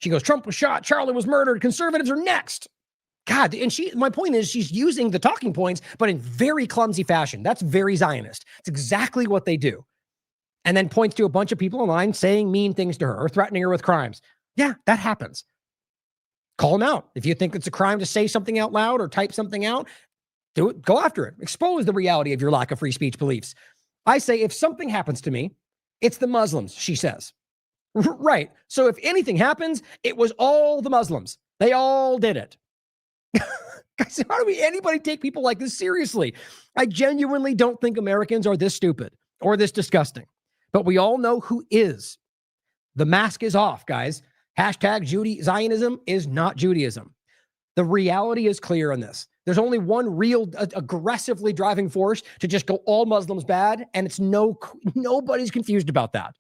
She goes, Trump was shot, Charlie was murdered, conservatives are next. God, and my point is she's using the talking points, but in very clumsy fashion. That's very Zionist. It's exactly what they do. And then points to a bunch of people online saying mean things to her or threatening her with crimes. Yeah, that happens. Call them out. If you think it's a crime to say something out loud or type something out, do it. Go after it. Expose the reality of your lack of free speech beliefs. I say, if something happens to me, it's the Muslims, she says. Right. So if anything happens, it was all the Muslims. They all did it. Guys, how do anybody take people like this seriously? I genuinely don't think Americans are this stupid or this disgusting. But we all know who is. The mask is off, guys. Hashtag Zionism is not Judaism. The reality is clear on this. There's only one real aggressively driving force to just go all Muslims bad, and it's nobody's confused about that.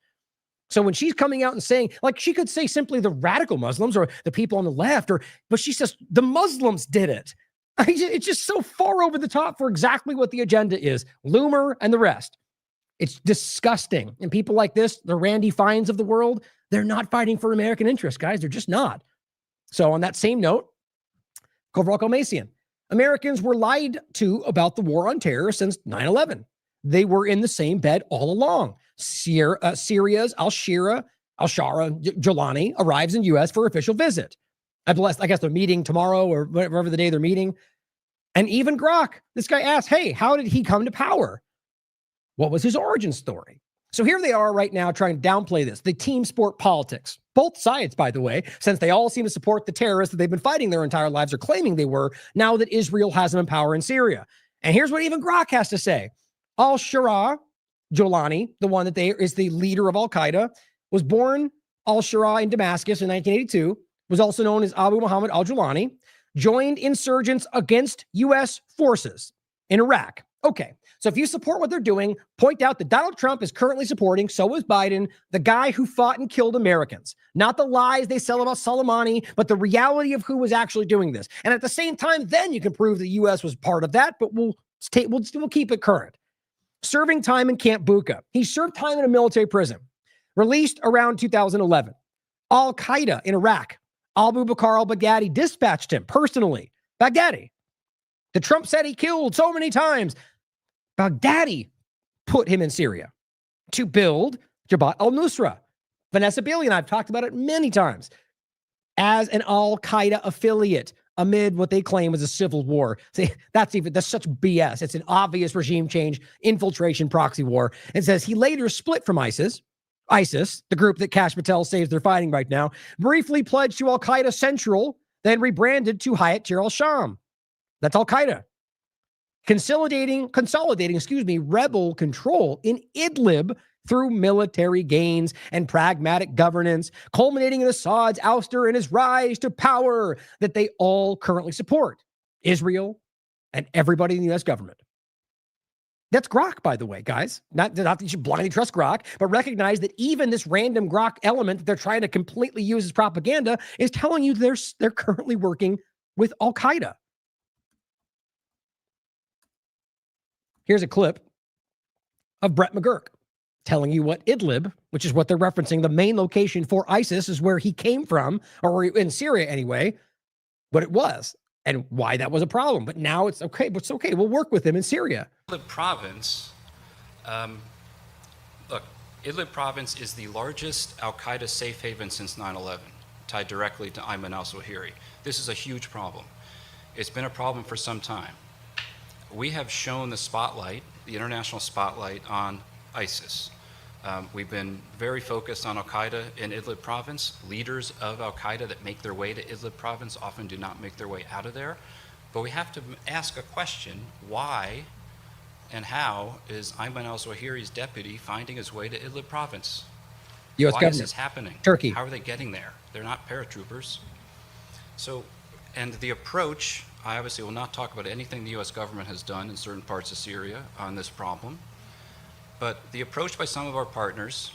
So when she's coming out and saying, like, she could say simply the radical Muslims or the people on the left, but she says the Muslims did it. It's just so far over the top for exactly what the agenda is. Loomer and the rest. It's disgusting. And people like this, the Randy Fines of the world, they're not fighting for American interests, guys. They're just not. So on that same note, Kovrok Omasian, Americans were lied to about the war on terror since 9/11. They were in the same bed all along. Syria's al-Shara Jolani arrives in U.S. for official visit. I guess they're meeting tomorrow or whatever the day they're meeting. And even Grok, this guy asked, hey, how did he come to power? What was his origin story? So here they are right now trying to downplay this, the team sport politics. Both sides, by the way, since they all seem to support the terrorists that they've been fighting their entire lives or claiming they were, now that Israel has them in power in Syria. And here's what even Grok has to say. Al-Shara Jolani, the one that is the leader of Al-Qaeda, was born Al-Shara in Damascus in 1982, was also known as Abu Muhammad al-Jolani, joined insurgents against U.S. forces in Iraq. Okay, so if you support what they're doing, point out that Donald Trump is currently supporting, so is Biden, the guy who fought and killed Americans. Not the lies they sell about Soleimani, but the reality of who was actually doing this. And at the same time, then you can prove the U.S. was part of that, but we'll keep it current. Serving time in Camp Bucca. He served time in a military prison. Released around 2011. Al-Qaeda in Iraq. Abu Bakr al-Baghdadi dispatched him personally. Baghdadi. The Trump said he killed so many times. Baghdadi put him in Syria to build Jabhat al-Nusra. Vanessa Bailey and I have talked about it many times. As an Al-Qaeda affiliate amid what they claim was a civil war. See, that's such BS. It's an obvious regime change, infiltration, proxy war. It says he later split from ISIS, the group that Kash Patel says they're fighting right now, briefly pledged to Al-Qaeda Central, then rebranded to Hayat Tahrir al-Sham. That's Al-Qaeda. Consolidating, rebel control in Idlib through military gains and pragmatic governance, culminating in Assad's ouster and his rise to power that they all currently support. Israel and everybody in the U.S. government. That's Grok, by the way, guys. Not that you should blindly trust Grok, but recognize that even this random Grok element that they're trying to completely use as propaganda is telling you they're currently working with Al-Qaeda. Here's a clip of Brett McGurk telling you what Idlib, which is what they're referencing, the main location for ISIS is where he came from, or in Syria anyway, what it was and why that was a problem. But now it's okay, but it's okay. We'll work with him in Syria. Idlib province, look, Idlib province is the largest al-Qaeda safe haven since 9/11, tied directly to Ayman al-Zawahiri. This is a huge problem. It's been a problem for some time. We have shown the spotlight, the international spotlight on ISIS. We've been very focused on Al-Qaeda in Idlib province. Leaders of Al-Qaeda that make their way to Idlib province often do not make their way out of there. But we have to ask a question, why and how is Ayman al-Zawahiri's deputy finding his way to Idlib province? U.S. Why government. is this happening? Turkey. How are they getting there? They're not paratroopers. So, and the approach, I obviously will not talk about anything the U.S. government has done in certain parts of Syria on this problem, but the approach by some of our partners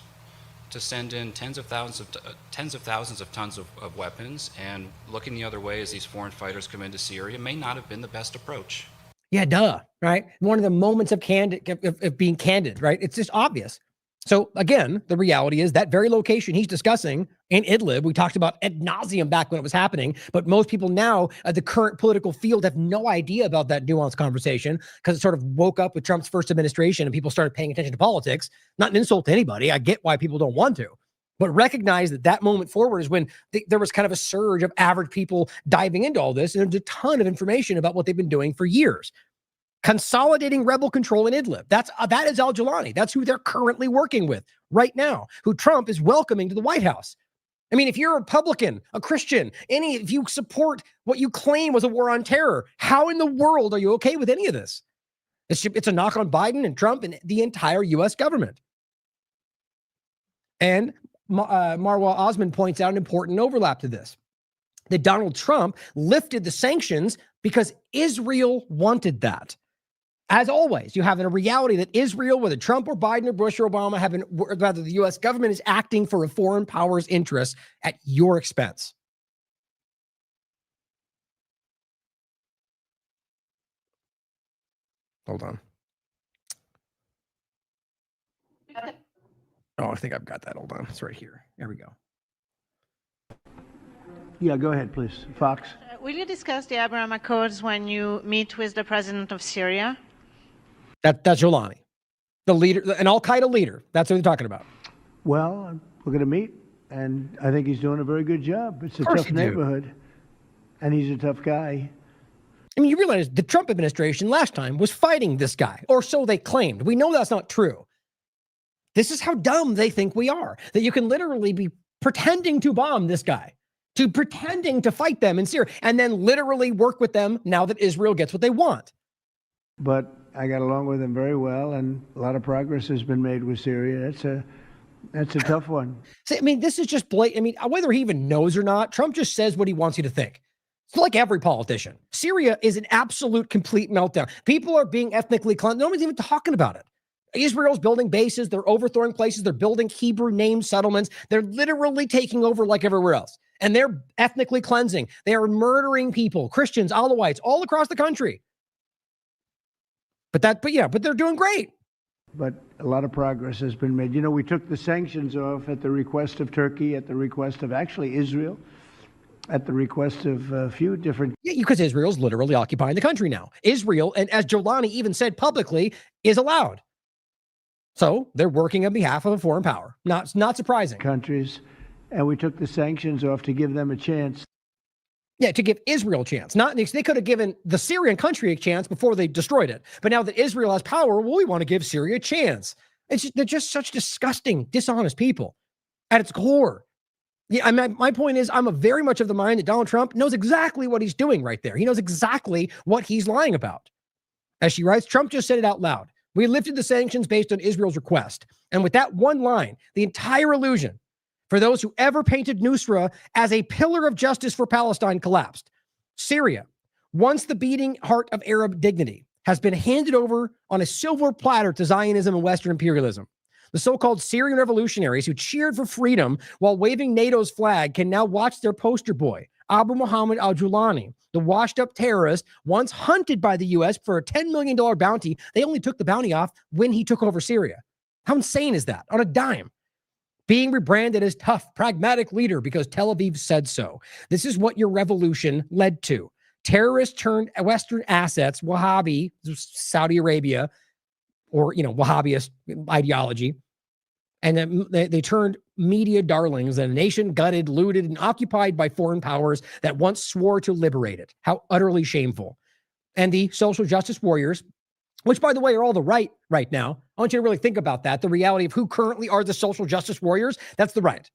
to send in tens of thousands of tons of weapons and looking the other way as these foreign fighters come into Syria may not have been the best approach. Yeah, duh, right? One of the moments of being candid, right? It's just obvious. So again, the reality is that very location he's discussing in Idlib, we talked about ad nauseum back when it was happening, but most people now at the current political field have no idea about that nuanced conversation because it sort of woke up with Trump's first administration and people started paying attention to politics. Not an insult to anybody. I get why people don't want to, but recognize that moment forward is when there was kind of a surge of average people diving into all this, and there's a ton of information about what they've been doing for years. Consolidating rebel control in Idlib. That is al-Jolani. That's who they're currently working with right now, who Trump is welcoming to the White House. I mean, if you're a Republican, a Christian, if you support what you claim was a war on terror, how in the world are you okay with any of this? It's a knock on Biden and Trump and the entire U.S. government. And Marwa Osman points out an important overlap to this. That Donald Trump lifted the sanctions because Israel wanted that. As always, you have a reality that Israel, whether Trump or Biden or Bush or Obama, rather the U.S. government is acting for a foreign power's interests at your expense. Hold on. Oh, I think I've got that. Hold on. It's right here. There we go. Yeah, go ahead, please. Fox. Will you discuss the Abraham Accords when you meet with the president of Syria? That's Jolani, the leader, an Al-Qaeda leader. That's what they're talking about. Well, we're going to meet, and I think he's doing a very good job. It's a tough neighborhood. And he's a tough guy. I mean, you realize the Trump administration last time was fighting this guy, or so they claimed. We know that's not true. This is how dumb they think we are, that you can literally be pretending to bomb this guy, to pretending to fight them in Syria, and then literally work with them now that Israel gets what they want. But I got along with him very well, and a lot of progress has been made with Syria. That's a tough one. See, I mean, this is just blatant. I mean, whether he even knows or not, Trump just says what he wants you to think. It's like every politician. Syria is an absolute, complete meltdown. People are being ethnically cleansed. No one's even talking about it. Israel's building bases. They're overthrowing places. They're building Hebrew-named settlements. They're literally taking over like everywhere else. And they're ethnically cleansing. They are murdering people, Christians, Alawites, all across the country. But they're doing great. But a lot of progress has been made. You know, we took the sanctions off at the request of Turkey, at the request of actually Israel, at the request of a few different... Yeah, because Israel's literally occupying the country now. Israel, and as Jolani even said publicly, is allowed. So they're working on behalf of a foreign power. Not surprising. Countries. And we took the sanctions off to give them a chance. Yeah, to give Israel a chance. They could have given the Syrian country a chance before they destroyed it. But now that Israel has power, well, we want to give Syria a chance. They're just such disgusting, dishonest people at its core. Yeah, my point is, I'm very much of the mind that Donald Trump knows exactly what he's doing right there. He knows exactly what he's lying about. As she writes, Trump just said it out loud. We lifted the sanctions based on Israel's request. And with that one line, the entire illusion for those who ever painted Nusra as a pillar of justice for Palestine collapsed. Syria, once the beating heart of Arab dignity, has been handed over on a silver platter to Zionism and Western imperialism. The so-called Syrian revolutionaries who cheered for freedom while waving NATO's flag can now watch their poster boy, Abu Muhammad al-Julani, the washed-up terrorist once hunted by the U.S. for a $10 million bounty. They only took the bounty off when he took over Syria. How insane is that? On a dime. Being rebranded as tough, pragmatic leader because Tel Aviv said so. This is what your revolution led to. Terrorists turned Western assets, Wahhabi, Saudi Arabia, or, Wahhabist ideology, and then they turned media darlings, a nation gutted, looted, and occupied by foreign powers that once swore to liberate it. How utterly shameful. And the social justice warriors, which, by the way, are all the right now. I want you to really think about that. The reality of who currently are the social justice warriors, that's the right.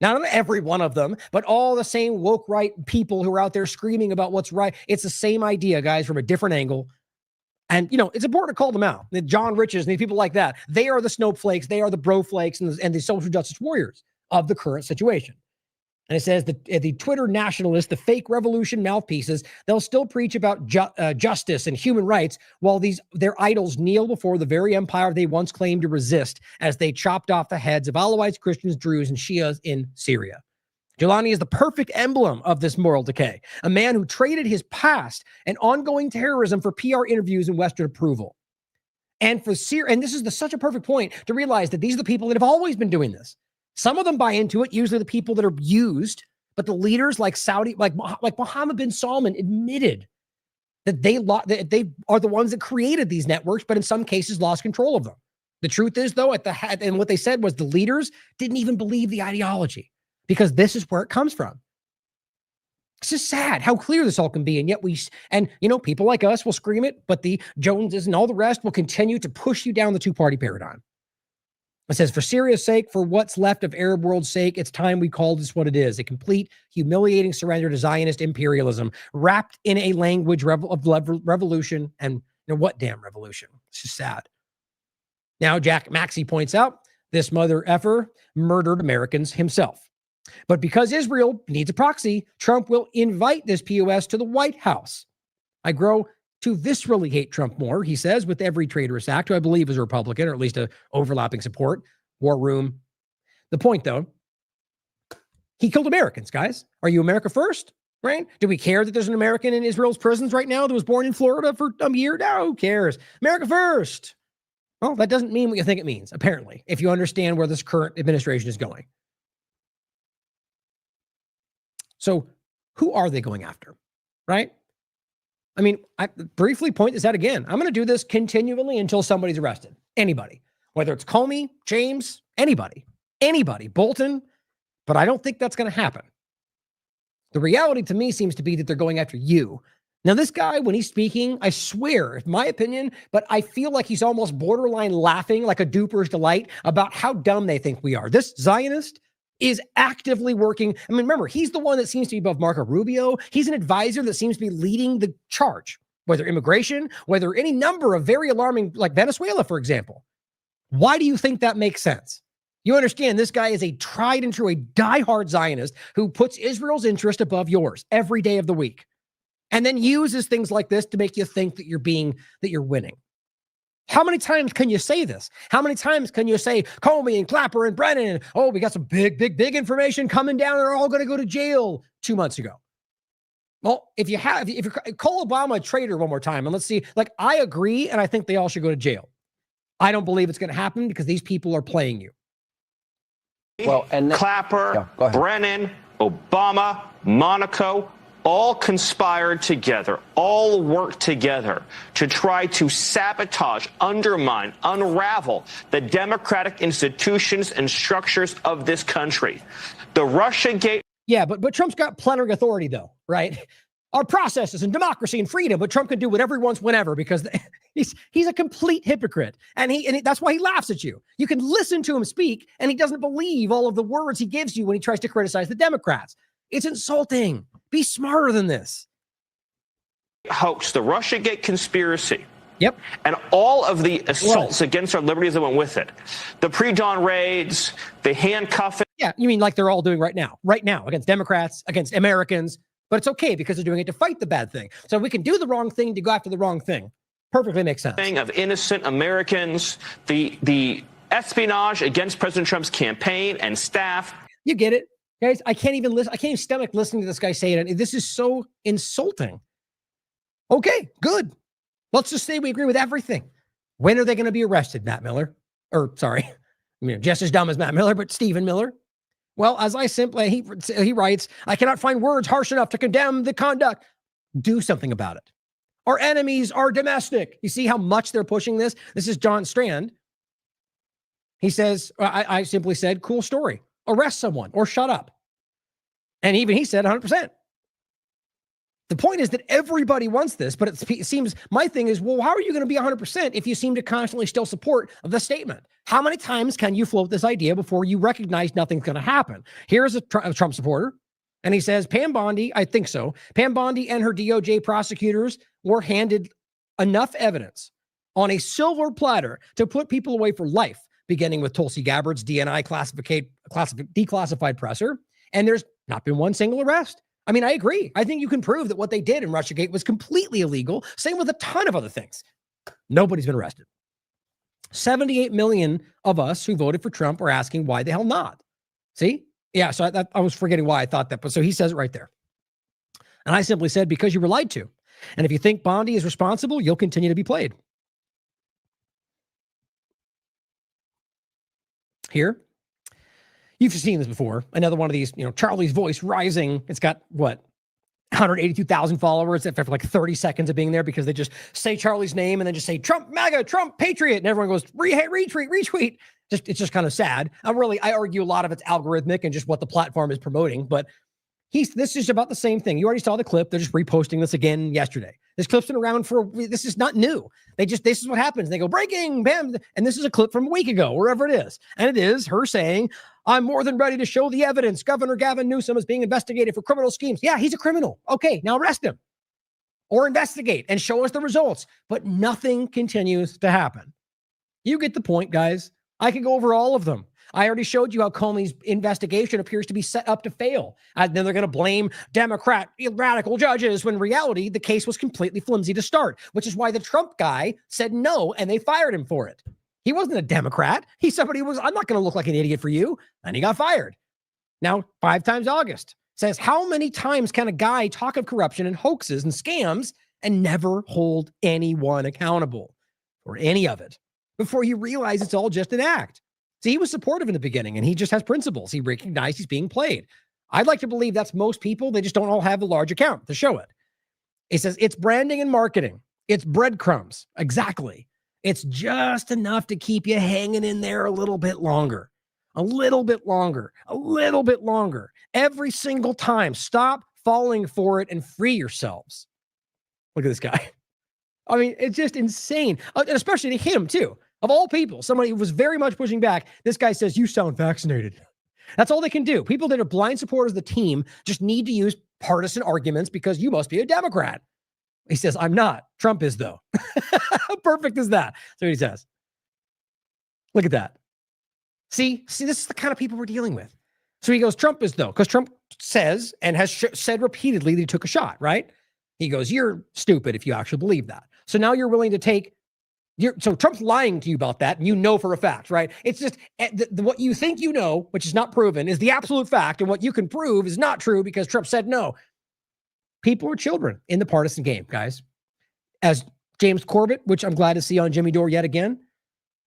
Not every one of them, but all the same woke right people who are out there screaming about what's right. It's the same idea, guys, from a different angle. And, it's important to call them out. The John Riches and people like that, they are the snowflakes, they are the broflakes and the social justice warriors of the current situation. And it says that the Twitter nationalists, the fake revolution mouthpieces, they'll still preach about justice and human rights while their idols kneel before the very empire they once claimed to resist as they chopped off the heads of Alawites, Christians, Druze, and Shias in Syria. Jolani is the perfect emblem of this moral decay, a man who traded his past and ongoing terrorism for PR interviews and Western approval. And for Syria, and this is such a perfect point to realize that these are the people that have always been doing this. Some of them buy into it, usually the people that are used, but the leaders like Mohammed bin Salman admitted that they are the ones that created these networks, but in some cases lost control of them. The truth is, though, and what they said was the leaders didn't even believe the ideology because this is where it comes from. It's just sad how clear this all can be. And yet people like us will scream it, but the Joneses and all the rest will continue to push you down the two-party paradigm. It says, for Syria's sake, for what's left of Arab world's sake, it's time we call this what it is, a complete, humiliating surrender to Zionist imperialism, wrapped in a language of revolution. And what damn revolution? It's just sad. Now, Jack Maxey points out, this mother effer murdered Americans himself. But because Israel needs a proxy, Trump will invite this POS to the White House. I grow to viscerally hate Trump more, he says, with every traitorous act, who I believe is a Republican, or at least a overlapping support. War room. The point, though, he killed Americans, guys. Are you America first? Right? Do we care that there's an American in Israel's prisons right now that was born in Florida for a year? No, who cares? America first. Well, that doesn't mean what you think it means, apparently, if you understand where this current administration is going. So who are they going after? Right? I mean, I briefly point this out again. I'm going to do this continually until somebody's arrested. Anybody. Whether it's Comey, James, anybody, Bolton. But I don't think that's going to happen. The reality to me seems to be that they're going after you. Now, this guy, when he's speaking, I swear, it's my opinion, but I feel like he's almost borderline laughing like a duper's delight about how dumb they think we are. This Zionist is actively working. I mean, remember, he's the one that seems to be above Marco Rubio. He's an advisor that seems to be leading the charge, whether immigration, whether any number of very alarming, like Venezuela, for example. Why do you think that makes sense? You understand this guy is a tried and true, a diehard Zionist who puts Israel's interest above yours every day of the week, and then uses things like this to make you think that you're winning. How many times can you say this? How many times can you say Comey and Clapper and Brennan? Oh, we got some big information coming down and they're all going to go to jail 2 months ago. Well, if you call Obama a traitor one more time and let's see, like, I agree. And I think they all should go to jail. I don't believe it's going to happen because these people are playing you. Well, and Clapper, Brennan, Obama, Monaco, all conspired together, all worked together to try to sabotage, undermine, unravel the democratic institutions and structures of this country. The Russiagate. Yeah, but Trump's got plenary authority, though, right? Our processes and democracy and freedom, but Trump can do whatever he wants whenever because he's a complete hypocrite. And that's why he laughs at you. You can listen to him speak, and he doesn't believe all of the words he gives you when he tries to criticize the Democrats. It's insulting. Be smarter than this. Hoax, the Russiagate conspiracy. Yep. And all of the assaults against our liberties that went with it. The pre-dawn raids, the handcuffing. Yeah, you mean like they're all doing right now against Democrats, against Americans. But it's okay because they're doing it to fight the bad thing. So we can do the wrong thing to go after the wrong thing. Perfectly makes sense. Of innocent Americans, the espionage against President Trump's campaign and staff. You get it. Guys, I can't even stomach listening to this guy say it. This is so insulting. Okay, good. Let's just say we agree with everything. When are they going to be arrested, Matt Miller? Or, sorry, just as dumb as Matt Miller, but Stephen Miller. Well, as I simply, he writes, I cannot find words harsh enough to condemn the conduct. Do something about it. Our enemies are domestic. You see how much they're pushing this? This is John Strand. He says, I simply said, cool story. Arrest someone or shut up. And even he said 100%. The point is that everybody wants this, but it seems, my thing is, well, how are you going to be 100% if you seem to constantly still support the statement? How many times can you float this idea before you recognize nothing's going to happen? Here's a Trump supporter, and he says, Pam Bondi, I think so, Pam Bondi and her DOJ prosecutors were handed enough evidence on a silver platter to put people away for life, beginning with Tulsi Gabbard's DNI declassified presser, and there's not been one single arrest. I mean, I agree. I think you can prove that what they did in Russiagate was completely illegal. Same with a ton of other things. Nobody's been arrested. 78 million of us who voted for Trump are asking why the hell not? See? Yeah, so I was forgetting why I thought that, but so he says it right there. And I simply said, because you were lied to. And if you think Bondi is responsible, you'll continue to be played. Here, you've seen this before. Another one of these, Charlie's voice rising. It's got, 182,000 followers after like 30 seconds of being there because they just say Charlie's name and then just say Trump, MAGA, Trump, Patriot. And everyone goes, retweet. It's just kind of sad. I argue a lot of it's algorithmic and just what the platform is promoting. But this is about the same thing. You already saw the clip. They're just reposting this again yesterday. This clip's been around this is not new. This is what happens. They go breaking, bam. And this is a clip from a week ago, wherever it is. And it is her saying, I'm more than ready to show the evidence. Governor Gavin Newsom is being investigated for criminal schemes. Yeah, he's a criminal. Okay, now arrest him or investigate and show us the results. But nothing continues to happen. You get the point, guys. I can go over all of them. I already showed you how Comey's investigation appears to be set up to fail. And then they're going to blame Democrat radical judges when in reality, the case was completely flimsy to start, which is why the Trump guy said no, and they fired him for it. He wasn't a Democrat. He's somebody who was, I'm not going to look like an idiot for you. And he got fired. Now, 5 times August says, how many times can a guy talk of corruption and hoaxes and scams and never hold anyone accountable for any of it before you realize it's all just an act? See, he was supportive in the beginning and he just has principles. He recognized he's being played. I'd like to believe that's most people. They just don't all have a large account to show it. He says it's branding and marketing. It's breadcrumbs. Exactly. It's just enough to keep you hanging in there a little bit longer, a little bit longer, a little bit longer. Every single time. Stop falling for it and free yourselves. Look at this guy. I mean, it's just insane, especially to him, too. Of all people, somebody who was very much pushing back, this guy says, you sound vaccinated. That's all they can do. People that are blind supporters of the team just need to use partisan arguments because you must be a Democrat. He says, I'm not. Trump is, though. How perfect is that? That's what he says. Look at that. See, this is the kind of people we're dealing with. So he goes, Trump is, though, because Trump says and has said repeatedly that he took a shot, right? He goes, you're stupid if you actually believe that. So now you're willing to take, so Trump's lying to you about that, and you know for a fact, right? It's just what you think you know, which is not proven, is the absolute fact, and what you can prove is not true because Trump said no. People are children in the partisan game, guys. As James Corbett, which I'm glad to see on Jimmy Dore yet again,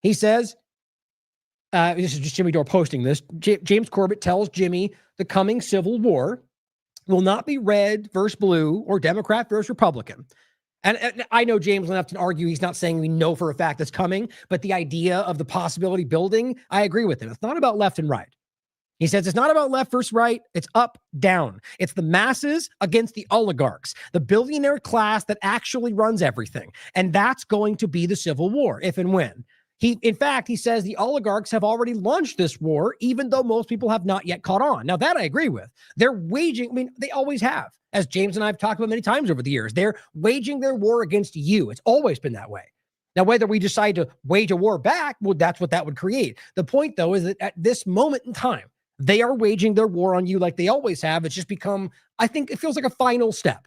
he says, this is just Jimmy Dore posting this, James Corbett tells Jimmy the coming civil war will not be red versus blue or Democrat versus Republican. And I know James will have to argue he's not saying we know for a fact that's coming, but the idea of the possibility building, I agree with him. It's not about left and right. He says it's not about left versus right. It's up, down. It's the masses against the oligarchs, the billionaire class that actually runs everything. And that's going to be the civil war, if and when. In fact, he says the oligarchs have already launched this war, even though most people have not yet caught on. Now, that I agree with. They're waging, I mean, they always have. As James and I have talked about many times over the years, they're waging their war against you. It's always been that way. Now, whether we decide to wage a war back, well, that's what that would create. The point, though, is that at this moment in time, they are waging their war on you like they always have. It's just become, I think it feels like a final step.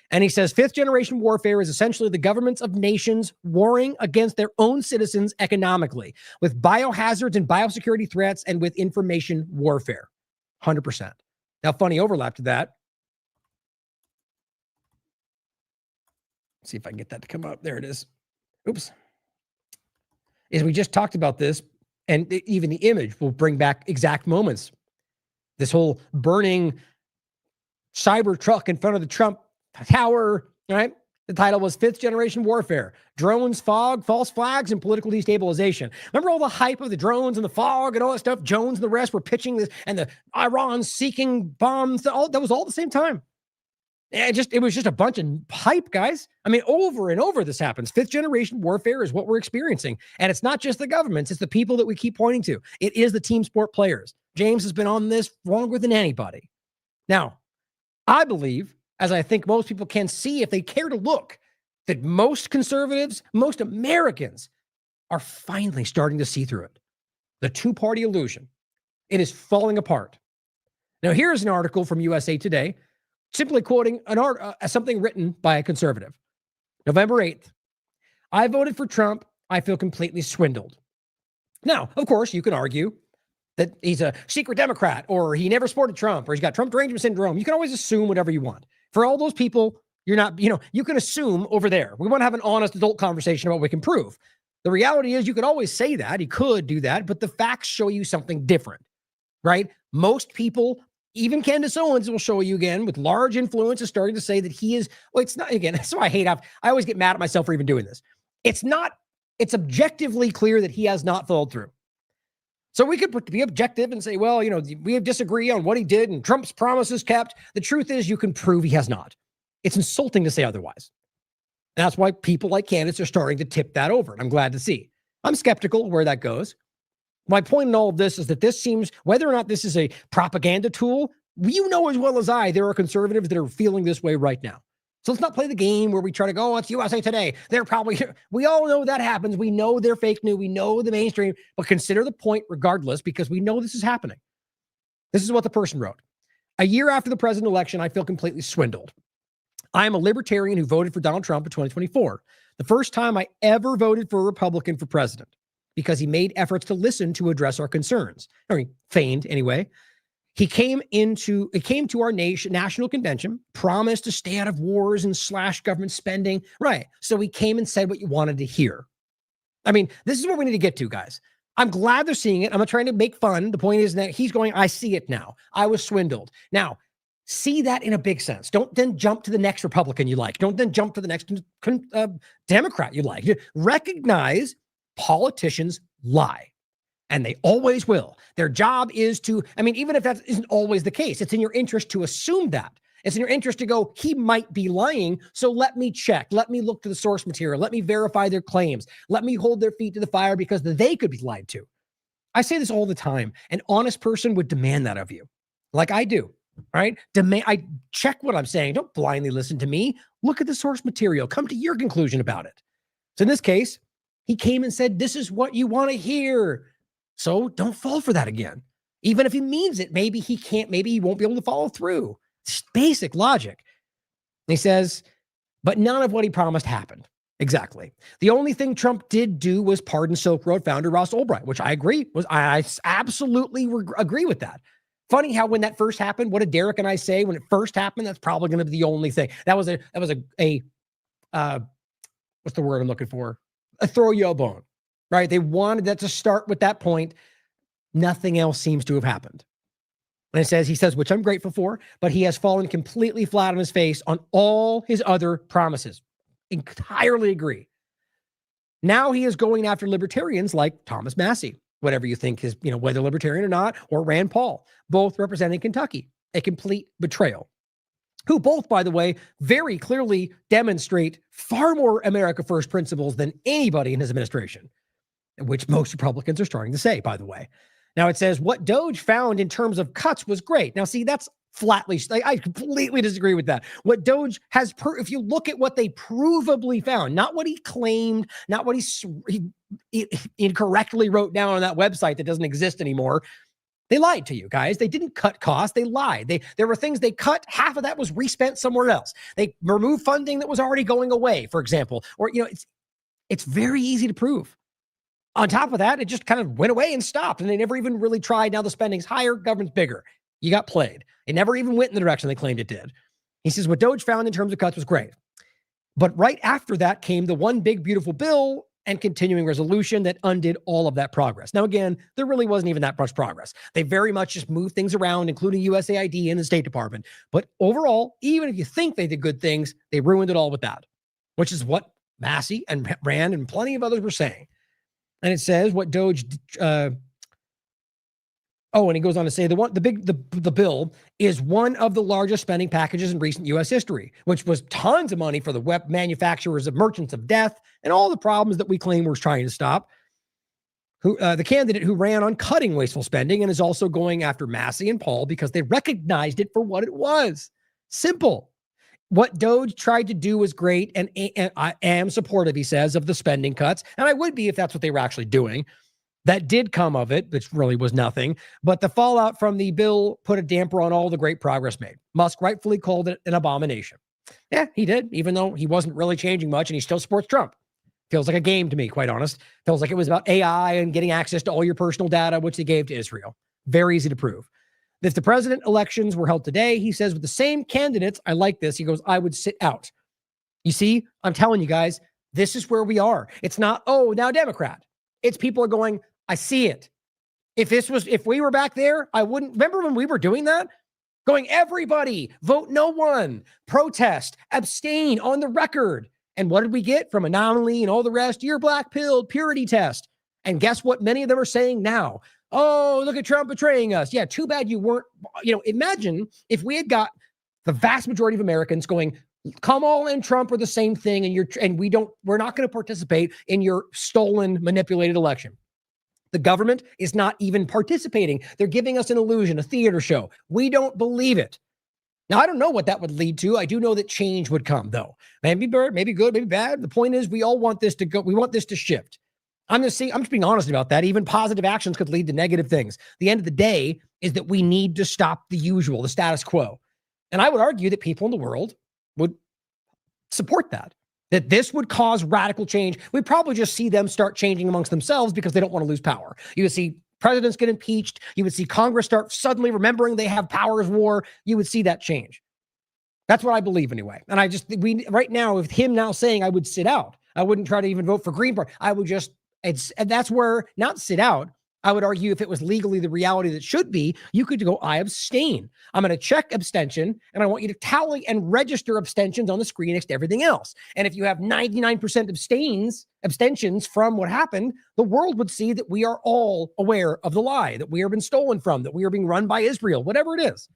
And he says, fifth generation warfare is essentially the governments of nations warring against their own citizens economically, with biohazards and biosecurity threats and with information warfare. 100%. Now, funny overlap to that. Let's see if I can get that to come up. There it is. Oops. Is we just talked about this, and even the image will bring back exact moments. This whole burning cyber truck in front of the Trump Tower, right? The title was Fifth Generation Warfare, Drones, Fog, False Flags, and Political Destabilization. Remember all the hype of the drones and the fog and all that stuff? Jones and the rest were pitching this, and the Iran seeking bombs. That was all at the same time. It was just a bunch of hype, guys. I mean, over and over this happens. Fifth generation warfare is what we're experiencing. And it's not just the governments, it's the people that we keep pointing to. It is the team sport players. James has been on this longer than anybody. Now, I believe, as I think most people can see if they care to look, that most conservatives, most Americans are finally starting to see through it. The two-party illusion. It is falling apart. Now, here's an article from USA Today, simply quoting something written by a conservative. November 8th. I voted for Trump. I feel completely swindled. Now, of course, you can argue that he's a secret Democrat, or he never supported Trump, or he's got Trump derangement syndrome. You can always assume whatever you want. For all those people, you're not, you can assume over there. We want to have an honest adult conversation about what we can prove. The reality is you could always say that. He could do that, but the facts show you something different, right? Most people, even Candace Owens will show you again with large influence, is starting to say that he is, well, it's not, again, that's why I always get mad at myself for even doing this. It's objectively clear that he has not followed through. So we could be objective and say, well, we disagree on what he did and Trump's promises kept. The truth is you can prove he has not. It's insulting to say otherwise. And that's why people like Candace are starting to tip that over. And I'm glad to see. I'm skeptical where that goes. My point in all of this is that this seems, whether or not this is a propaganda tool, you know as well as I, there are conservatives that are feeling this way right now. So let's not play the game where we try to go, oh, it's USA Today. We all know that happens. We know they're fake news. We know the mainstream, but consider the point regardless, because we know this is happening. This is what the person wrote. A year after the president election, I feel completely swindled. I am a libertarian who voted for Donald Trump in 2024. The first time I ever voted for a Republican for president, because he made efforts to listen to address our concerns. Or he feigned anyway. He came to our national convention, promised to stay out of wars and slash government spending. Right. So he came and said what you wanted to hear. I mean, this is what we need to get to, guys. I'm glad they're seeing it. I'm not trying to make fun. The point is that he's going, I see it now. I was swindled. Now, see that in a big sense. Don't then jump to the next Republican you like. Don't then jump to the next Democrat you like. Recognize politicians lie. And they always will. Their job is to, even if that isn't always the case, it's in your interest to assume that. It's in your interest to go, he might be lying, so let me check. Let me look to the source material. Let me verify their claims. Let me hold their feet to the fire because they could be lied to. I say this all the time. An honest person would demand that of you, like I do, right? I check what I'm saying. Don't blindly listen to me. Look at the source material. Come to your conclusion about it. So in this case, he came and said, this is what you want to hear. So don't fall for that again. Even if he means it, maybe he won't be able to follow through. It's basic logic. And he says, but none of what he promised happened. Exactly. The only thing Trump did do was pardon Silk Road founder Ross Ulbricht, which I agree I absolutely agree with that. Funny how when that first happened, what did Derek and I say when it first happened? That's probably going to be the only thing. That was a what's the word I'm looking for? A throw you a bone, right? They wanted that to start with that point. Nothing else seems to have happened. And he says, which I'm grateful for, but he has fallen completely flat on his face on all his other promises. Entirely agree. Now he is going after libertarians like Thomas Massey, whatever you think is, whether libertarian or not, or Rand Paul, both representing Kentucky, a complete betrayal, who both, by the way, very clearly demonstrate far more America First principles than anybody in his administration, which most Republicans are starting to say, by the way. Now it says what Doge found in terms of cuts was great. Now, see, that's flatly, I completely disagree with that. What Doge has, if you look at what they provably found, not what he claimed, not what he incorrectly wrote down on that website that doesn't exist anymore. They lied to you guys. They didn't cut costs. They lied. There were things they cut. Half of that was respent somewhere else. They removed funding that was already going away, for example, or, it's very easy to prove. On top of that, it just kind of went away and stopped, and they never even really tried. Now the spending's higher, government's bigger. You got played. It never even went in the direction they claimed it did. He says what Doge found in terms of cuts was great. But right after that came the one big, beautiful bill and continuing resolution that undid all of that progress. Now, again, there really wasn't even that much progress. They very much just moved things around, including USAID and the State Department. But overall, even if you think they did good things, they ruined it all with that, which is what Massey and Rand and plenty of others were saying. And it says what Doge, and he goes on to say the bill is one of the largest spending packages in recent U.S. history, which was tons of money for the web manufacturers of merchants of death and all the problems that we claim we're trying to stop. The candidate who ran on cutting wasteful spending and is also going after Massey and Paul because they recognized it for what it was. Simple. What Doge tried to do was great, and I am supportive, he says, of the spending cuts. And I would be if that's what they were actually doing. That did come of it, which really was nothing. But the fallout from the bill put a damper on all the great progress made. Musk rightfully called it an abomination. Yeah, he did, even though he wasn't really changing much, and he still supports Trump. Feels like a game to me, quite honest. Feels like it was about AI and getting access to all your personal data, which they gave to Israel. Very easy to prove. If the president elections were held today, he says, with the same candidates, I like this. He goes, I would sit out. You see, I'm telling you guys, this is where we are. It's not, now Democrat. It's people are going, I see it. If we were back there, I wouldn't. Remember when we were doing that? Going, everybody, vote no one, protest, abstain on the record. And what did we get from Anomaly and all the rest? You're black-pilled, purity test. And guess what many of them are saying now? Oh, look at Trump betraying us. Yeah, too bad you weren't. Imagine if we had got the vast majority of Americans going, Kamala and Trump are the same thing, and we're not going to participate in your stolen, manipulated election. The government is not even participating. They're giving us an illusion, a theater show. We don't believe it. Now, I don't know what that would lead to. I do know that change would come, though. Maybe good, maybe bad. The point is, we all want this to go. We want this to shift. I'm just being honest about that. Even positive actions could lead to negative things. The end of the day is that we need to stop the usual, the status quo. And I would argue that people in the world would support that this would cause radical change. We'd probably just see them start changing amongst themselves because they don't want to lose power. You would see presidents get impeached. You would see Congress start suddenly remembering they have powers of war. You would see that change. That's what I believe anyway. And right now, with him now saying I would sit out, I wouldn't try to even vote for Green Party. I would just, and that's where, not sit out. I would argue if it was legally the reality that should be, you could go, I abstain. I'm going to check abstention, and I want you to tally and register abstentions on the screen next to everything else. And if you have 99% abstentions from what happened, the world would see that we are all aware of the lie, that we are being stolen from, that we are being run by Israel, whatever it is.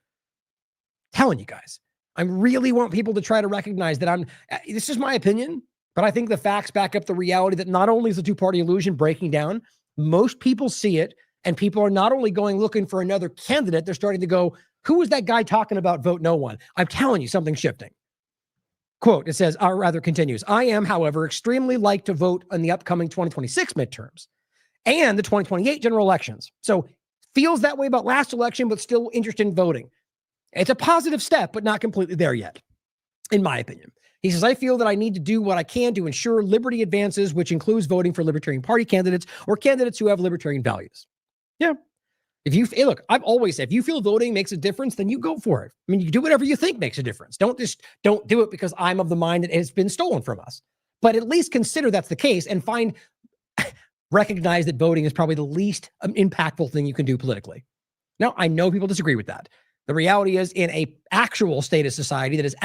I'm telling you guys, I really want people to try to recognize that this is my opinion, but I think the facts back up the reality that not only is the two-party illusion breaking down, most people see it, and people are not only going looking for another candidate, they're starting to go, who is that guy talking about vote no one? I'm telling you, something's shifting. Quote, it says, or rather continues, I am, however, extremely like to vote on the upcoming 2026 midterms and the 2028 general elections. So feels that way about last election, but still interested in voting. It's a positive step, but not completely there yet, in my opinion. He says, I feel that I need to do what I can to ensure liberty advances, which includes voting for Libertarian Party candidates or candidates who have libertarian values. Yeah. Look, I've always said, if you feel voting makes a difference, then you go for it. I mean, you do whatever you think makes a difference. Don't do it because I'm of the mind that it has been stolen from us. But at least consider that's the case and recognize that voting is probably the least impactful thing you can do politically. Now, I know people disagree with that. The reality is, in a actual state of society that is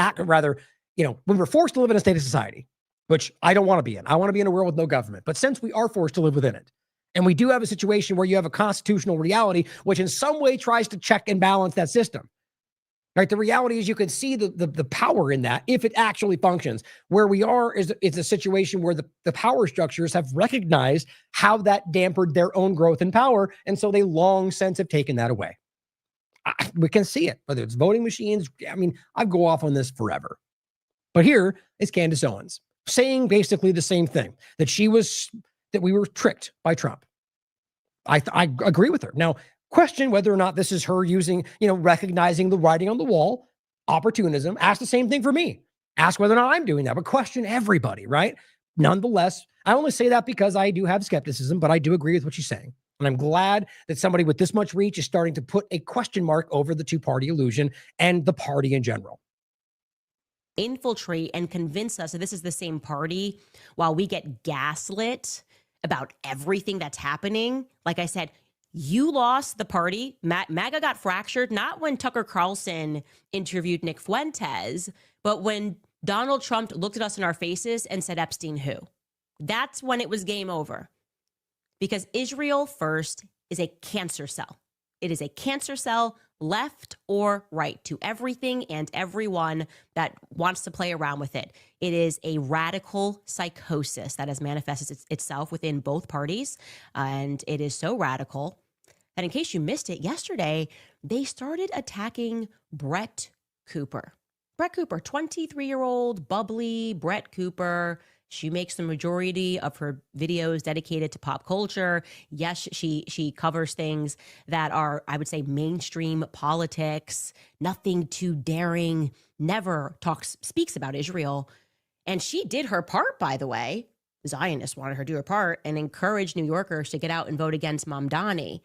when we're forced to live in a state of society, which I don't want to be in. I want to be in a world with no government. But since we are forced to live within it, and we do have a situation where you have a constitutional reality, which in some way tries to check and balance that system. Right? The reality is you can see the power in that if it actually functions. Where we are is a situation where the power structures have recognized how that dampened their own growth and power. And so they long since have taken that away. We can see it, whether it's voting machines. I mean, I go off on this forever. But here is Candace Owens saying basically the same thing, that we were tricked by Trump. I agree with her. Now, question whether or not this is her using, recognizing the writing on the wall, opportunism. Ask the same thing for me. Ask whether or not I'm doing that, but question everybody, right? Nonetheless, I only say that because I do have skepticism, but I do agree with what she's saying. And I'm glad that somebody with this much reach is starting to put a question mark over the two-party illusion and the party in general. Infiltrate and convince us that this is the same party while we get gaslit about everything that's happening. Like I said, you lost the party. MAGA got fractured, not when Tucker Carlson interviewed Nick Fuentes, but when Donald Trump looked at us in our faces and said, Epstein who? That's when it was game over. Because Israel First is a cancer cell. It is a cancer cell, left or right, to everything and everyone that wants to play around with it. It is a radical psychosis that has manifested itself within both parties. And it is so radical that, in case you missed it, yesterday, they started attacking Brett Cooper. Brett Cooper, 23-year-old, bubbly Brett Cooper. She makes the majority of her videos dedicated to pop culture. Yes, she covers things that are, I would say, mainstream politics, nothing too daring, never speaks about Israel. And she did her part, by the way. Zionists wanted her to do her part and encouraged New Yorkers to get out and vote against Mamdani.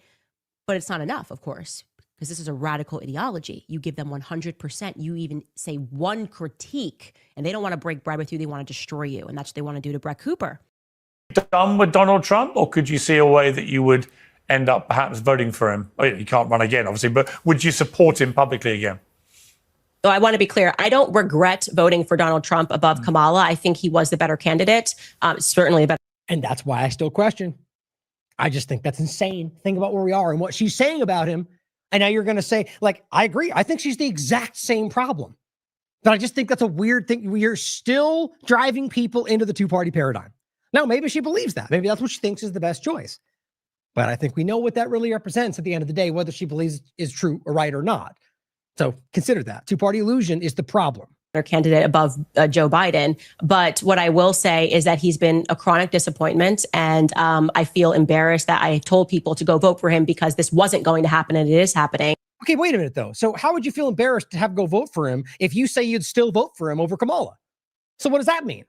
But it's not enough, of course, because this is a radical ideology. You give them 100%. You even say one critique, and they don't want to break bread with you. They want to destroy you, and that's what they want to do to Brett Cooper. Done with Donald Trump, or could you see a way that you would end up perhaps voting for him? Oh, you can't run again, obviously, but would you support him publicly again? So I want to be clear. I don't regret voting for Donald Trump above Kamala. I think he was the better candidate, certainly a better. And that's why I still question. I just think that's insane. Think about where we are and what she's saying about him. And now you're going to say, I agree. I think she's the exact same problem. But I just think that's a weird thing. We are still driving people into the two-party paradigm. Now, maybe she believes that. Maybe that's what she thinks is the best choice. But I think we know what that really represents at the end of the day, whether she believes is true or right or not. So consider that. Two-party illusion is the problem. Candidate above Joe Biden. But what I will say is that he's been a chronic disappointment. And I feel embarrassed that I told people to go vote for him because this wasn't going to happen and it is happening. Okay, wait a minute, though. So how would you feel embarrassed to go vote for him if you say you'd still vote for him over Kamala? So what does that mean?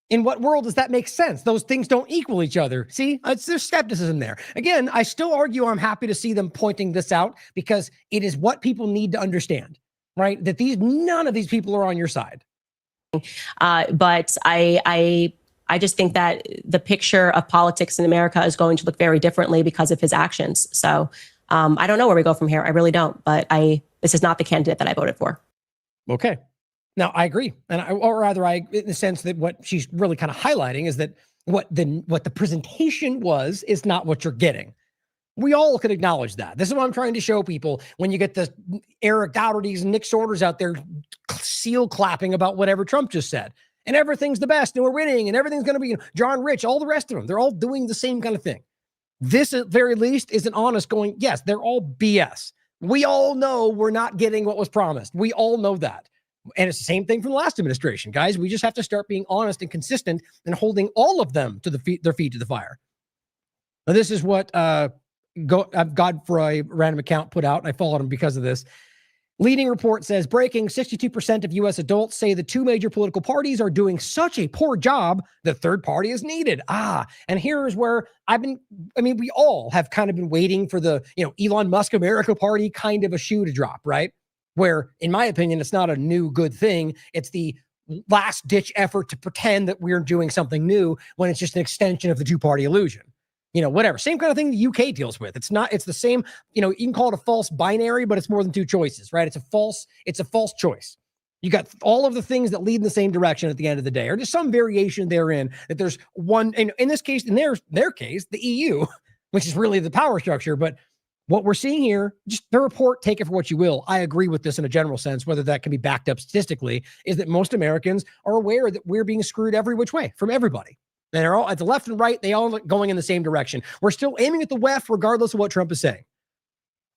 In what world does that make sense? Those things don't equal each other. See, there's skepticism there. Again, I still argue I'm happy to see them pointing this out because it is what people need to understand. Right? That none of these people are on your side. But I just think that the picture of politics in America is going to look very differently because of his actions. So I don't know where we go from here. I really don't. But this is not the candidate that I voted for. Okay. Now I agree. And in the sense that what she's really kind of highlighting is that what the presentation is not what you're getting. We all could acknowledge that. This is what I'm trying to show people when you get the Eric Doughertys and Nick Shorters out there seal clapping about whatever Trump just said. And everything's the best, and we're winning, and everything's going to be John Rich, all the rest of them. They're all doing the same kind of thing. This, at very least, is an honest going, yes, they're all BS. We all know we're not getting what was promised. We all know that. And it's the same thing from the last administration, guys. We just have to start being honest and consistent and holding all of them to their feet to the fire. Now, this is what Godfrey random account put out, and I followed him because of this. Leading report says, breaking, 62% of U.S. adults say the two major political parties are doing such a poor job that third party is needed. And here's where we all have kind of been waiting for the, Elon Musk America Party kind of a shoe to drop, right? Where, in my opinion, it's not a new good thing. It's the last ditch effort to pretend that we're doing something new when it's just an extension of the two-party illusion. Whatever. Same kind of thing the UK deals with. It's the same, you can call it a false binary, but it's more than two choices, right? It's a false choice. You got all of the things that lead in the same direction at the end of the day, or just some variation therein, that there's one, in this case, in their case, the EU, which is really the power structure. But what we're seeing here, just the report, take it for what you will. I agree with this in a general sense, whether that can be backed up statistically, is that most Americans are aware that we're being screwed every which way from everybody. They're all at the left and right. They all going in the same direction. We're still aiming at the left, regardless of what Trump is saying.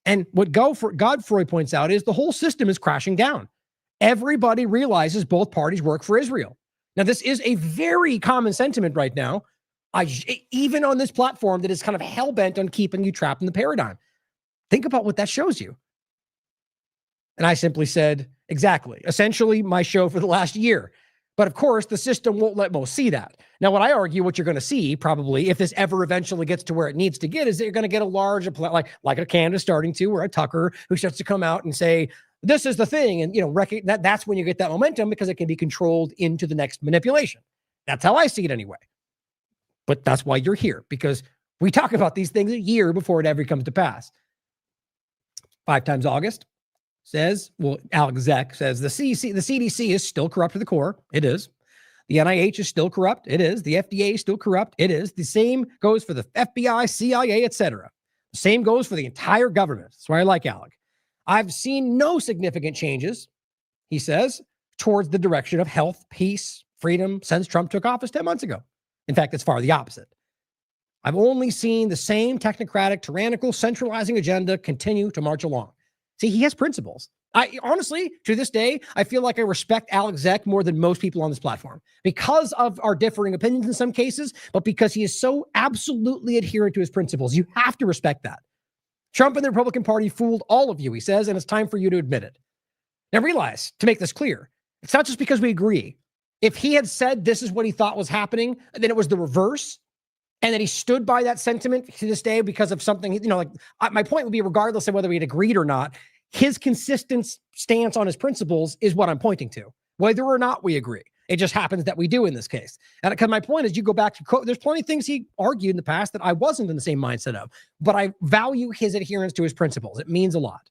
And what Godfrey points out is the whole system is crashing down. Everybody realizes both parties work for Israel. Now, this is a very common sentiment right now, even on this platform that is kind of hell-bent on keeping you trapped in the paradigm. Think about what that shows you. And I simply said, exactly. Essentially, my show for the last year. But of course, the system won't let most see that. Now, what I argue, what you're going to see probably, if this ever eventually gets to where it needs to get, is that you're going to get a large, like a Canada starting to, or a Tucker who starts to come out and say, this is the thing. And, that's when you get that momentum, because it can be controlled into the next manipulation. That's how I see it anyway. But that's why you're here, because we talk about these things a year before it ever comes to pass. 5 times August says, Alex Zeck says the CDC is still corrupt to the core. It is. The NIH is still corrupt. It is. The FDA is still corrupt. It is. The same goes for the FBI, CIA, etc. The same goes for the entire government. That's why I like Alec. I've seen no significant changes, he says, towards the direction of health, peace, freedom since Trump took office 10 months ago. In fact, it's far the opposite. I've only seen the same technocratic, tyrannical, centralizing agenda continue to march along. See, he has principles. I honestly, to this day, I feel like I respect Alex Zeck more than most people on this platform because of our differing opinions in some cases, but because he is so absolutely adherent to his principles. You have to respect that. Trump and the Republican Party fooled all of you, he says, and it's time for you to admit it. Now realize, to make this clear, it's not just because we agree. If he had said this is what he thought was happening, then it was the reverse, and then he stood by that sentiment to this day because of something, my point would be, regardless of whether we had agreed or not, his consistent stance on his principles is what I'm pointing to, whether or not we agree. It just happens that we do in this case. And because my point is, you go back to, there's plenty of things he argued in the past that I wasn't in the same mindset of, but I value his adherence to his principles. It means a lot.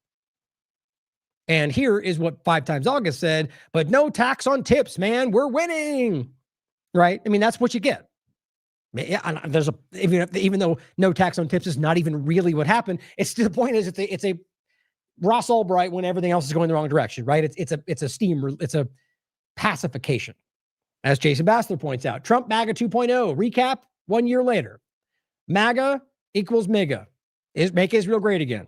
And here is what 5 times August said, but no tax on tips, man, we're winning, right? I mean, that's what you get. Yeah, there's even though no tax on tips is not even really what happened, it's still the point is it's a Ross Albright when everything else is going the wrong direction, right? It's a pacification. As Jason Bassler points out, Trump MAGA 2.0 recap 1 year later. MAGA equals MAGA. Make Israel great again.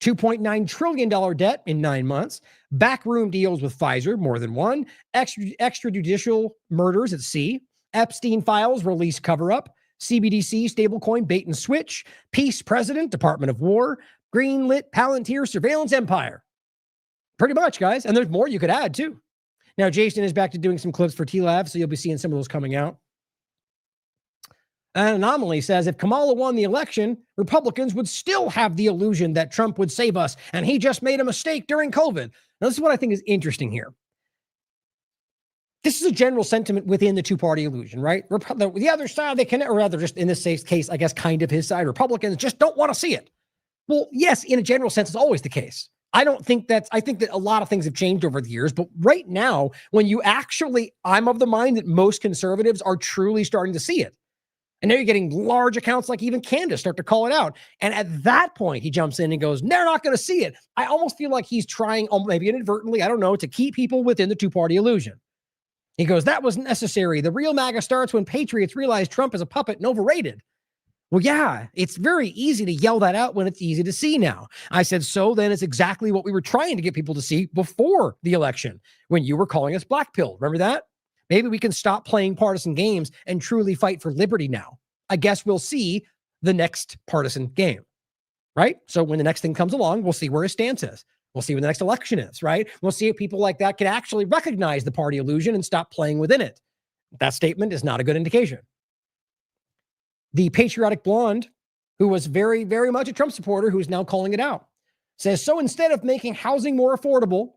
$2.9 trillion debt in 9 months. Backroom deals with Pfizer, more than one. Extrajudicial murders at sea. Epstein files release cover-up. CBDC stablecoin bait and switch. Peace president, Department of War. Greenlit Palantir surveillance empire. Pretty much, guys. And there's more you could add, too. Now, Jason is back to doing some clips for TLAV, so you'll be seeing some of those coming out. An anomaly says if Kamala won the election, Republicans would still have the illusion that Trump would save us, and he just made a mistake during COVID. Now, this is what I think is interesting here. This is a general sentiment within the two-party illusion, right? The other side, they can, or rather just in this case, I guess kind of his side, Republicans just don't want to see it. Well, yes, in a general sense, it's always the case. I think that a lot of things have changed over the years, but right now, when you actually, I'm of the mind that most conservatives are truly starting to see it. And now you're getting large accounts like even Candace start to call it out. And at that point, he jumps in and goes, they're not going to see it. I almost feel like he's trying, maybe inadvertently, I don't know, to keep people within the two-party illusion. He goes, that was necessary. The real MAGA starts when patriots realize Trump is a puppet and overrated. Well, yeah, it's very easy to yell that out when it's easy to see now. I said, so then it's exactly what we were trying to get people to see before the election when you were calling us black pill. Remember that? Maybe we can stop playing partisan games and truly fight for liberty now. I guess we'll see the next partisan game, right? So when the next thing comes along, we'll see where his stance is. We'll see when the next election is, right? We'll see if people like that can actually recognize the party illusion and stop playing within it. That statement is not a good indication. The patriotic blonde, who was very, very much a Trump supporter, who is now calling it out, says, so instead of making housing more affordable,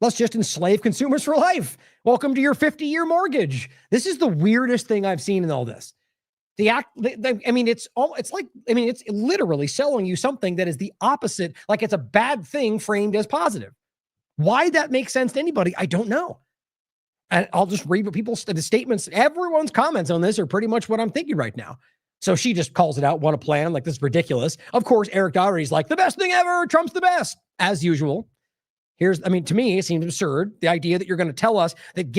let's just enslave consumers for life. Welcome to your 50-year mortgage. This is the weirdest thing I've seen in all this. It's literally selling you something that is the opposite, like it's a bad thing framed as positive. Why that makes sense to anybody, I don't know. And I'll just read what the statements, everyone's comments on this are pretty much what I'm thinking right now. So she just calls it out, what a plan, like this is ridiculous. Of course, Eric Doherty's like, the best thing ever, Trump's the best, as usual. To me, it seems absurd. The idea that you're going to tell us that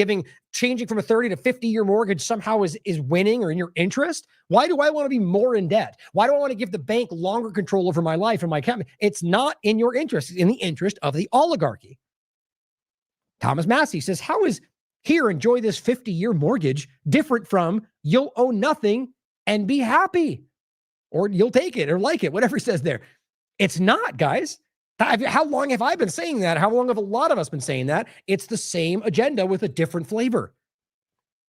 changing from a 30 to 50-year mortgage somehow is winning or in your interest. Why do I want to be more in debt? Why do I want to give the bank longer control over my life and my account? It's not in your interest. It's in the interest of the oligarchy. Thomas Massey says, how is here, enjoy this 50-year mortgage different from you'll own nothing and be happy, or you'll take it or like it, whatever he says there. It's not, guys. How long have I been saying that? How long have a lot of us been saying that? It's the same agenda with a different flavor.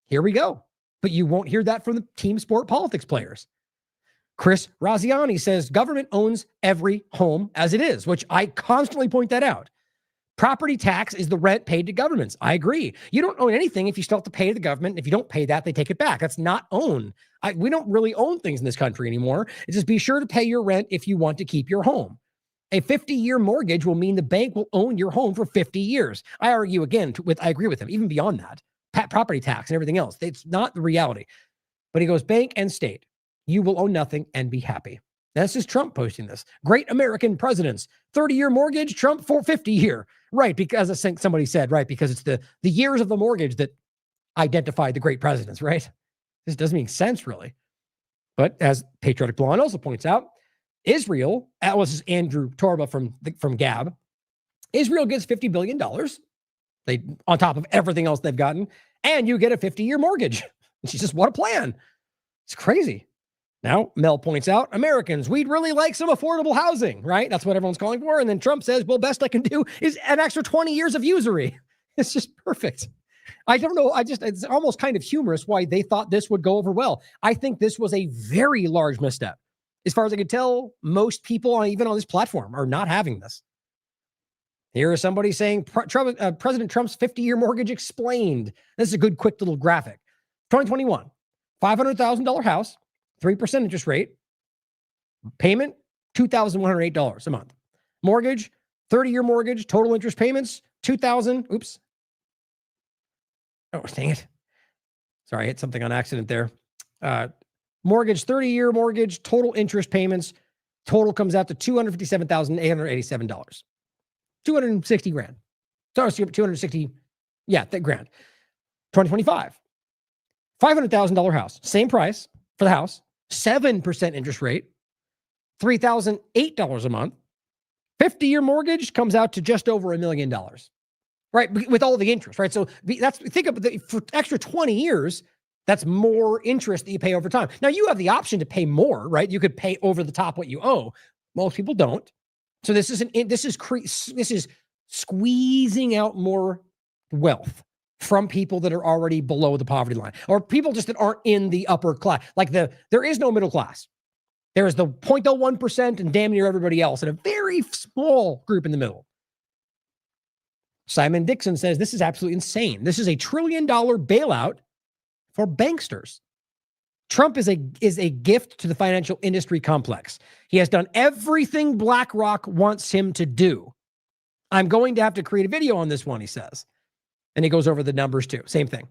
Here we go. But you won't hear that from the team sport politics players. Chris Raziani says government owns every home as it is, which I constantly point that out. Property tax is the rent paid to governments. I agree. You don't own anything if you still have to pay to the government. If you don't pay that, they take it back. That's not own. We don't really own things in this country anymore. It's just be sure to pay your rent if you want to keep your home. A 50-year mortgage will mean the bank will own your home for 50 years. I argue again I agree with him, even beyond that, property tax and everything else. It's not the reality. But he goes, bank and state, you will own nothing and be happy. This is Trump posting this. Great American presidents, 30-year mortgage, Trump for 50-year. Right, because I think somebody said, right, because it's the years of the mortgage that identify the great presidents, right? This doesn't make sense, really. But as Patriotic Blonde also points out, Israel, that was Andrew Torba from Gab, Israel gets $50 billion on top of everything else they've gotten, and you get a 50-year mortgage. And she says, what a plan. It's crazy. Now, Mel points out, Americans, we'd really like some affordable housing, right? That's what everyone's calling for. And then Trump says, well, best I can do is an extra 20 years of usury. It's just perfect. I don't know. It's almost kind of humorous why they thought this would go over well. I think this was a very large misstep. As far as I can tell, most people, even on this platform, are not having this. Here is somebody saying, President Trump's 50-year mortgage explained. This is a good, quick little graphic. 2021, $500,000 house, 3% interest rate, payment, $2,108 a month. Mortgage, 30-year mortgage, total interest payments, oops. Oh, dang it. Sorry, I hit something on accident there. Mortgage, 30-year mortgage, total interest payments, total comes out to $257,887. 260 grand. Sorry, 260, grand. 2025, $500,000 house, same price for the house, 7% interest rate, $3,008 a month. 50-year mortgage comes out to just over $1 million, right? With all the interest, right? So think of for extra 20 years, that's more interest that you pay over time. Now you have the option to pay more, right? You could pay over the top what you owe. Most people don't. So this is squeezing out more wealth from people that are already below the poverty line, or people just that aren't in the upper class. Like there is no middle class. There is the 0.01% and damn near everybody else, and a very small group in the middle. Simon Dixon says this is absolutely insane. This is a $1 trillion bailout for banksters. Trump is a gift to the financial industry complex. He has done everything BlackRock wants him to do. I'm going to have to create a video on this one, he says. And he goes over the numbers too. Same thing.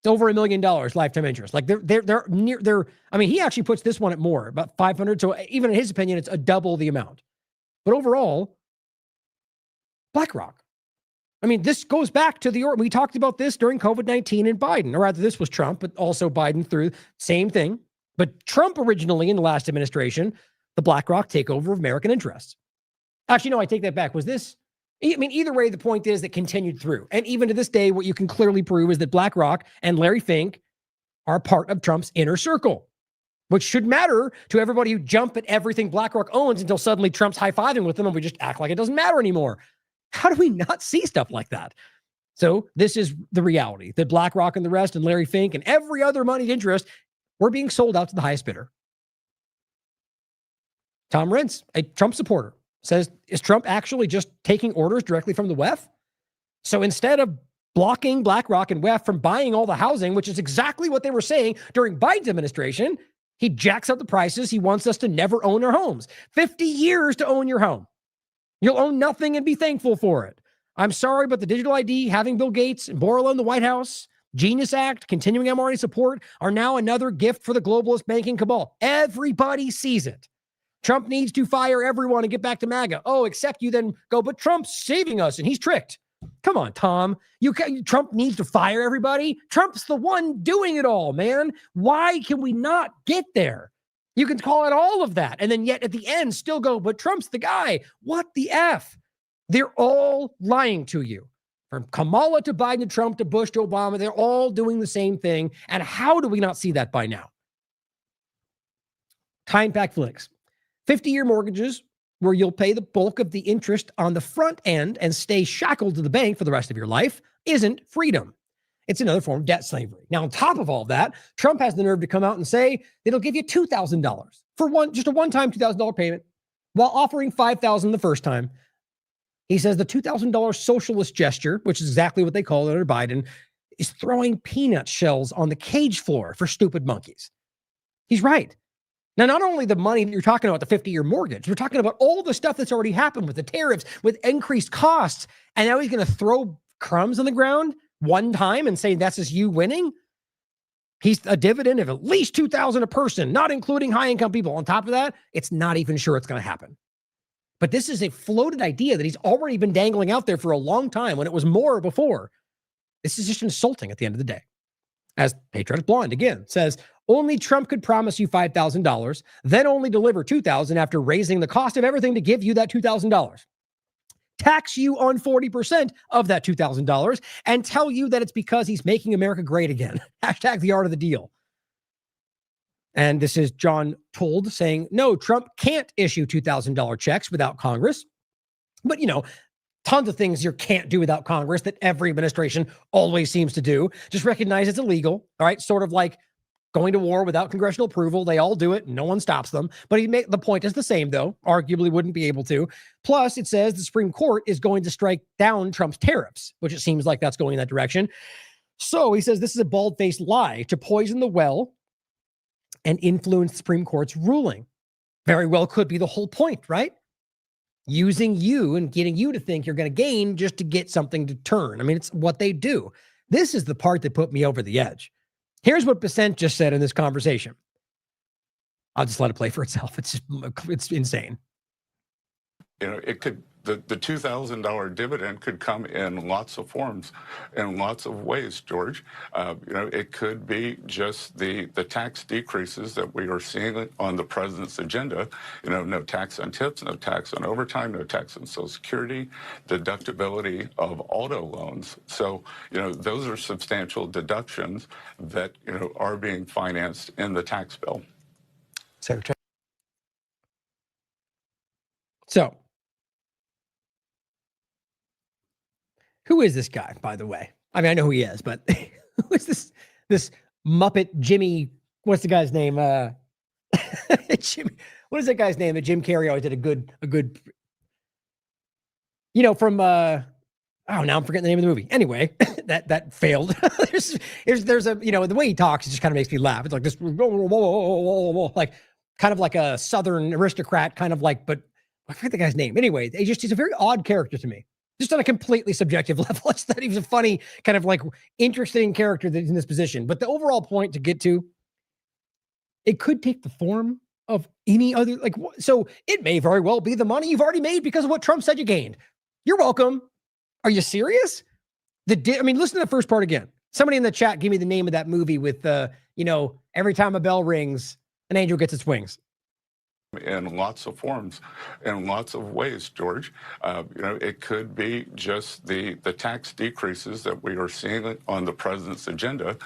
It's over $1 million lifetime interest. Like they're near. I mean, he actually puts this one at more, about 500. So even in his opinion, it's a double the amount. But overall, BlackRock. I mean, this goes back to we talked about this during COVID-19 and Biden, or rather this was Trump, but also Biden through same thing. But Trump originally in the last administration, the BlackRock takeover of American interests. Actually, no, I take that back. Was this? I mean, either way, the point is that continued through. And even to this day, what you can clearly prove is that BlackRock and Larry Fink are part of Trump's inner circle, which should matter to everybody who jump at everything BlackRock owns until suddenly Trump's high-fiving with them and we just act like it doesn't matter anymore. How do we not see stuff like that? So this is the reality that BlackRock and the rest and Larry Fink and every other moneyed interest were being sold out to the highest bidder. Tom Rentz, a Trump supporter, says, is Trump actually just taking orders directly from the WEF? So instead of blocking BlackRock and WEF from buying all the housing, which is exactly what they were saying during Biden's administration, he jacks up the prices. He wants us to never own our homes. 50 years to own your home. You'll own nothing and be thankful for it. I'm sorry, but the digital ID, having Bill Gates and Borrell in the White House, Genius Act, continuing mRNA support are now another gift for the globalist banking cabal. Everybody sees it. Trump needs to fire everyone and get back to MAGA. Oh, except you then go, but Trump's saving us and he's tricked. Come on, Tom. Trump needs to fire everybody. Trump's the one doing it all, man. Why can we not get there? You can call it all of that. And then yet at the end still go, but Trump's the guy. What the F? They're all lying to you. From Kamala to Biden to Trump to Bush to Obama, they're all doing the same thing. And how do we not see that by now? High impact flicks. 50-year mortgages where you'll pay the bulk of the interest on the front end and stay shackled to the bank for the rest of your life isn't freedom. It's another form of debt slavery. Now, on top of all of that, Trump has the nerve to come out and say it'll give you $2,000 for just a one-time $2,000 payment while offering $5,000 the first time. He says the $2,000 socialist gesture, which is exactly what they call it under Biden, is throwing peanut shells on the cage floor for stupid monkeys. He's right. Now, not only the money that you're talking about, the 50-year mortgage, we're talking about all the stuff that's already happened with the tariffs, with increased costs, and now he's going to throw crumbs on the ground one time and say that's just you winning. He's a dividend of at least $2,000 a person, not including high-income people. On top of that, it's not even sure it's going to happen. But this is a floated idea that he's already been dangling out there for a long time when it was more before. This is just insulting at the end of the day. As Patriotic Blonde, again, says, only Trump could promise you $5,000, then only deliver $2,000 after raising the cost of everything to give you that $2,000. Tax you on 40% of that $2,000 and tell you that it's because he's making America great again. Hashtag the art of the deal. And this is John Told saying, no, Trump can't issue $2,000 checks without Congress. But, tons of things you can't do without Congress that every administration always seems to do. Just recognize it's illegal. All right. Sort of like going to war without congressional approval. They all do it. No one stops them. But the point is the same, though. Arguably wouldn't be able to. Plus, it says the Supreme Court is going to strike down Trump's tariffs, which it seems like that's going in that direction. So he says this is a bald-faced lie to poison the well and influence the Supreme Court's ruling. Very well could be the whole point, right? Using you and getting you to think you're going to gain just to get something to turn. I mean, it's what they do. This is the part that put me over the edge. Here's what Besant just said in this conversation. I'll just let it play for itself. It's insane. It could, the $2,000 dividend could come in lots of forms, in lots of ways, George. It could be just the tax decreases that we are seeing on the president's agenda. No tax on tips, no tax on overtime, no tax on Social Security, deductibility of auto loans. So, those are substantial deductions that, are being financed in the tax bill. So, who is this guy, by the way? I mean, I know who he is, but who is this Muppet Jimmy? What's the guy's name? Jimmy. What is that guy's name? That Jim Carrey always did a good. From now I'm forgetting the name of the movie. Anyway, that failed. there's a the way he talks, it just kind of makes me laugh. It's like this, like kind of like a Southern aristocrat, kind of like, but I forget the guy's name. Anyway, he's a very odd character to me. Just on a completely subjective level. It's not even a funny, kind of like interesting character that's in this position. But the overall point to get to, it could take the form of any other, like, so it may very well be the money you've already made because of what Trump said you gained. You're welcome. Are you serious? I mean, listen to the first part again. Somebody in the chat, give me the name of that movie with, every time a bell rings, an angel gets its wings. In lots of forms, in lots of ways, George. It could be just the tax decreases that we are seeing on the president's agenda.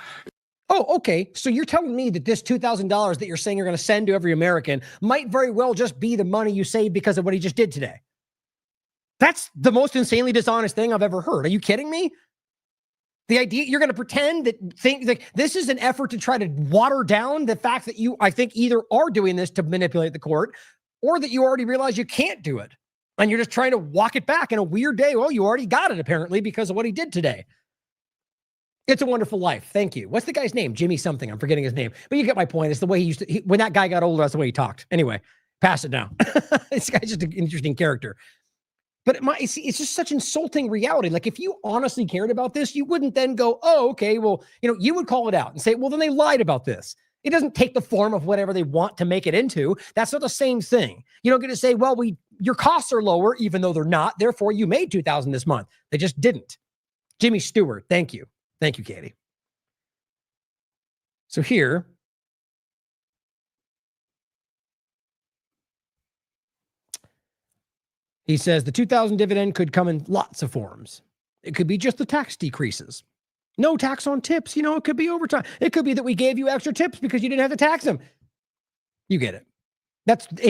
Oh, okay. So you're telling me that this $2,000 that you're saying you're going to send to every American might very well just be the money you saved because of what he just did today. That's the most insanely dishonest thing I've ever heard. Are you kidding me? The idea you're going to pretend that this is an effort to try to water down the fact that you, I think, either are doing this to manipulate the court or that you already realize you can't do it. And you're just trying to walk it back in a weird day. Well, you already got it apparently because of what he did today. It's a Wonderful Life. Thank you. What's the guy's name? Jimmy something. I'm forgetting his name. But you get my point. It's the way he used to, when that guy got older, that's the way he talked. Anyway, pass it now. This guy's just an interesting character. But it's just such insulting reality. Like, if you honestly cared about this, you wouldn't then go, oh, okay, well, you would call it out and say, well, then they lied about this. It doesn't take the form of whatever they want to make it into. That's not the same thing. You don't get to say, well, your costs are lower, even though they're not. Therefore, you made $2,000 this month. They just didn't. Jimmy Stewart, thank you. Thank you, Katie. So here, he says the 2000 dividend could come in lots of forms. It could be just the tax decreases. No tax on tips. It could be overtime. It could be that we gave you extra tips because you didn't have to tax them. You get it.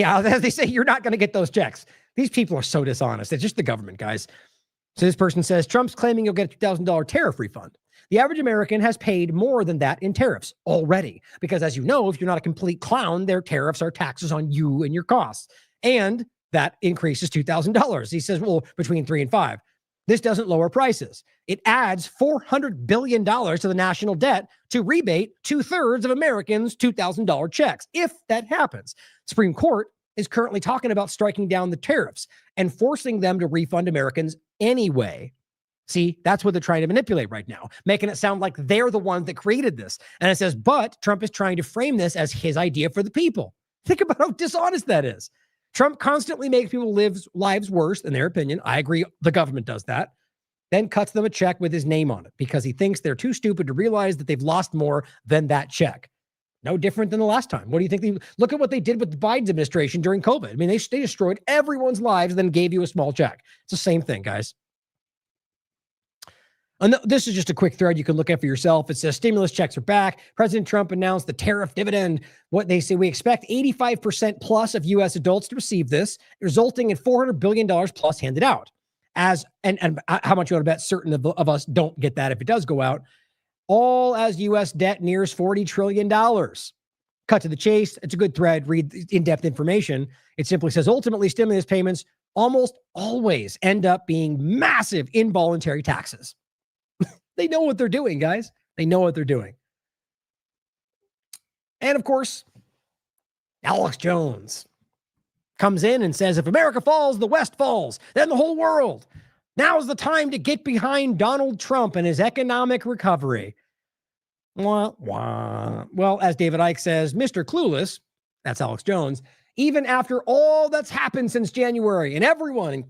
As they say, you're not going to get those checks. These people are so dishonest. It's just the government, guys. So this person says, Trump's claiming you'll get a $2,000 tariff refund. The average American has paid more than that in tariffs already. Because as you know, if you're not a complete clown, their tariffs are taxes on you and your costs. And that increases $2,000. He says, well, between 3 and 5. This doesn't lower prices. It adds $400 billion to the national debt to rebate 2/3 of Americans' $2,000 checks. If that happens, Supreme Court is currently talking about striking down the tariffs and forcing them to refund Americans anyway. See, that's what they're trying to manipulate right now, making it sound like they're the ones that created this. And it says, but Trump is trying to frame this as his idea for the people. Think about how dishonest that is. Trump constantly makes people live lives worse, in their opinion. I agree, the government does that. Then cuts them a check with his name on it because he thinks they're too stupid to realize that they've lost more than that check. No different than the last time. What do you think? Look at what they did with the Biden administration during COVID. I mean, they destroyed everyone's lives and then gave you a small check. It's the same thing, guys. And this is just a quick thread you can look at for yourself. It says stimulus checks are back. President Trump announced the tariff dividend. What they say, we expect 85% plus of U.S. adults to receive this, resulting in $400 billion plus handed out. And how much you want to bet certain of us don't get that if it does go out, all as U.S. debt nears $40 trillion. Cut to the chase. It's a good thread. Read in-depth information. It simply says, ultimately, stimulus payments almost always end up being massive involuntary taxes. They know what they're doing, guys. They know what they're doing. And of course, Alex Jones comes in and says, if America falls, the West falls, then the whole world. Now's the time to get behind Donald Trump and his economic recovery. Well, as David Icke says, Mr. Clueless, that's Alex Jones, even after all that's happened since January and everyone,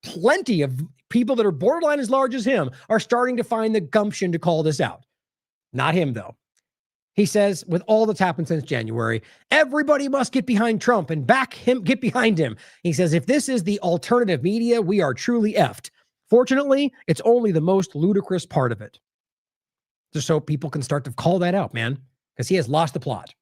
plenty of people that are borderline as large as him are starting to find the gumption to call this out. Not him, though. He says, with all that's happened since January, everybody must get behind Trump and get behind him. He says, if this is the alternative media, we are truly effed. Fortunately, it's only the most ludicrous part of it. Just so people can start to call that out, man, because he has lost the plot.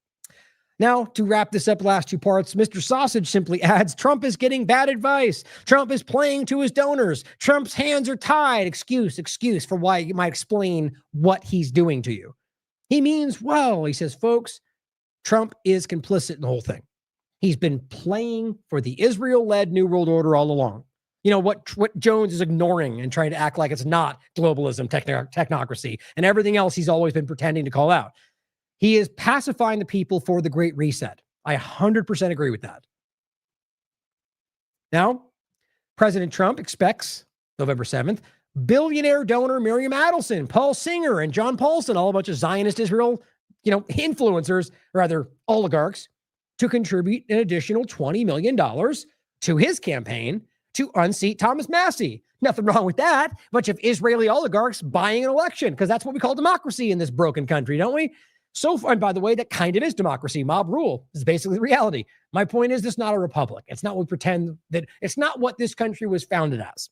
Now, to wrap this up, last two parts, Mr. Sausage simply adds, Trump is getting bad advice. Trump is playing to his donors. Trump's hands are tied. Excuse for why you might explain what he's doing to you. He means well. He says, folks, Trump is complicit in the whole thing. He's been playing for the Israel-led New World Order all along. You know, what Jones is ignoring and trying to act like it's not globalism, technocracy, and everything else he's always been pretending to call out. He is pacifying the people for the Great Reset. I 100% agree with that. Now, President Trump expects November 7th, billionaire donor Miriam Adelson, Paul Singer, and John Paulson, all a bunch of Zionist Israel, influencers, rather oligarchs, to contribute an additional $20 million to his campaign to unseat Thomas Massie. Nothing wrong with that. A bunch of Israeli oligarchs buying an election, because that's what we call democracy in this broken country, don't we? So far, and by the way, that kind of is democracy. Mob rule is basically reality. My point is, this is not a republic. It's not what we pretend that it's not what this country was founded as.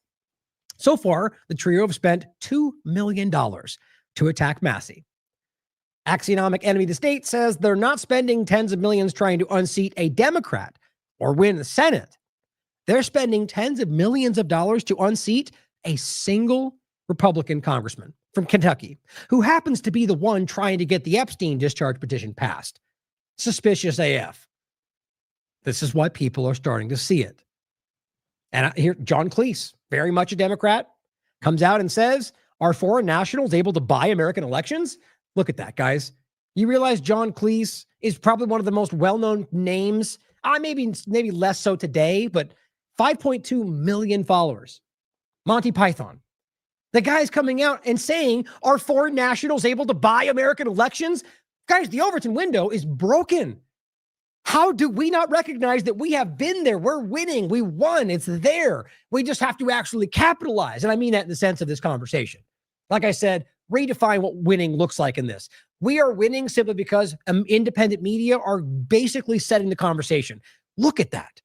So far, the trio have spent $2 million to attack Massie. Axionomic enemy of the state says they're not spending tens of millions trying to unseat a Democrat or win the Senate. They're spending tens of millions of dollars to unseat a single Republican congressman from Kentucky, who happens to be the one trying to get the Epstein discharge petition passed. Suspicious AF. This is why people are starting to see it. And here, John Cleese, very much a Democrat, comes out and says, are foreign nationals able to buy American elections? Look at that, guys. You realize John Cleese is probably one of the most well-known names, maybe less so today, but 5.2 million followers. Monty Python. The guy's coming out and saying, are foreign nationals able to buy American elections? Guys, the Overton window is broken. How do we not recognize that we have been there? We're winning. We won. It's there. We just have to actually capitalize. And I mean that in the sense of this conversation. Like I said, redefine what winning looks like in this. We are winning simply because independent media are basically setting the conversation. Look at that.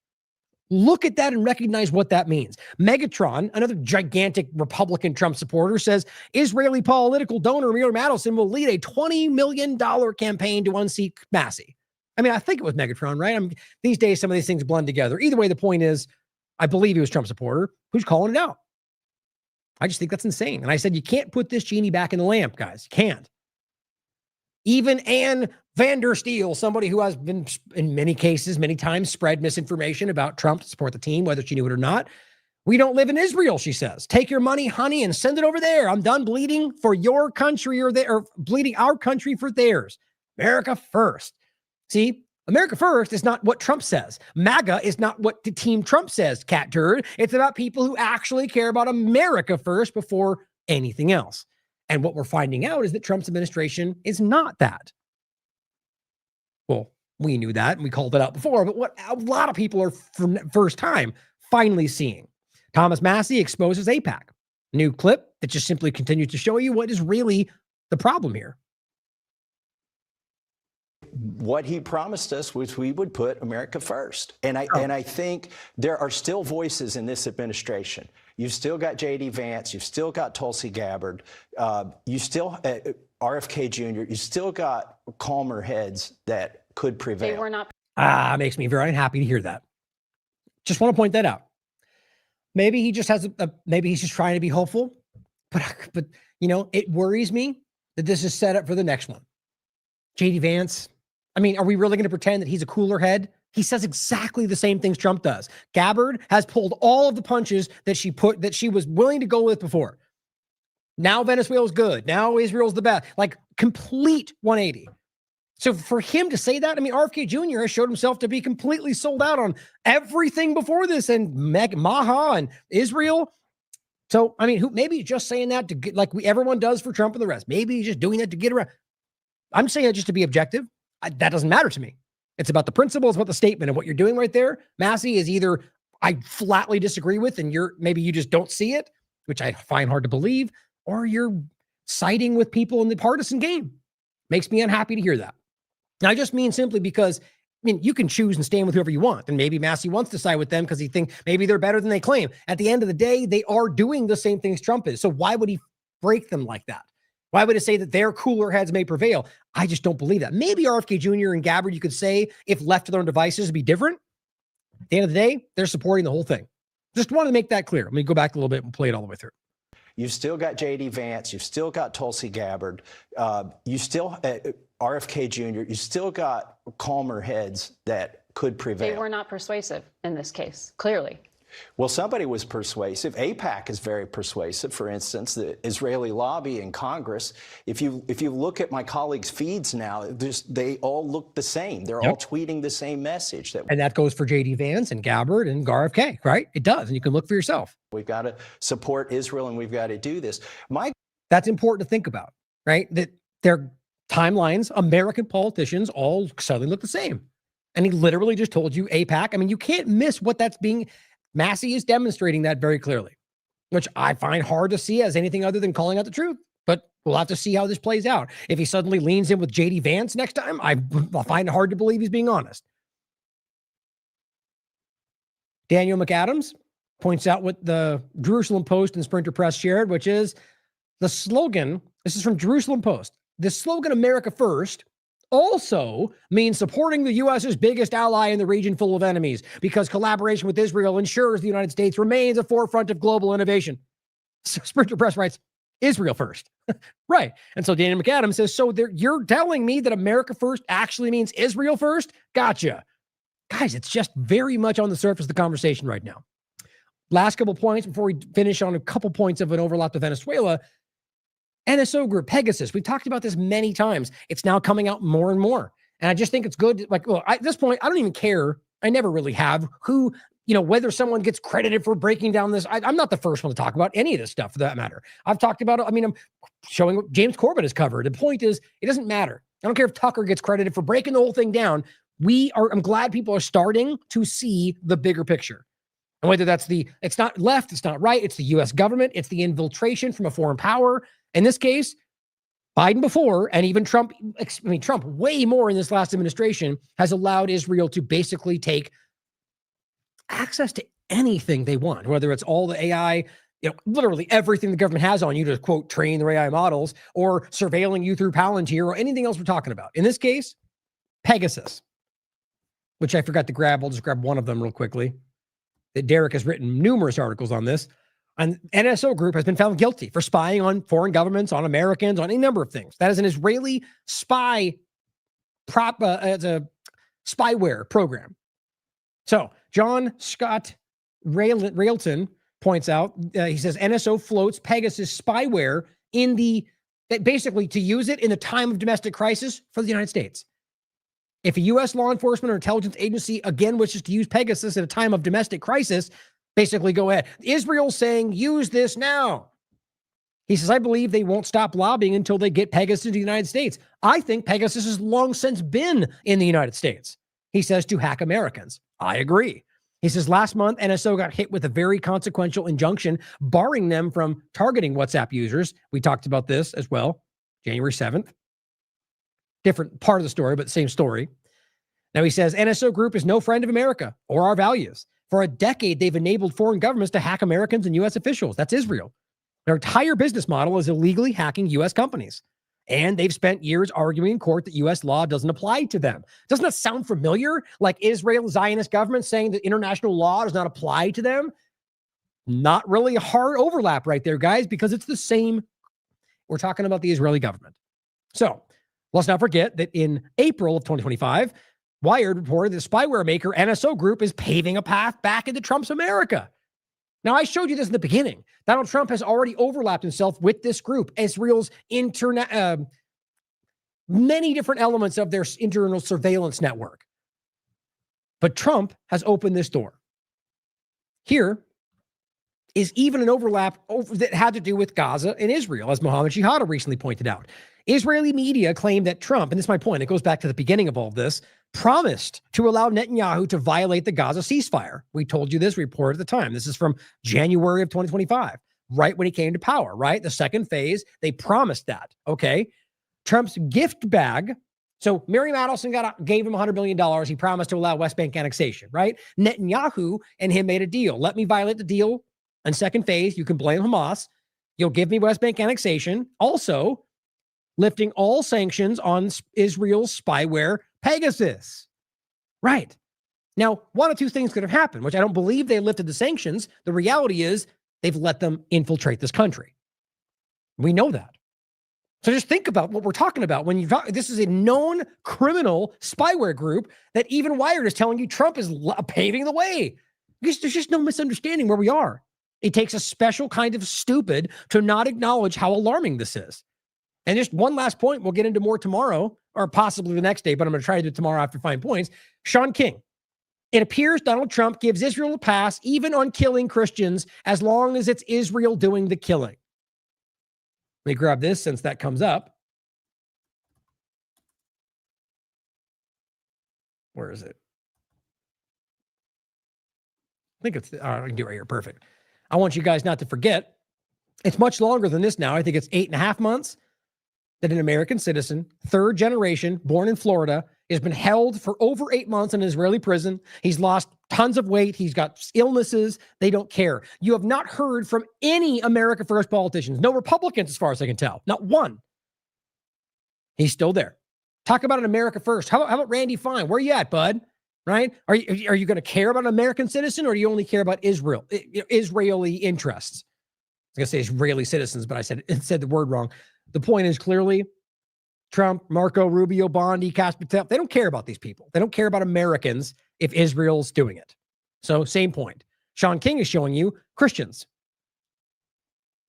Look at that and recognize what that means. Megatron, another gigantic Republican Trump supporter, says Israeli political donor Miriam Adelson will lead a $20 million campaign to unseat Massie. I mean, I think it was Megatron, right? These days, some of these things blend together. Either way, the point is, I believe he was a Trump supporter who's calling it out. I just think that's insane. And I said, you can't put this genie back in the lamp, guys. You can't. Even Ann Vander Steel, somebody who has been, in many cases, many times, spread misinformation about Trump to support the team, whether she knew it or not. We don't live in Israel, she says. Take your money, honey, and send it over there. I'm done bleeding for your country or bleeding our country for theirs. America first. See, America first is not what Trump says. MAGA is not what the team Trump says, cat turd. It's about people who actually care about America first before anything else. And what we're finding out is that Trump's administration is not that. Well, we knew that and we called it out before, but what a lot of people are for the first time finally seeing. Thomas Massie exposes AIPAC. New clip that just simply continues to show you what is really the problem here. What he promised us was we would put America first. And I think there are still voices in this administration. You've still got J.D. Vance. You've still got Tulsi Gabbard. You still, RFK Jr., you still got calmer heads that could prevail. They were not. Makes me very unhappy to hear that. Just want to point that out. Maybe he just has maybe he's just trying to be hopeful, but it worries me that this is set up for the next one. J.D. Vance. I mean, are we really going to pretend that he's a cooler head? He says exactly the same things Trump does. Gabbard has pulled all of the punches that she was willing to go with before. Now Venezuela's good. Now Israel's the best. Like complete 180. So for him to say that, I mean, RFK Jr. has showed himself to be completely sold out on everything before this and Maha and Israel. So, I mean, maybe he's just saying that to get, like everyone does for Trump and the rest. Maybe he's just doing that to get around. I'm saying it just to be objective. That doesn't matter to me. It's about the principle. It's about the statement. And what you're doing right there, Massie, is either I flatly disagree with and maybe you just don't see it, which I find hard to believe, or you're siding with people in the partisan game. Makes me unhappy to hear that. And I just mean simply because, you can choose and stand with whoever you want. And maybe Massie wants to side with them because he thinks maybe they're better than they claim. At the end of the day, they are doing the same things Trump is. So why would he break them like that? Why would it say that their cooler heads may prevail? I just don't believe that. Maybe RFK Jr. and Gabbard, you could say, if left to their own devices, would be different. At the end of the day, they're supporting the whole thing. Just wanted to make that clear. Let me go back a little bit and play it all the way through. You've still got J.D. Vance. You've still got Tulsi Gabbard. You still, RFK Jr., you still got calmer heads that could prevail. They were not persuasive in this case, clearly. Well, somebody was persuasive. AIPAC is very persuasive. For instance, the Israeli lobby in Congress. If you look at my colleagues' feeds now, they all look the same. They're all tweeting the same message. And that goes for J.D. Vance and Gabbard and GARFK, right? It does, and you can look for yourself. We've got to support Israel, and we've got to do this. That's important to think about, right? That their timelines, American politicians all suddenly look the same. And he literally just told you AIPAC. I mean, you can't miss what that's being. Massey is demonstrating that very clearly, which I find hard to see as anything other than calling out the truth. But we'll have to see how this plays out. If he suddenly leans in with J.D. Vance next time, I'll find it hard to believe he's being honest. Daniel McAdams points out what the Jerusalem Post and Sprinter Press shared, which is the slogan. This is from Jerusalem Post. The slogan America First also means supporting the U.S.'s biggest ally in the region full of enemies, because collaboration with Israel ensures the United States remains at forefront of global innovation. So Sprinter Press writes, Israel first. Right. And so Daniel McAdams says, so you're telling me that America First actually means Israel first? Gotcha. Guys, it's just very much on the surface of the conversation right now. Last couple points before we finish on a couple points of an overlap to Venezuela. NSO Group, Pegasus. We've talked about this many times. It's now coming out more and more. And I just think it's good. Like, well, at this point, I don't even care. I never really have who, whether someone gets credited for breaking down this. I'm not the first one to talk about any of this stuff for that matter. I've talked about it. I mean, I'm showing what James Corbett has covered. The point is, it doesn't matter. I don't care if Tucker gets credited for breaking the whole thing down. I'm glad people are starting to see the bigger picture. And whether it's not left, it's not right, it's the U.S. government, it's the infiltration from a foreign power. In this case, Biden before, and even Trump way more in this last administration, has allowed Israel to basically take access to anything they want, whether it's all the AI, literally everything the government has on you to, quote, train their AI models, or surveilling you through Palantir, or anything else we're talking about. In this case, Pegasus, which I forgot to grab. I'll just grab one of them real quickly. That Derek has written numerous articles on this. And NSO Group has been found guilty for spying on foreign governments, on Americans, on any number of things. That is an Israeli it's a spyware program. So John Scott Railton points out, he says NSO floats Pegasus spyware basically to use it in the time of domestic crisis for the United States. If a U.S. law enforcement or intelligence agency again wishes to use Pegasus at a time of domestic crisis, basically go ahead. Israel's saying, use this now. He says, I believe they won't stop lobbying until they get Pegasus to the United States. I think Pegasus has long since been in the United States. He says, to hack Americans. I agree. He says, last month, NSO got hit with a very consequential injunction barring them from targeting WhatsApp users. We talked about this as well, January 7th. Different part of the story, but same story. Now he says, NSO Group is no friend of America or our values. For a decade, they've enabled foreign governments to hack Americans and U.S. officials. That's Israel. Their entire business model is illegally hacking U.S. companies. And they've spent years arguing in court that U.S. law doesn't apply to them. Doesn't that sound familiar? Like Israel Zionist government saying that international law does not apply to them? Not really a hard overlap right there, guys, because it's the same. We're talking about the Israeli government. So let's not forget that in April of 2025, Wired reported the spyware maker NSO Group is paving a path back into Trump's America. Now, I showed you this in the beginning. Donald Trump has already overlapped himself with this group, Israel's many different elements of their internal surveillance network. But Trump has opened this door. Here is even an overlap that had to do with Gaza and Israel, as Mohammed Shihada recently pointed out. Israeli media claimed that Trump, and this is my point, it goes back to the beginning of all this, promised to allow Netanyahu to violate the Gaza ceasefire. We told you this report at the time. This is from January of 2025, right when he came to power, right? The second phase, they promised that, okay? Trump's gift bag. So Mary Madelson gave him $100 million. He promised to allow West Bank annexation, right? Netanyahu and him made a deal. Let me violate the deal. And second phase, you can blame Hamas. You'll give me West Bank annexation. Also, lifting all sanctions on Israel's spyware, Pegasus. Right. Now, one of two things could have happened, which I don't believe they lifted the sanctions. The reality is they've let them infiltrate this country. We know that. So just think about what we're talking about. When you talk, this is a known criminal spyware group that even Wired is telling you Trump is paving the way. Because there's just no misunderstanding where we are. It takes a special kind of stupid to not acknowledge how alarming this is. And just one last point, we'll get into more tomorrow, or possibly the next day, but I'm going to try to do it tomorrow after fine points. Sean King. It appears Donald Trump gives Israel a pass even on killing Christians as long as it's Israel doing the killing. Let me grab this since that comes up. Where is it? I think it's, I can do it right here. Perfect. I want you guys not to forget, it's much longer than this now. I think it's 8.5 months that an American citizen, third generation, born in Florida, has been held for over 8 months in an Israeli prison. He's lost tons of weight. He's got illnesses. They don't care. You have not heard from any America First politicians, no Republicans, as far as I can tell, not one. He's still there. Talk about an America First. How about Randy Fine? Where are you at, bud? Right? Are you going to care about an American citizen, or do you only care about Israel, Israeli interests? I was going to say Israeli citizens, but I said the word wrong. The point is clearly Trump, Marco Rubio, Bondi, Kaspatel, they don't care about these people. They don't care about Americans if Israel's doing it. So same point. Sean King is showing you Christians.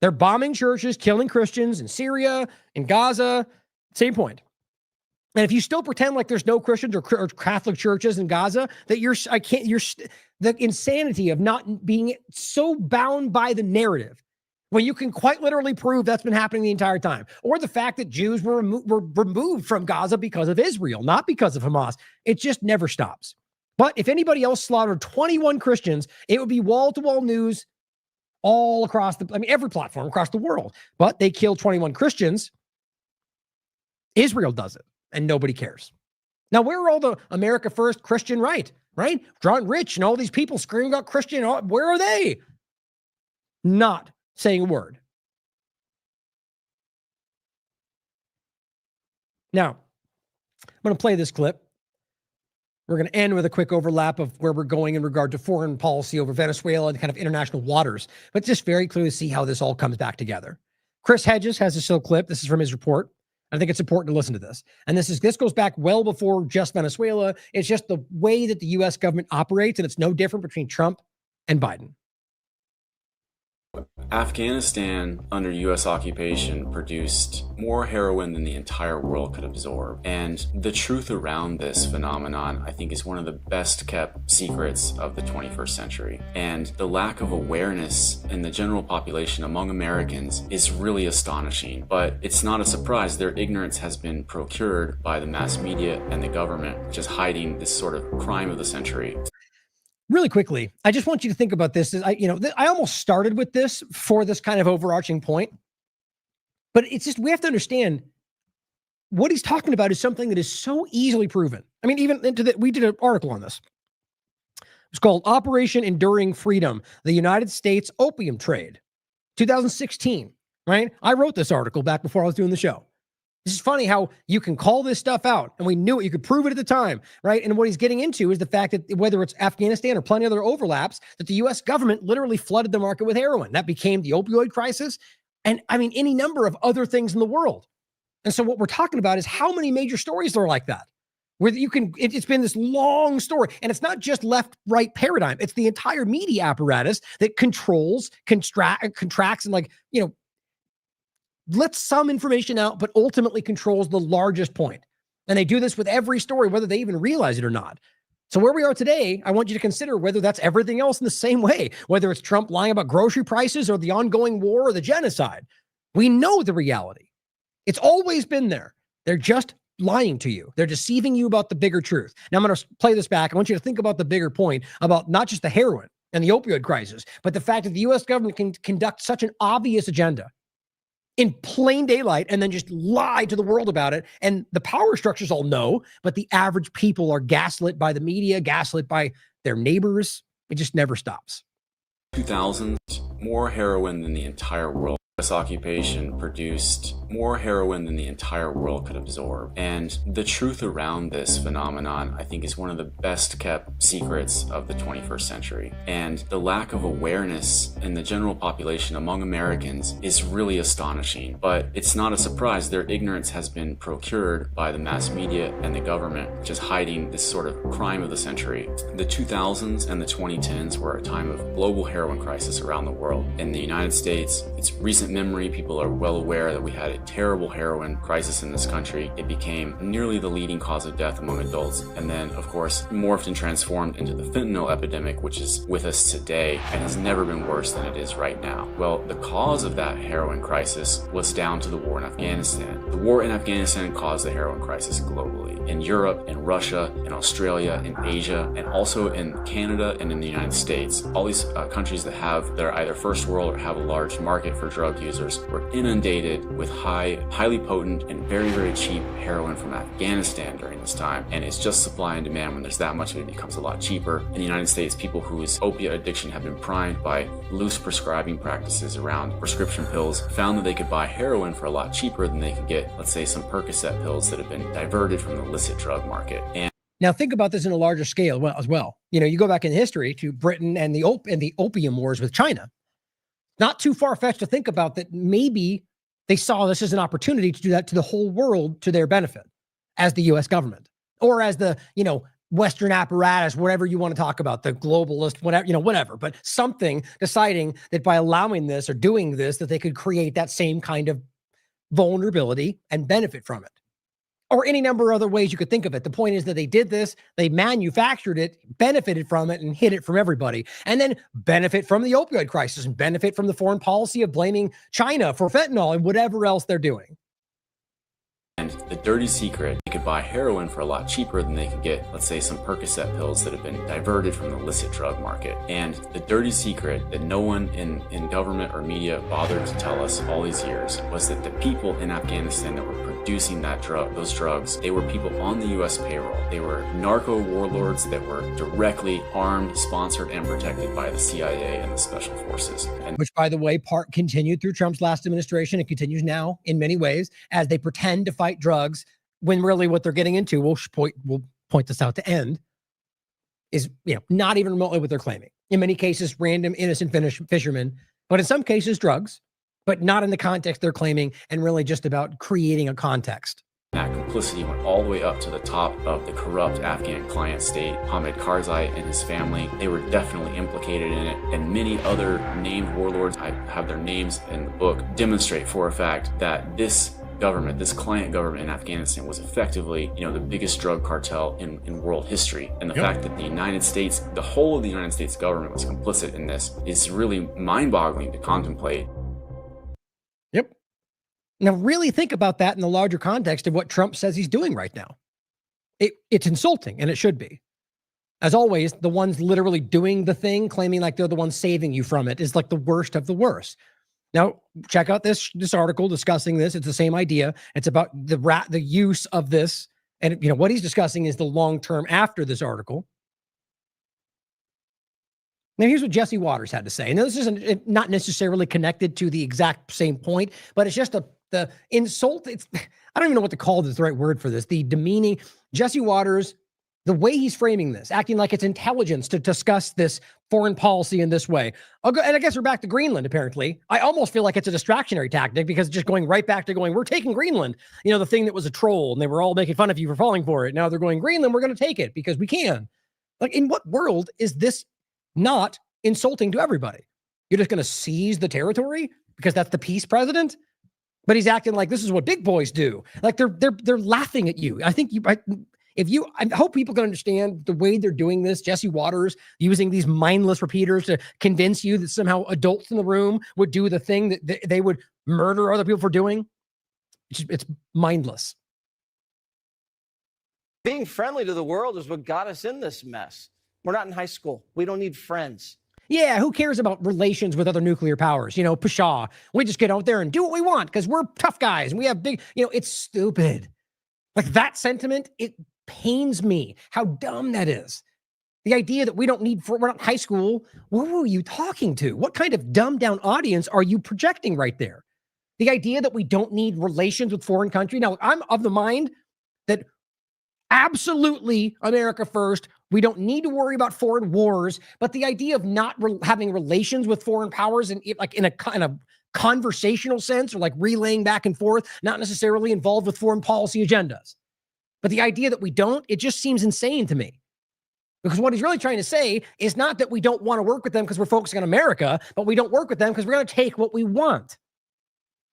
They're bombing churches, killing Christians in Syria, in Gaza. Same point. And if you still pretend like there's no Christians or Catholic churches in Gaza, that the insanity of not being so bound by the narrative, when you can quite literally prove that's been happening the entire time, or the fact that Jews were removed from Gaza because of Israel, not because of Hamas. It just never stops. But if anybody else slaughtered 21 Christians, it would be wall-to-wall news all across every platform across the world. But they killed 21 Christians. Israel does it, and nobody cares. Now, where are all the America First Christian right? John Rich and all these people screaming about Christian, where are they? Not saying a word. Now, I'm going to play this clip. We're going to end with a quick overlap of where we're going in regard to foreign policy over Venezuela and kind of international waters, but just very clearly see how this all comes back together. Chris Hedges has a still clip. This is from his report. I think it's important to listen to this. And this goes back well before just Venezuela. It's just the way that the U.S. government operates, and it's no different between Trump and Biden. Afghanistan, under U.S. occupation, produced more heroin than the entire world could absorb. And the truth around this phenomenon, I think, is one of the best kept secrets of the 21st century. And the lack of awareness in the general population among Americans is really astonishing. But it's not a surprise. Their ignorance has been procured by the mass media and the government, just hiding this sort of crime of the century. Really quickly, I just want you to think about this. I almost started with this for this kind of overarching point, but it's just, we have to understand what he's talking about is something that is so easily proven. I mean, even we did an article on this. It's called Operation Enduring Freedom, the United States Opium Trade, 2016, right? I wrote this article back before I was doing the show. This is funny how you can call this stuff out, and we knew it. You could prove it at the time, right? And what he's getting into is the fact that whether it's Afghanistan or plenty of other overlaps, that the U.S. government literally flooded the market with heroin. That became the opioid crisis, and any number of other things in the world. And so what we're talking about is how many major stories there are like that, where you can. It's been this long story, and it's not just left-right paradigm. It's the entire media apparatus that controls, contracts, and lets some information out, but ultimately controls the largest point. And they do this with every story, whether they even realize it or not. So where we are today, I want you to consider whether that's everything else in the same way, whether it's Trump lying about grocery prices or the ongoing war or the genocide. We know the reality. It's always been there. They're just lying to you. They're deceiving you about the bigger truth. Now I'm going to play this back. I want you to think about the bigger point about not just the heroin and the opioid crisis, but the fact that the U.S. government can conduct such an obvious agenda in plain daylight and then just lie to the world about it. And the power structures all know, but the average people are gaslit by the media, gaslit by their neighbors. It just never stops. 2000, more heroin than the entire world U.S. occupation produced more heroin than the entire world could absorb. And the truth around this phenomenon, I think, is one of the best kept secrets of the 21st century. And the lack of awareness in the general population among Americans is really astonishing. But it's not a surprise. Their ignorance has been procured by the mass media and the government, which is hiding this sort of crime of the century. The 2000s and the 2010s were a time of global heroin crisis around the world. In the United States, it's recent memory, people are well aware that we had a terrible heroin crisis in this country. It became nearly the leading cause of death among adults, and then, of course, morphed and transformed into the fentanyl epidemic, which is with us today and has never been worse than it is right now. Well, the cause of that heroin crisis was down to the war in Afghanistan. The war in Afghanistan caused the heroin crisis globally. In Europe, in Russia, in Australia, in Asia, and also in Canada and in the United States. All these countries that are either first world or have a large market for drug users were inundated with highly potent and very, very cheap heroin from Afghanistan during this time. And it's just supply and demand. When there's that much of it, it becomes a lot cheaper. In the United States, people whose opiate addiction have been primed by loose prescribing practices around prescription pills found that they could buy heroin for a lot cheaper than they could get, let's say, some Percocet pills that have been diverted from the illicit drug market. And now think about this in a larger scale as well. You know, you go back in history to Britain and the opium wars with China. Not too far-fetched to think about that maybe they saw this as an opportunity to do that to the whole world to their benefit as the U.S. government or as the, Western apparatus, whatever you want to talk about, the globalist, whatever, but something deciding that by allowing this or doing this, that they could create that same kind of vulnerability and benefit from it. Or any number of other ways you could think of it. The point is that they did this, they manufactured it, benefited from it, and hid it from everybody. And then benefit from the opioid crisis and benefit from the foreign policy of blaming China for fentanyl and whatever else they're doing. And the dirty secret, they could buy heroin for a lot cheaper than they could get, let's say, some Percocet pills that have been diverted from the illicit drug market. And the dirty secret that no one in government or media bothered to tell us all these years was that the people in Afghanistan that were producing those drugs, they were people on the U.S. payroll. They were narco warlords that were directly armed, sponsored, and protected by the CIA and the special forces. Which, by the way, continued through Trump's last administration and continues now in many ways as they pretend to fight drugs when really what they're getting into, we'll point this out to end, is not even remotely what they're claiming. In many cases, random innocent fishermen, but in some cases, drugs, but not in the context they're claiming, and really just about creating a context. That complicity went all the way up to the top of the corrupt Afghan client state, Hamid Karzai and his family. They were definitely implicated in it, and many other named warlords, I have their names in the book, demonstrate for a fact that this government, this client government in Afghanistan was effectively, the biggest drug cartel in world history. And the fact that the United States, the whole of the United States government was complicit in this is really mind-boggling to contemplate. Yep. Now really think about that in the larger context of what Trump says he's doing right now. It's insulting, and it should be. As always, the ones literally doing the thing, claiming like they're the ones saving you from it, is like the worst of the worst. Now, check out this article discussing this. It's the same idea. It's about the use of this. And, what he's discussing is the long-term after this article. Now, here's what Jesse Waters had to say. And this isn't not necessarily connected to the exact same point, but it's just the insult. I don't even know what to call this, the right word for this. The demeaning. Jesse Waters, the way he's framing this, acting like it's intelligence to discuss this foreign policy in this way. And I guess we're back to Greenland, apparently. I almost feel like it's a distractionary tactic because just going right back to we're taking Greenland. The thing that was a troll and they were all making fun of you for falling for it. Now they're going, Greenland, we're going to take it because we can. Like, in what world is this not insulting to everybody? You're just going to seize the territory because that's the peace president? But he's acting like this is what big boys do. Like they're laughing at you. I think I hope people can understand the way they're doing this. Jesse Waters using these mindless repeaters to convince you that somehow adults in the room would do the thing that they would murder other people for doing. It's mindless. Being friendly to the world is what got us in this mess. We're not in high school. We don't need friends. Yeah, who cares about relations with other nuclear powers? Pshaw. We just get out there and do what we want because we're tough guys and we have big, it's stupid. Like that sentiment, it pains me how dumb that is. The idea that we're not in high school. Who are you talking to? What kind of dumbed down audience are you projecting right there? The idea that we don't need relations with foreign countries. Now, I'm of the mind that absolutely America first. We don't need to worry about foreign wars, but the idea of not having relations with foreign powers in a kind of conversational sense, or like relaying back and forth, not necessarily involved with foreign policy agendas. But the idea that we don't, it just seems insane to me. Because what he's really trying to say is not that we don't want to work with them because we're focusing on America, but we don't work with them because we're going to take what we want.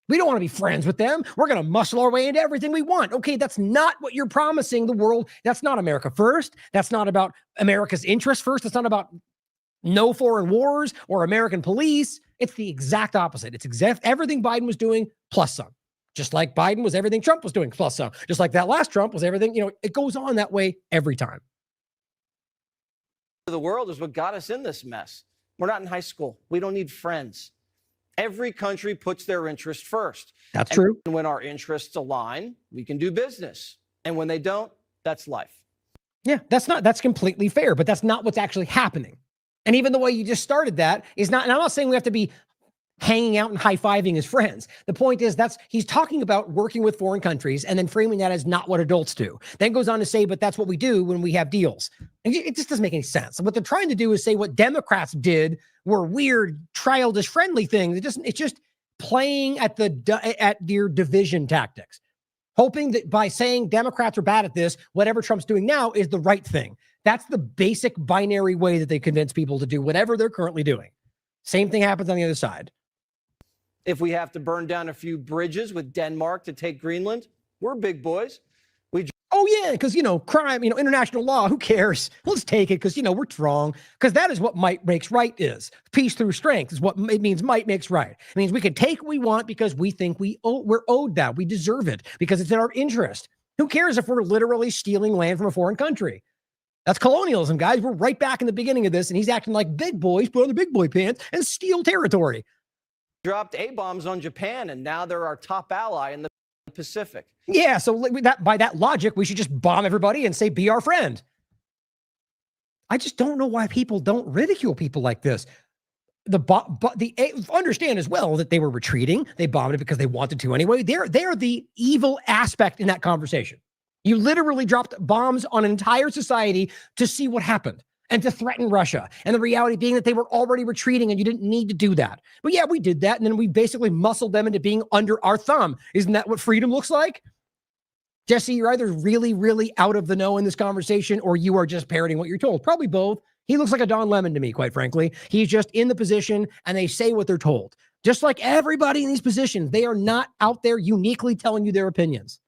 We don't want to be friends with them. We're going to muscle our way into everything we want. Okay, that's not what you're promising the world. That's not America first. That's not about America's interests first. That's not about no foreign wars or American police. It's the exact opposite. It's everything Biden was doing plus some. Just like Biden was everything Trump was doing plus some. Just like that last Trump was everything, it goes on that way every time. The world is what got us in this mess. We're not in high school. We don't need friends. Every country puts their interest first. That's true. And when our interests align, we can do business. And when they don't, that's life. Yeah, that's completely fair, but that's not what's actually happening. And even the way you just started that is not, and I'm not saying we have to be hanging out and high-fiving as friends. The point is he's talking about working with foreign countries and then framing that as not what adults do. Then goes on to say, but that's what we do when we have deals. And it just doesn't make any sense. What they're trying to do is say what Democrats did were weird, childish, friendly things. It's just playing at your division tactics, hoping that by saying Democrats are bad at this, whatever Trump's doing now is the right thing. That's the basic binary way that they convince people to do whatever they're currently doing. Same thing happens on the other side. If we have to burn down a few bridges with Denmark to take Greenland, we're big boys. Oh, yeah, because, crime, international law, who cares? Let's take it because, we're strong. Because that is what might makes right is. Peace through strength is what it means might makes right. It means we can take what we want because we think we're owed that. We deserve it because it's in our interest. Who cares if we're literally stealing land from a foreign country? That's colonialism, guys. We're right back in the beginning of this, and he's acting like big boys, put on the big boy pants, and steal territory. Dropped A-bombs on Japan, and now they're our top ally in the Pacific. Yeah, so by that logic, we should just bomb everybody and say, be our friend. I just don't know why people don't ridicule people like this. Understand as well that they were retreating. They bombed it because they wanted to anyway. They're the evil aspect in that conversation. You literally dropped bombs on an entire society to see what happened and to threaten Russia. And the reality being that they were already retreating and you didn't need to do that. But yeah, we did that. And then we basically muscled them into being under our thumb. Isn't that what freedom looks like? Jesse, you're either really, really out of the know in this conversation or you are just parroting what you're told. Probably both. He looks like a Don Lemon to me, quite frankly. He's just in the position and they say what they're told. Just like everybody in these positions, they are not out there uniquely telling you their opinions.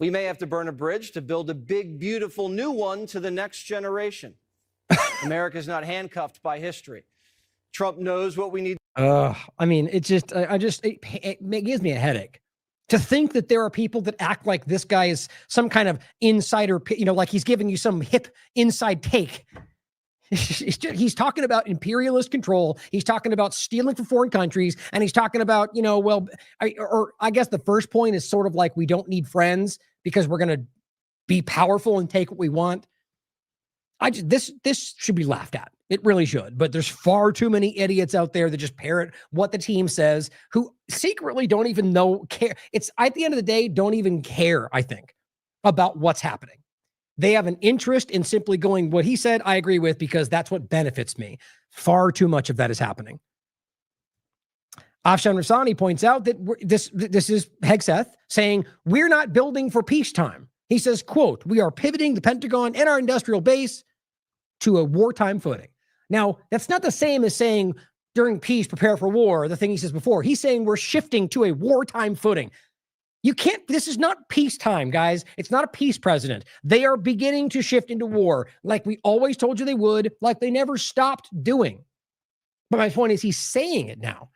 We may have to burn a bridge to build a big, beautiful new one to the next generation. America's not handcuffed by history. Trump knows what we need. It gives me a headache to think that there are people that act like this guy is some kind of insider, like he's giving you some hip inside take. He's talking about imperialist control. He's talking about stealing from foreign countries. And he's talking about, I guess the first point is sort of like we don't need friends because we're going to be powerful and take what we want. This should be laughed at. It really should. But there's far too many idiots out there that just parrot what the team says, who secretly don't even care. It's at the end of the day, don't even care, I think, about what's happening. They have an interest in simply going, what he said, I agree with, because that's what benefits me. Far too much of that is happening. Afshan Rassani points out that this is Hegseth saying, we're not building for peacetime. He says, quote, we are pivoting the Pentagon and our industrial base to a wartime footing. Now, that's not the same as saying during peace, prepare for war, the thing he says before. He's saying we're shifting to a wartime footing. This is not peacetime, guys. It's not a peace president. They are beginning to shift into war like we always told you they would, like they never stopped doing. But my point is he's saying it now.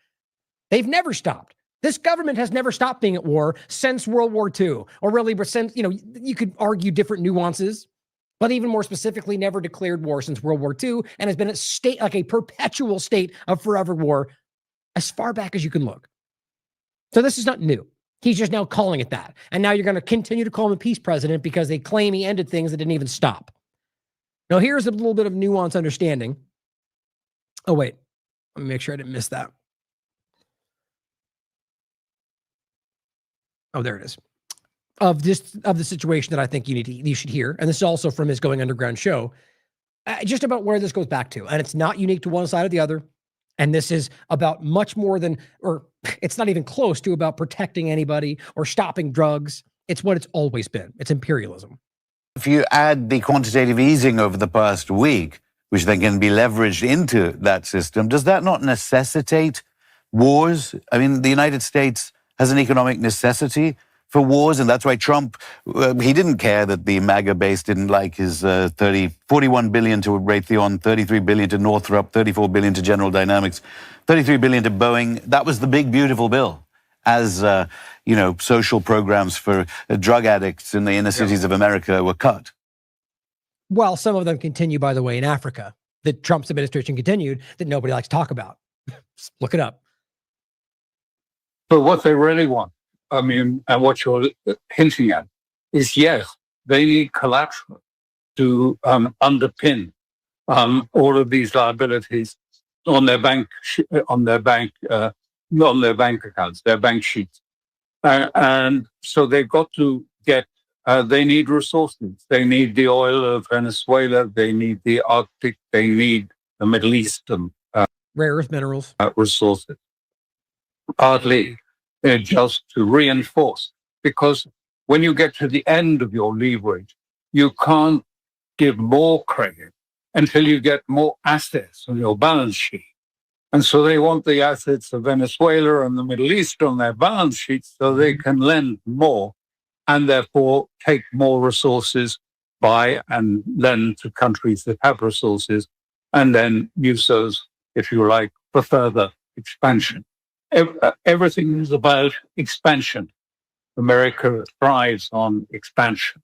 They've never stopped. This government has never stopped being at war since World War II, or really since, you could argue different nuances, but even more specifically, never declared war since World War II and has been a perpetual state of forever war as far back as you can look. So this is not new. He's just now calling it that. And now you're going to continue to call him a peace president because they claim he ended things that didn't even stop. Now, here's a little bit of nuanced understanding. Oh, wait. Let me make sure I didn't miss that. Oh, there it is. Of the situation that I think you should hear. And this is also from his Going Underground show, just about where this goes back to. And it's not unique to one side or the other. And this is about much more than, or it's not even close to about protecting anybody or stopping drugs. It's what it's always been. It's imperialism. If you add the quantitative easing over the past week, which then can be leveraged into that system, does that not necessitate wars? I mean, the United States has an economic necessity for wars, and that's why Trump, he didn't care that the MAGA base didn't like his 41 billion to Raytheon, 33 billion to Northrop, 34 billion to General Dynamics, 33 billion to Boeing. That was the big, beautiful bill. As, social programs for drug addicts in the inner cities of America were cut. Well, some of them continue, by the way, in Africa, that Trump's administration continued, that nobody likes to talk about. Look it up. But what they really want, I mean, and what you're hinting at, is yes, they need collateral to underpin all of these liabilities on their bank accounts, their bank sheets, and so they've got to get. They need resources. They need the oil of Venezuela. They need the Arctic. They need the Middle Eastern rare earth minerals resources. Partly just to reinforce, because when you get to the end of your leverage, you can't give more credit until you get more assets on your balance sheet. And so they want the assets of Venezuela and the Middle East on their balance sheets so they can lend more and therefore take more resources, buy and lend to countries that have resources, and then use those, if you like, for further expansion. Everything is about expansion. America thrives on expansion.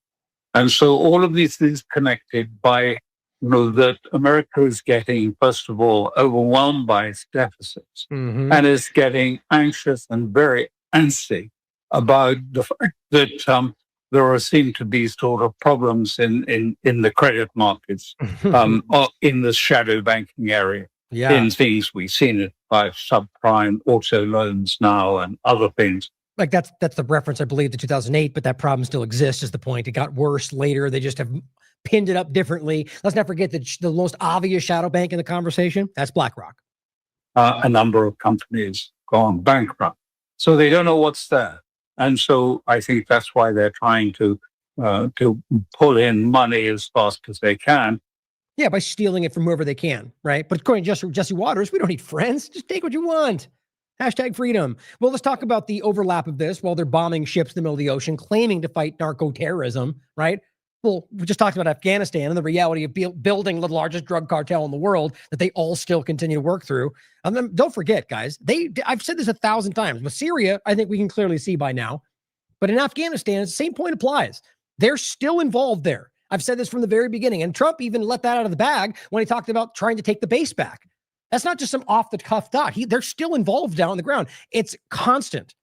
And so all of these things connected by, that America is getting, first of all, overwhelmed by its deficits and is getting anxious and very antsy about the fact that there seem to be sort of problems in the credit markets, or in the shadow banking area, in things we've seen it by subprime auto loans now and other things. Like that's the reference, I believe, to 2008, but that problem still exists is the point. It got worse later. They just have pinned it up differently. Let's not forget that the most obvious shadow bank in the conversation, that's BlackRock. A number of companies gone bankrupt. So they don't know what's there. And so I think that's why they're trying to pull in money as fast as they can. Yeah, by stealing it from whoever they can, right? But according to Jesse Waters, we don't need friends. Just take what you want. Hashtag freedom. Well, let's talk about the overlap of this while they're bombing ships in the middle of the ocean, claiming to fight narco-terrorism, right? Well, we just talked about Afghanistan and the reality of building the largest drug cartel in the world that they all still continue to work through. And then don't forget, guys, I've said this 1,000 times. With Syria, I think we can clearly see by now. But in Afghanistan, the same point applies. They're still involved there. I've said this from the very beginning. And Trump even let that out of the bag when he talked about trying to take the base back. That's not just some off-the-cuff thought. They're still involved down on the ground. It's constant.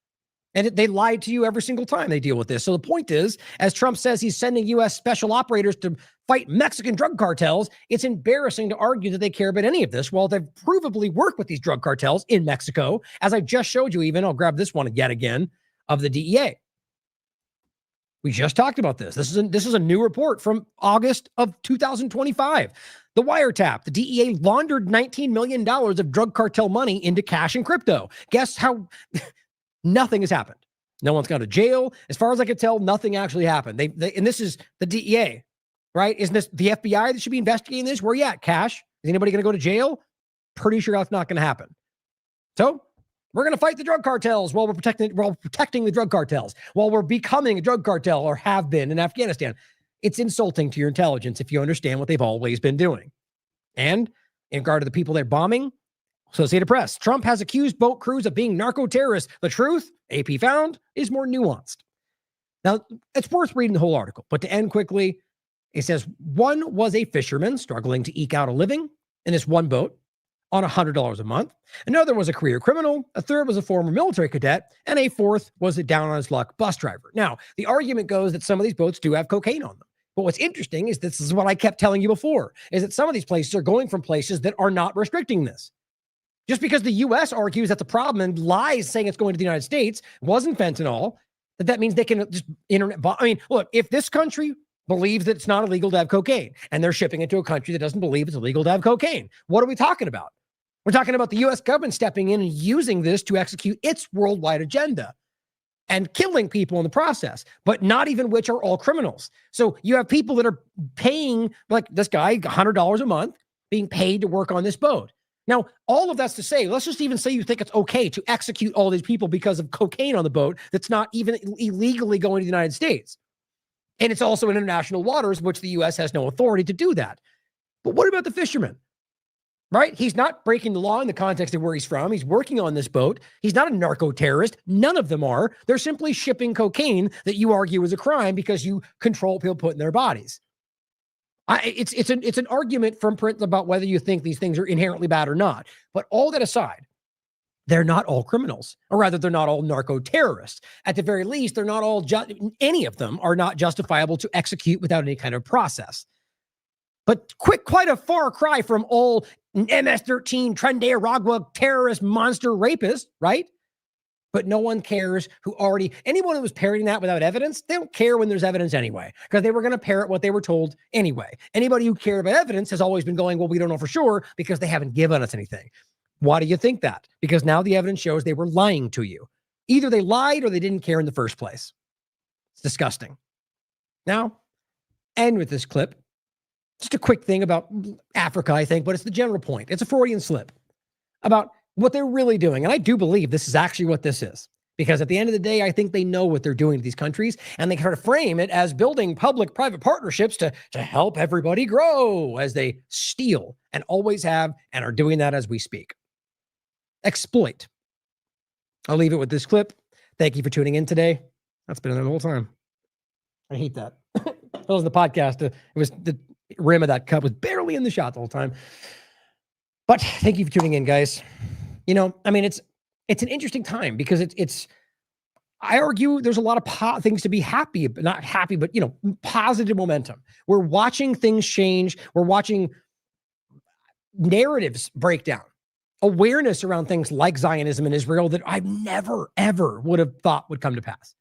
And they lied to you every single time they deal with this. So the point is, as Trump says he's sending U.S. special operators to fight Mexican drug cartels, it's embarrassing to argue that they care about any of this while they've provably worked with these drug cartels in Mexico, as I just showed you even. I'll grab this one yet again of the DEA. We just talked about this. This is a new report from August of 2025. The wiretap, the DEA laundered $19 million of drug cartel money into cash and crypto. Guess how? Nothing has happened. No one's gone to jail. As far as I could tell, nothing actually happened. And this is the DEA, right? Isn't this the FBI that should be investigating this? Where you at, Cash? Is anybody going to go to jail? Pretty sure that's not going to happen. So we're going to fight the drug cartels while we're protecting the drug cartels, while we're becoming a drug cartel or have been in Afghanistan. It's insulting to your intelligence if you understand what they've always been doing. And in regard to the people they're bombing, Associated Press, Trump has accused boat crews of being narco-terrorists. The truth, AP found, is more nuanced. Now, it's worth reading the whole article, but to end quickly, it says one was a fisherman struggling to eke out a living in this one boat on $100 a month. Another was a career criminal. A third was a former military cadet. And a fourth was a down on his luck bus driver. Now, the argument goes that some of these boats do have cocaine on them. But what's interesting is this is what I kept telling you before, is that some of these places are going from places that are not restricting this. Just because the U.S. argues that's a problem and lies saying it's going to the United States, wasn't fentanyl, that means they can just internet bomb. I mean, look, if this country believes that it's not illegal to have cocaine and they're shipping it to a country that doesn't believe it's illegal to have cocaine, what are we talking about? We're talking about the U.S. government stepping in and using this to execute its worldwide agenda and killing people in the process, but not even which are all criminals. So you have people that are paying, like this guy, $100 a month, being paid to work on this boat. Now, all of that's to say, let's just even say you think it's okay to execute all these people because of cocaine on the boat that's not even illegally going to the United States. And it's also in international waters, which the U.S. has no authority to do that. But what about the fisherman? Right? He's not breaking the law in the context of where he's from. He's working on this boat. He's not a narco-terrorist. None of them are. They're simply shipping cocaine that you argue is a crime because you control people put in their bodies. It's an argument from print about whether you think these things are inherently bad or not. But all that aside, they're not all criminals, or rather, they're not all narco-terrorists. At the very least, they're not all any of them are not justifiable to execute without any kind of process. But quite a far cry from all MS-13 Trendeiragua terrorist monster rapists, right? But no one cares anyone who was parroting that without evidence, they don't care when there's evidence anyway, because they were going to parrot what they were told anyway. Anybody who cared about evidence has always been going, well, we don't know for sure because they haven't given us anything. Why do you think that? Because now the evidence shows they were lying to you. Either they lied or they didn't care in the first place. It's disgusting. Now, end with this clip. Just a quick thing about Africa, I think, but it's the general point. It's a Freudian slip about what they're really doing. And I do believe this is actually what this is. Because at the end of the day, I think they know what they're doing to these countries, and they kind of frame it as building public-private partnerships to help everybody grow as they steal and always have and are doing that as we speak. Exploit. I'll leave it with this clip. Thank you for tuning in today. That's been there the whole time. I hate that. That was the podcast. It was the rim of that cup was barely in the shot the whole time. But thank you for tuning in, guys. You know, I mean, it's an interesting time because it's I argue there's a lot of things to be happy, but not happy, but, you know, positive momentum. We're watching things change. We're watching narratives break down, awareness around things like Zionism in Israel that I never, ever would have thought would come to pass.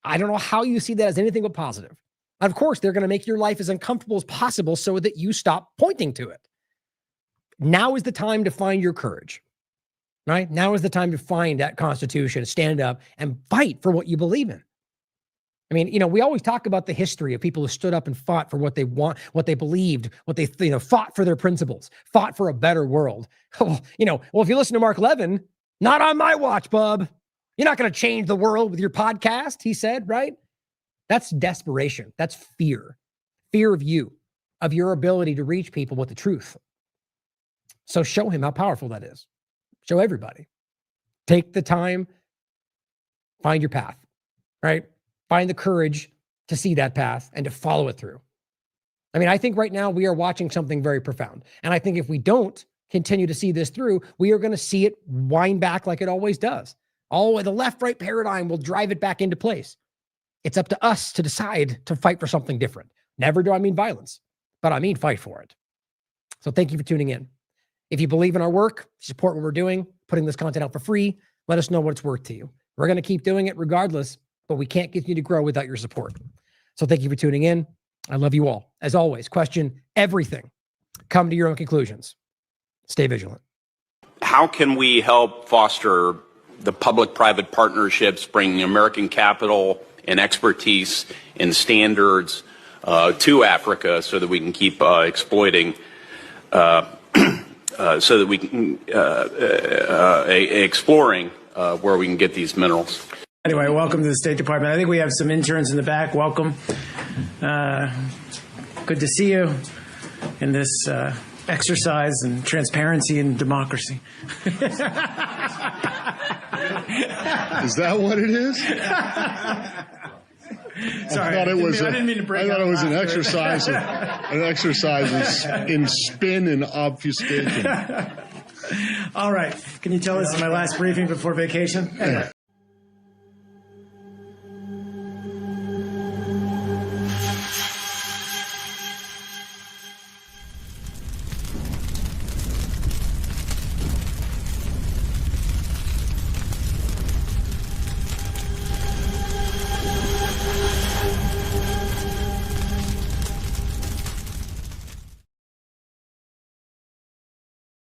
I don't know how you see that as anything but positive. Of course, they're going to make your life as uncomfortable as possible so that you stop pointing to it. Now is the time to find your courage, right? Now is the time to find that Constitution, stand up and fight for what you believe in. I mean, you know, we always talk about the history of people who stood up and fought for what they want, what they believed, what they, fought for their principles, fought for a better world. Well, if you listen to Mark Levin, not on my watch, bub. You're not going to change the world with your podcast, he said, right? That's desperation. That's fear. Fear of you, of your ability to reach people with the truth. So show him how powerful that is. Show everybody. Take the time, find your path, right? Find the courage to see that path and to follow it through. I mean, I think right now we are watching something very profound. And I think if we don't continue to see this through, we are going to see it wind back like it always does. The left-right paradigm will drive it back into place. It's up to us to decide to fight for something different. Never do I mean violence, but I mean fight for it. So thank you for tuning in. If you believe in our work, support what we're doing, putting this content out for free, let us know what it's worth to you. We're going to keep doing it regardless, but we can't continue to grow without your support. So thank you for tuning in. I love you all. As always, question everything. Come to your own conclusions. Stay vigilant. How can we help foster the public-private partnerships, bringing American capital and expertise and standards to Africa so that we can keep exploiting, so that we can exploring where we can get these minerals. Anyway, welcome to the State Department. I think we have some interns in the back. Welcome. Good to see you in this exercise in transparency and democracy. Is that what it is? Sorry, I didn't mean to break thought out it was an laughter. exercise in spin and obfuscation. All right. Can you tell this is my last briefing before vacation? Anyway.